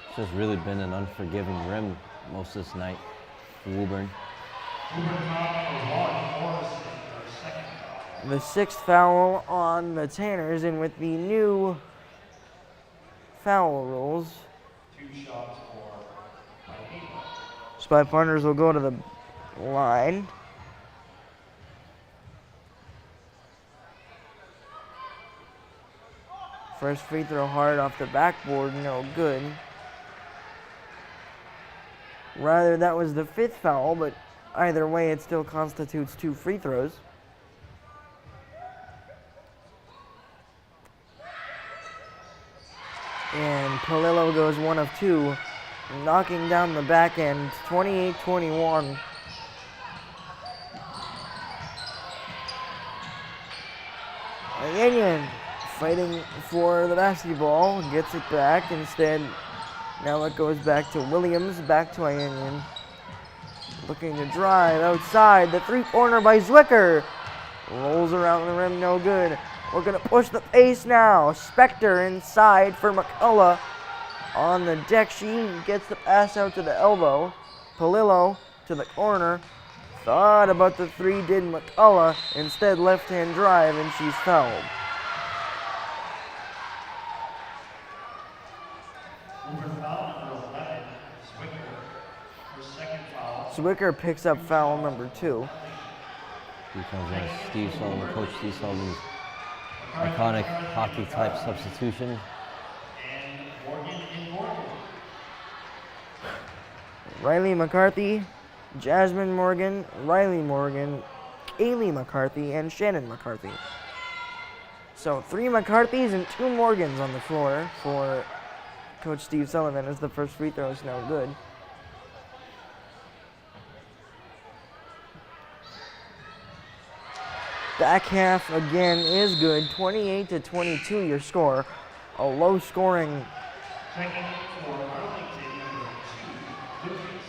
It's just really been an unforgiving rim most of this night for Woburn. Woburn foul for 1, Morrison for second foul. The 6th foul on the Tanners, and with the new foul rules, 2 shots for Ayenyan. Spy Partners will go to the line. First free throw hard off the backboard, no good. Rather, that was the 5th foul, but either way, it still constitutes 2 free throws. And Palillo goes 1 of 2, knocking down the back end, 28-21. Ayenyan fighting for the basketball, gets it back. Instead, now it goes back to Williams, back to Ayenyan. Looking to drive outside, the 3-pointer by Zwicker. Rolls around the rim, no good. We're gonna push the pace now. Spector inside for McCullough. On the deck, she gets the pass out to the elbow. Palillo to the corner. Thought about the 3, did McCullough. Instead, left-hand drive, and she's fouled. Woburn foul number 11, Zwicker for second foul. Zwicker picks up foul number 2. Here comes Steve Sullivan, Coach Steve Sullivan's iconic hockey-type substitution. And Morgan in Morgan. Riley McCarthy, Jasmine Morgan, Riley Morgan, Kaylee McCarthy, and Shannon McCarthy. So 3 McCarthys and 2 Morgans on the floor for Coach Steve Sullivan, as the first free throw is no good. Back half again is good. 28-22 your score. A low scoring. Second for Arlington, number 2, Lucas.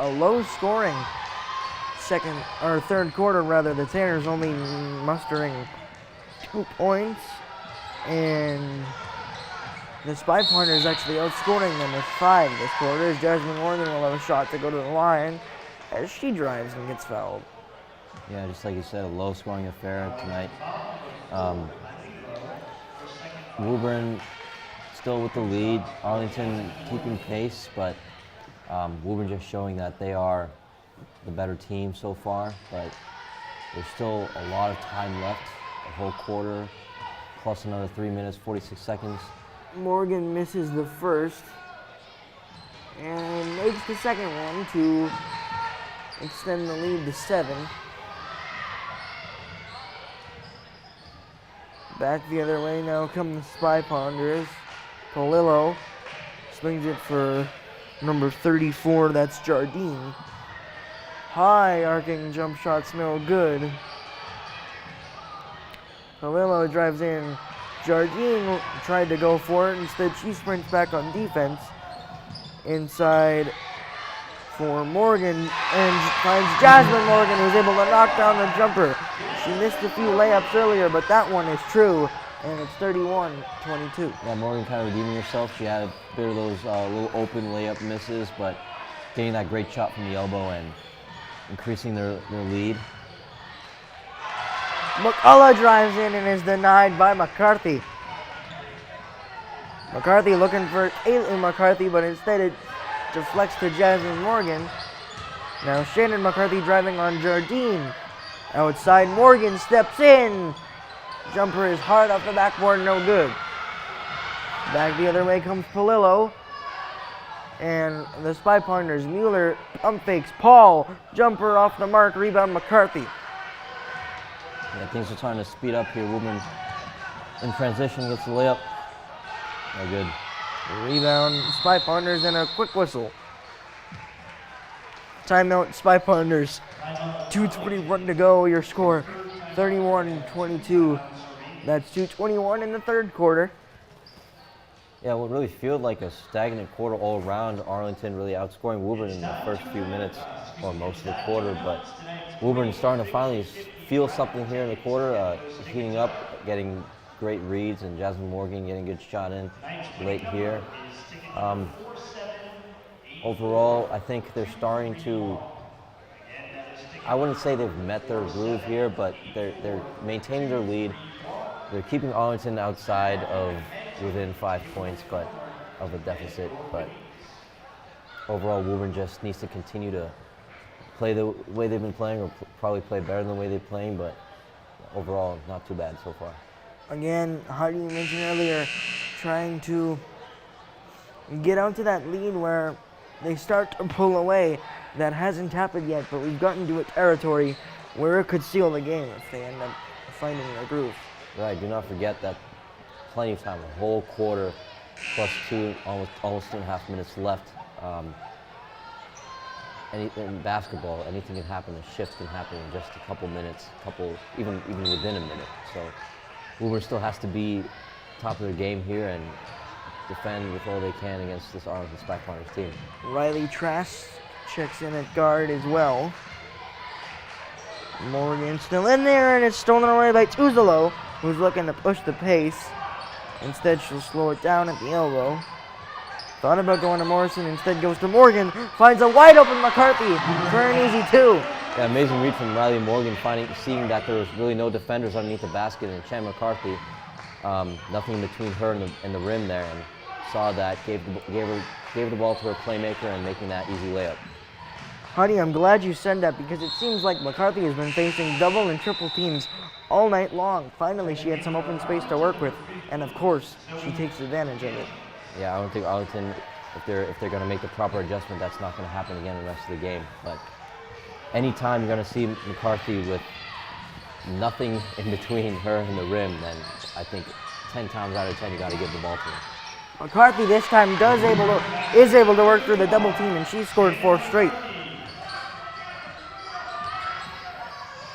A low scoring second or third quarter rather. The Tanners only mustering 2 points, and the Spy Partners actually outscoring them with 5 this quarter, as Jasmine Morgan will have a shot to go to the line as she drives and gets fouled. Yeah, just like you said, a low-scoring affair tonight. Woburn still with the lead. Arlington keeping pace, but Woburn just showing that they are the better team so far. But there's still a lot of time left, a whole quarter, plus another 3 minutes, 46 seconds. Morgan misses the first and makes the second one to extend the lead to 7. Back the other way now come the Spy Partners. Palillo swings it for number 34, that's Jardine. High arcing jump shot's no good. Palillo drives in. Jardine tried to go for it, instead she sprints back on defense. Inside for Morgan, and finds Jasmine Morgan, who's able to knock down the jumper. She missed a few layups earlier, but that one is true, and it's 31-22. Yeah, Morgan kind of redeeming herself. She had a bit of those little open layup misses, but getting that great shot from the elbow and increasing their lead. McCullough drives in and is denied by McCarthy. McCarthy looking for Caitlin McCarthy, but instead it deflects to Jasmine Morgan. Now Shannon McCarthy driving on Jardine. Outside, Morgan steps in. Jumper is hard off the backboard, no good. Back the other way comes Palillo. And the Spy Partners, Mueller pump fakes Paul. Jumper off the mark, rebound McCarthy. Yeah, things are starting to speed up here. Woburn in transition gets the layup. No good. Rebound, Spy Partners, and a quick whistle. Timeout, Spy Partners. 2:21 to go. Your score, 31-22. That's 2:21 in the third quarter. Yeah, what really felt like a stagnant quarter all around. Arlington really outscoring Woburn in the first few minutes, or most of the quarter. But Woburn starting to finally feel something here in the quarter, heating up, getting great reads, and Jasmine Morgan getting a good shot in late here. Overall, I think they're starting to, I wouldn't say they've met their groove here, but they're maintaining their lead. They're keeping Arlington outside of within 5 points, but of a deficit. But overall, Woburn just needs to continue to play the way they've been playing, or probably play better than the way they're playing. But overall, not too bad so far. Again, how do you mention earlier, trying to get out to that lead where they start to pull away. That hasn't happened yet, but we've gotten to a territory where it could seal the game if they end up finding their groove. Right, do not forget that plenty of time, a whole quarter plus almost 2.5 minutes left. In basketball, anything can happen. A shift can happen in just a couple minutes, even within a minute. So Woburn still has to be top of their game here and defend with all they can against this Arlington Spy Partners team. Riley Trask checks in at guard as well. Morgan still in there, and it's stolen away by Tuzolo, who's looking to push the pace. Instead, she'll slow it down at the elbow. Thought about going to Morrison, instead goes to Morgan. Finds a wide open McCarthy for an easy two. Yeah, amazing read from Riley Morgan, seeing that there was really no defenders underneath the basket, and Chan McCarthy, nothing between her and the rim there, and saw that, gave the ball to her playmaker, and making that easy layup. Honey, I'm glad you said that, because it seems like McCarthy has been facing double and triple teams all night long. Finally, she had some open space to work with, and of course, she takes advantage of it. Yeah, I don't think Arlington, if they're going to make the proper adjustment, that's not going to happen again the rest of the game. But anytime you're going to see McCarthy with nothing in between her and the rim, then I think 10 times out of 10 you got to give the ball to her. McCarthy this time is able to work through the double team, and she scored 4 straight.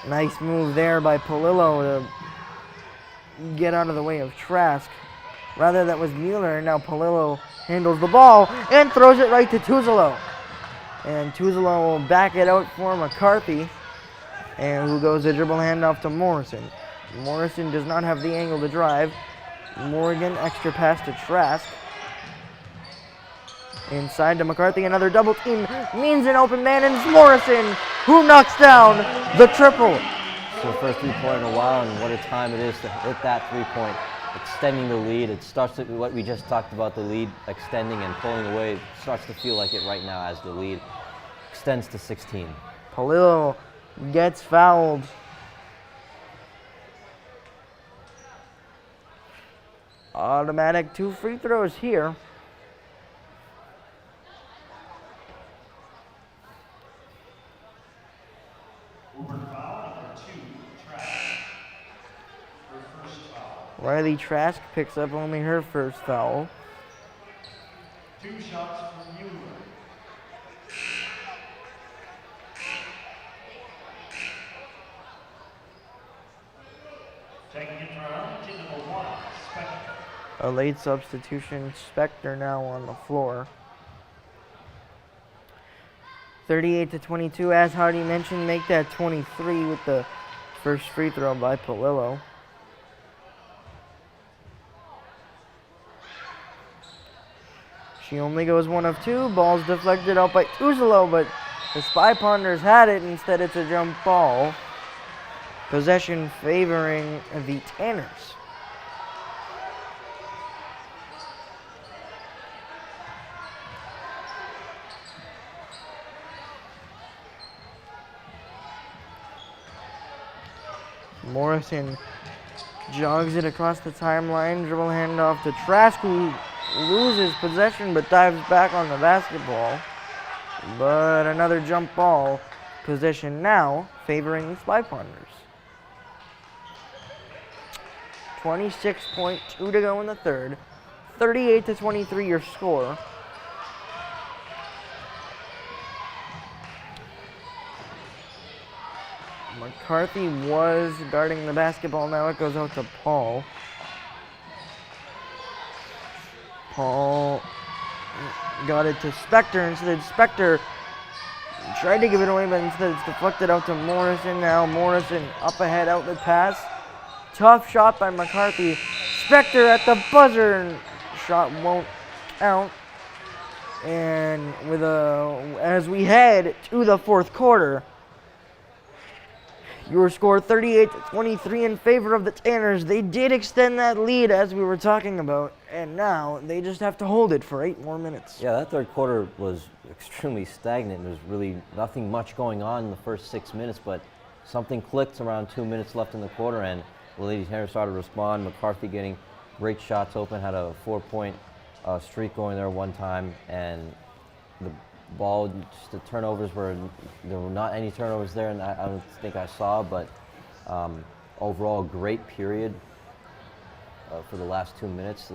Nice move there by Palillo to get out of the way of Trask. Rather, that was Mueller, and now Palillo handles the ball and throws it right to Tuzolo. And Tuzolo will back it out for McCarthy, and who goes a dribble handoff to Morrison. Morrison does not have the angle to drive. Morgan, extra pass to Trask. Inside to McCarthy, another double team means an open man, and it's Morrison who knocks down the triple. So the first 3-point in a while, and what a time it is to hit that 3-point, extending the lead. It starts to, what we just talked about, the lead extending and pulling away, it starts to feel like it right now as the lead extends to 16. Palillo gets fouled. Automatic 2 free throws here. Woburn foul number 2, Trask. Her first foul. Riley Trask picks up only her first foul. 2 shots from Mueller. Checking in for Arlington, number 1, Spector. A late substitution, Spector now on the floor. 38-22, as Hardy mentioned, make that 23 with the first free throw by Palillo. She only goes 1 of 2. Ball's deflected out by Tuzolo, but the Spy Partners had it. Instead, it's a jump ball. Possession favoring the Tanners. Morrison jogs it across the timeline, dribble handoff to Trask, who loses possession but dives back on the basketball. But another jump ball. Possession now favoring the Spy Ponders. 26.2 to go in the third. 38-23 your score. McCarthy was guarding the basketball. Now it goes out to Paul. Paul got it to Spector. Instead, Spector tried to give it away, but instead it's deflected out to Morrison. Now Morrison up ahead, outlet pass. Tough shot by McCarthy. Spector at the buzzer. Shot won't count. And as we head to the fourth quarter, your score 38-23 in favor of the Tanners. They did extend that lead as we were talking about, and now they just have to hold it for 8 more minutes. Yeah, that third quarter was extremely stagnant. There's really nothing much going on in the first 6 minutes, but something clicked around 2 minutes left in the quarter, and the Lady Tanners started to respond. McCarthy getting great shots open, had a 4-point streak going there one time, and the ball, just the turnovers there were not any turnovers there, and I don't think I saw, but overall, a great period for the last 2 minutes.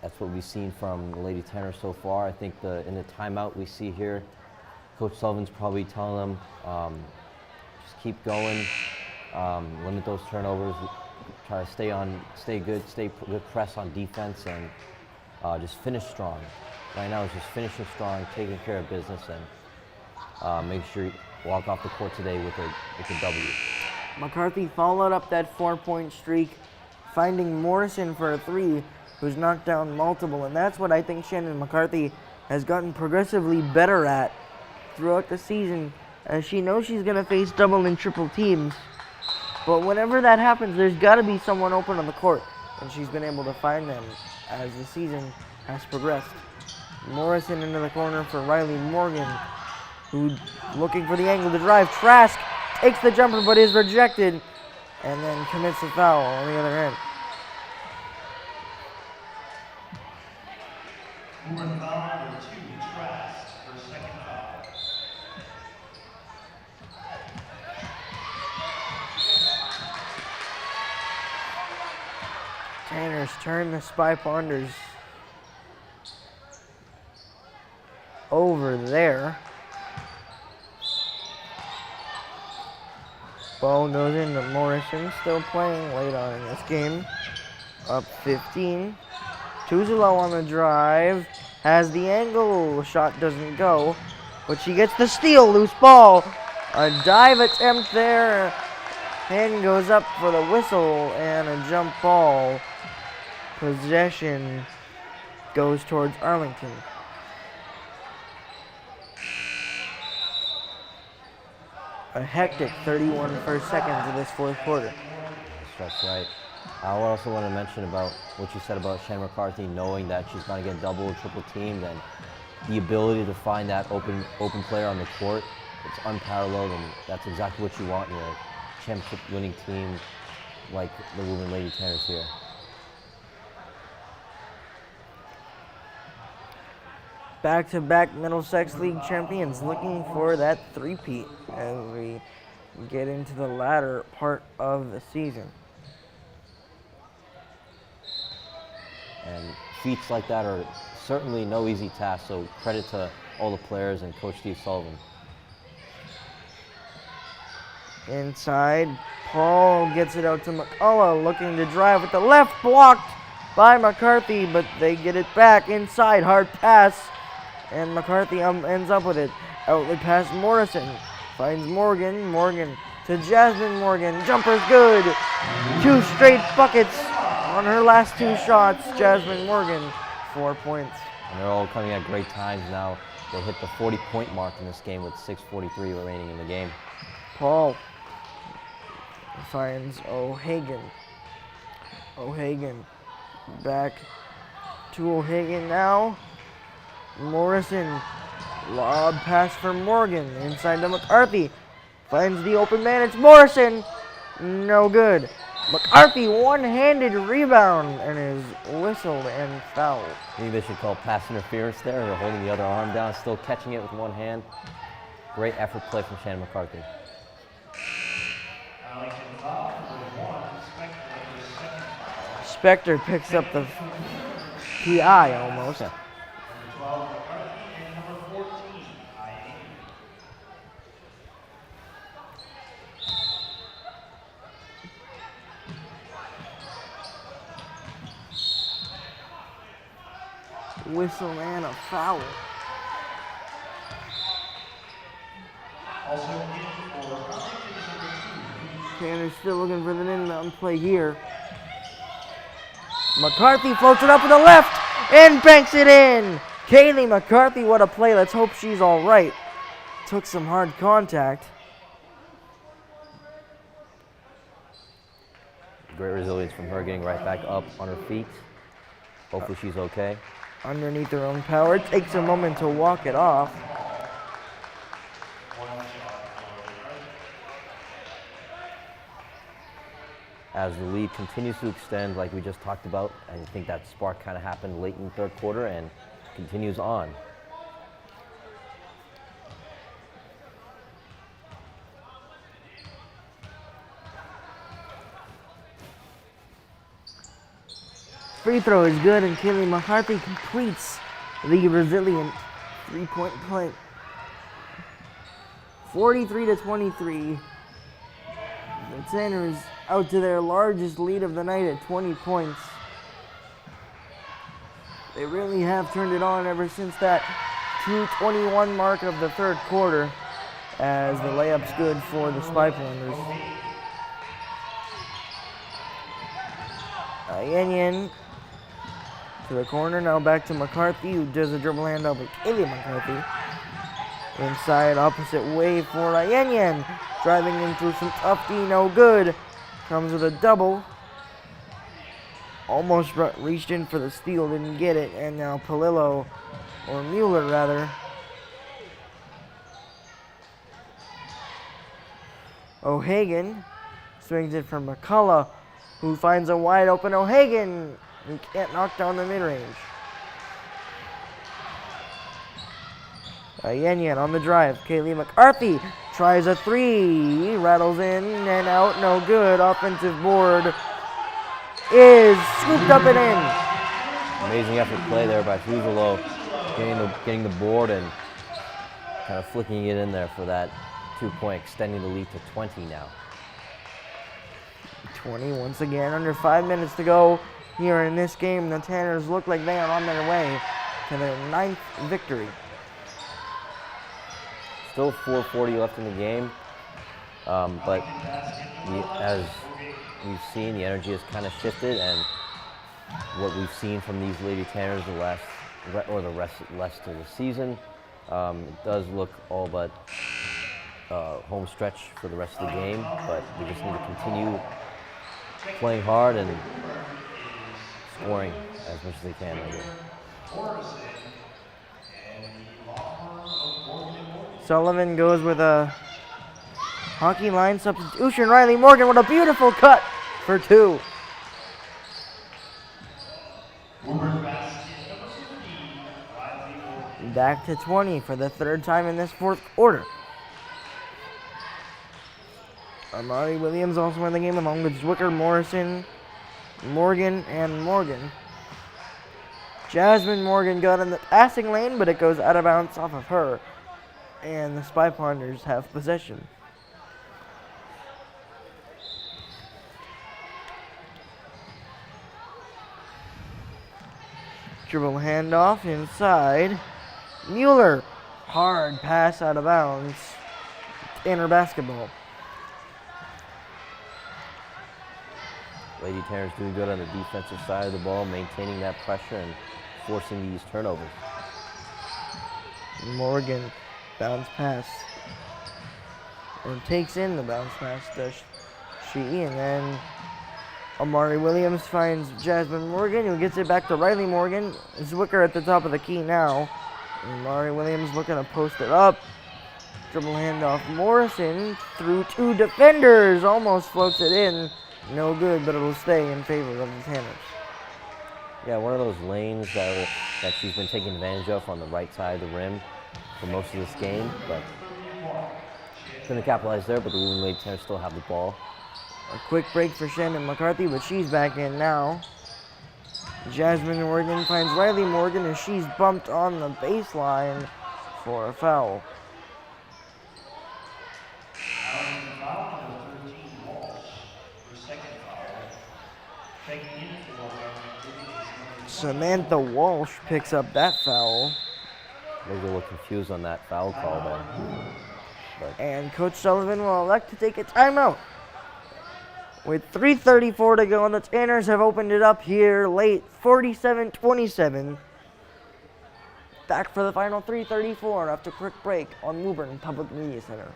That's what we've seen from the Lady Tanners so far. I think in the timeout we see here, Coach Sullivan's probably telling them, just keep going, limit those turnovers, try to stay good press on defense, and just finish strong. Right now it's just finishing strong, taking care of business, and make sure you walk off the court today with a W. McCarthy followed up that 4-point streak, finding Morrison for a 3, who's knocked down multiple, and that's what I think Shannon McCarthy has gotten progressively better at throughout the season, as she knows she's going to face double and triple teams. But whenever that happens, there's got to be someone open on the court, and she's been able to find them as the season has progressed. Morrison into the corner for Riley Morgan, who looking for the angle to drive. Trask takes the jumper but is rejected, and then commits the foul on the other end. Woburn foul number 2, Trask, for second foul. Tanners turn the Spy Ponders over there. Ball goes into Morrison, still playing late on in this game. Up 15. Tuzelo on the drive, has the angle, shot doesn't go, but she gets the steal, loose ball. A dive attempt there, hand goes up for the whistle, and a jump ball. Possession goes towards Arlington. A hectic 31 first seconds of this fourth quarter. That's right. I also want to mention about what you said about Shannon McCarthy, knowing that she's going to get double or triple teamed, and the ability to find that open player on the court. It's unparalleled, and that's exactly what you want in a championship-winning team like the Woburn Lady Tanners here. Back-to-back Middlesex League champions looking for that three-peat as we get into the latter part of the season. And feats like that are certainly no easy task, so credit to all the players and Coach Steve Sullivan. Inside, Paul gets it out to McCullough, looking to drive with the left, blocked by McCarthy, but they get it back inside, hard pass, and McCarthy ends up with it. Outlet pass Morrison, finds Morgan, Morgan to Jasmine Morgan, jumper's good, 2 straight buckets on her last 2 shots. Jasmine Morgan, 4 points. And they're all coming at great times now. They hit the 40-point mark in this game with 6:43 remaining in the game. Paul finds O'Hagan. O'Hagan back to O'Hagan now. Morrison, lob pass for Morgan, inside to McCarthy. Finds the open man, it's Morrison. No good. McCarthy one-handed rebound and is whistled and fouled. Maybe they should call pass interference there. They're holding the other arm down, still catching it with one hand. Great effort play from Shannon McCarthy. Arlington foul, number 1, Spector, second foul. Spector picks up the PI almost. Yeah. Number 12, McCarthy, and number 14, IA. Whistle and a foul. Also in for Arlington's number 2. Tanner's still looking for the inbound play here. McCarthy floats it up with the left and banks it in. Kaylee McCarthy, what a play. Let's hope she's all right. Took some hard contact. Great resilience from her, getting right back up on her feet. Hopefully she's okay. Underneath her own power. It takes a moment to walk it off. As the lead continues to extend, like we just talked about, I think that spark kind of happened late in the third quarter and continues on. Free throw is good, and Kaylee McCarthy completes the resilient three-point play. 43-23. The Tanners out to their largest lead of the night at 20 points. They really have turned it on ever since that 2:21 mark of the third quarter, as the layup's good for the Spy Pointers. Ayenyen to the corner, now back to McCarthy, who does a dribble handoff with Kaylee McCarthy. Inside, opposite way for Ayenyen. Driving in through some tough D, no good. Comes with a double. Almost reached in for the steal, didn't get it. And now Palillo, or Mueller rather. O'Hagan swings it for McCullough, who finds a wide open O'Hagan. He can't knock down the mid-range. Ayenyen on the drive. Kaylee McCarthy tries a three. Rattles in and out. No good. Offensive board is scooped up and in. Amazing effort play there by Fuselo, getting the board and kind of flicking it in there for that 2-point, extending the lead to 20 now. 20 once again. Under 5 minutes to go here in this game. The Tanners look like they are on their way to their 9th victory. Still 4:40 left in the game, but as we've seen, the energy has kind of shifted, and what we've seen from these Lady Tanners the rest of the season, it does look all but home stretch for the rest of the game. But we just need to continue playing hard and scoring as much as they can right here. Sullivan goes with a hockey line substitution. Riley Morgan, what a beautiful cut for two. Back to 20 for the third time in this fourth quarter. Amari Williams also in the game along with Zwicker, Morrison, Morgan, and Morgan. Jasmine Morgan got in the passing lane, but it goes out of bounds off of her. And the Spy Pointers have possession. Dribble handoff inside. Mueller, hard pass out of bounds. Tanner basketball. Lady Tanners doing good on the defensive side of the ball, maintaining that pressure and forcing these turnovers. Morgan, bounce pass. or takes in the bounce pass to Shee, and then Amari Williams finds Jasmine Morgan, who gets it back to Riley Morgan. Zwicker at the top of the key now. Amari Williams looking to post it up. Dribble handoff Morrison through two defenders. Almost floats it in. No good, but it'll stay in favor of the Tanners. Yeah, one of those lanes that she's been taking advantage of on the right side of the rim for most of this game, but couldn't capitalize there, but the Woburn Lady Tanners still have the ball. A quick break for Shannon McCarthy, but she's back in now. Jasmine Morgan finds Riley Morgan as she's bumped on the baseline for a foul. Samantha Walsh picks up that foul. Maybe a little confused on that foul call there. But And Coach Sullivan will elect to take a timeout. With 3:34 to go, and the Tanners have opened it up here late, 47-27. Back for the final 3:34 after a quick break on Woburn Public Media Center.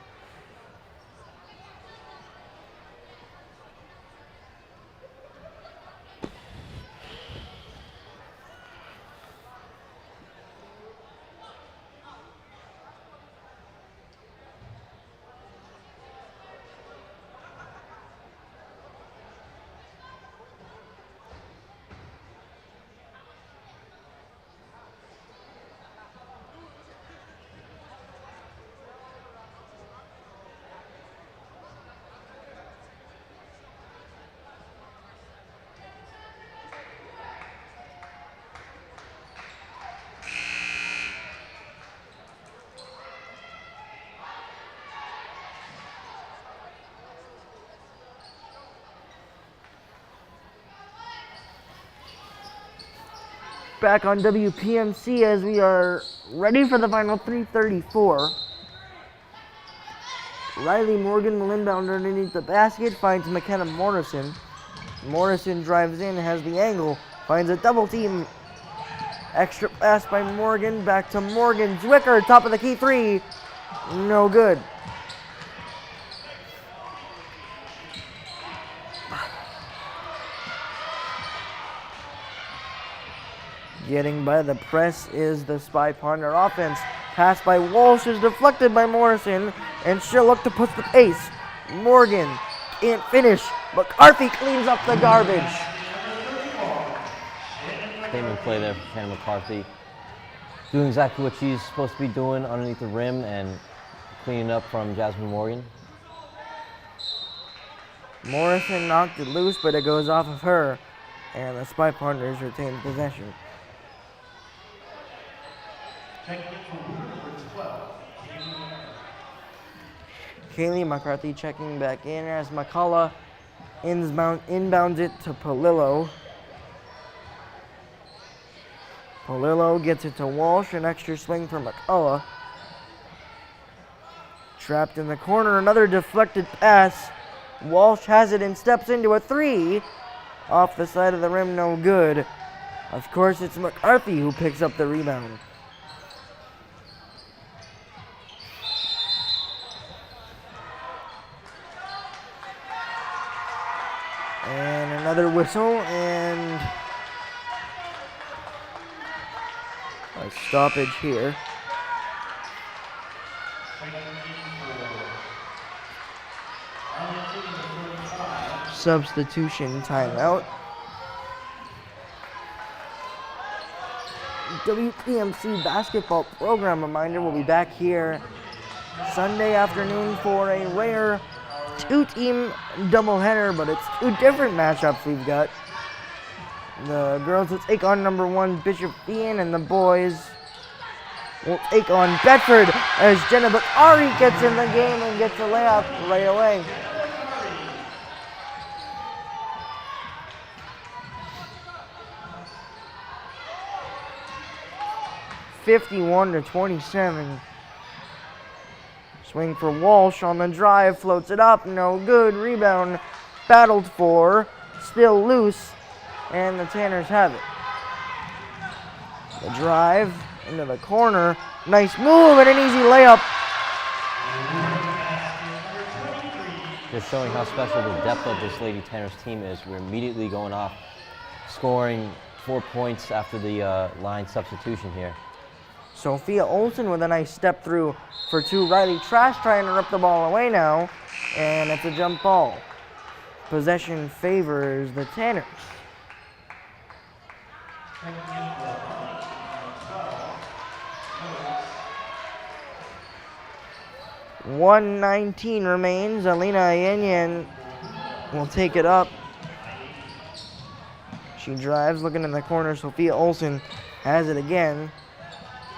Back on WPMC as we are ready for the final 3:34. Riley Morgan will inbound underneath the basket, finds McKenna Morrison. Morrison drives in, has the angle, finds a double team. Extra pass by Morgan, back to Morgan. Zwicker, top of the key three. No good. Getting by the press is the Spy Partner offense. Pass by Walsh is deflected by Morrison, and she'll look to push the pace. Morgan can't finish. McCarthy cleans up the garbage. statement play there for Shannon McCarthy. Doing exactly what she's supposed to be doing underneath the rim and cleaning up from Jasmine Morgan. Morrison knocked it loose, but it goes off of her, and the Spy Partners retain possession. Kaylee McCarthy checking back in as McCullough inbounds it to Polillo. Polillo gets it to Walsh, an extra swing for McCullough. Trapped in the corner, another deflected pass. Walsh has it and steps into a three. Off the side of the rim, no good. Of course, it's McCarthy who picks up the rebound. And another whistle and a stoppage here. Substitution timeout. WPMC basketball program reminder, we'll be back here Sunday afternoon for a rare two-team doubleheader, but it's two different matchups we've got. The girls will take on number 1 Bishop Ian, and the boys will take on Bedford as Jenna Bakari gets in the game and gets a layup right away. (51-27). Swing for Walsh on the drive, floats it up, no good. Rebound battled for, still loose, and the Tanners have it. The drive into the corner, nice move and an easy layup. just showing how special the depth of this Lady Tanners team is. We're immediately going off, scoring 4 points after the line substitution here. Sophia Olsen with a nice step through for two. Riley Trash trying to rip the ball away now, and it's a jump ball. Possession favors the Tanners. 1:19 remains. Alina Ayenyan will take it up. She drives, looking in the corner. Sophia Olsen has it again.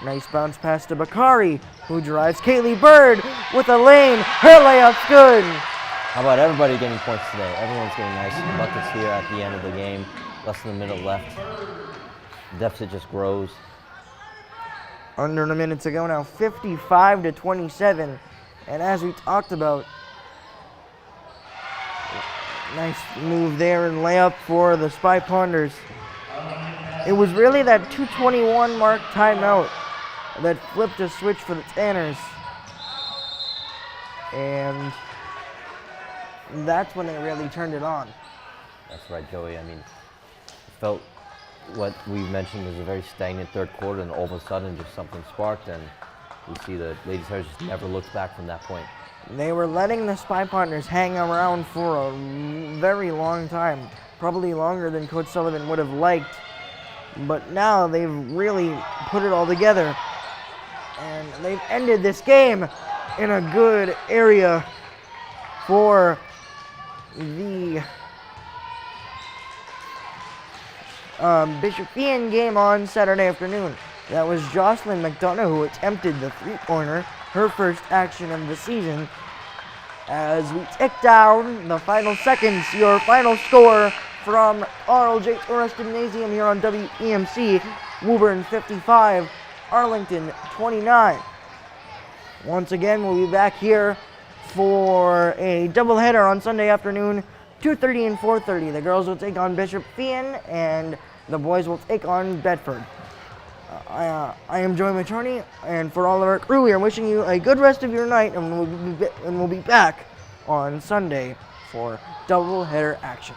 Nice bounce pass to Bakari, who drives. Kaylee Bird with a lane. Her layup's good. How about everybody getting points today? Everyone's getting nice buckets here at the end of the game. Less than a minute left. The deficit just grows. Under a minute to go now, 55-27. And as we talked about, nice move there and layup for the Spy Ponders. It was really that 2:21 mark timeout that flipped a switch for the Tanners. And that's when they really turned it on. That's right, Joey. I mean, it felt what we mentioned was a very stagnant third quarter, and all of a sudden just something sparked, and we see the Lady Tanners just never looked back from that point. They were letting the Spy Partners hang around for a very long time, probably longer than Coach Sullivan would have liked. But now they've really put it all together, and they've ended this game in a good area for the Bishopian game on Saturday afternoon. That was Jocelyn McDonough who attempted the three-pointer, her first action of the season. As we tick down the final seconds, your final score from RLJ Torres Gymnasium here on WEMC, Woburn 55, Arlington 29. Once again, we'll be back here for a doubleheader on Sunday afternoon, 2:30 and 4:30. The girls will take on Bishop Fian, and the boys will take on Bedford. I am Joey Matroni, and for all of our crew, we are wishing you a good rest of your night, and we'll be back on Sunday for doubleheader action.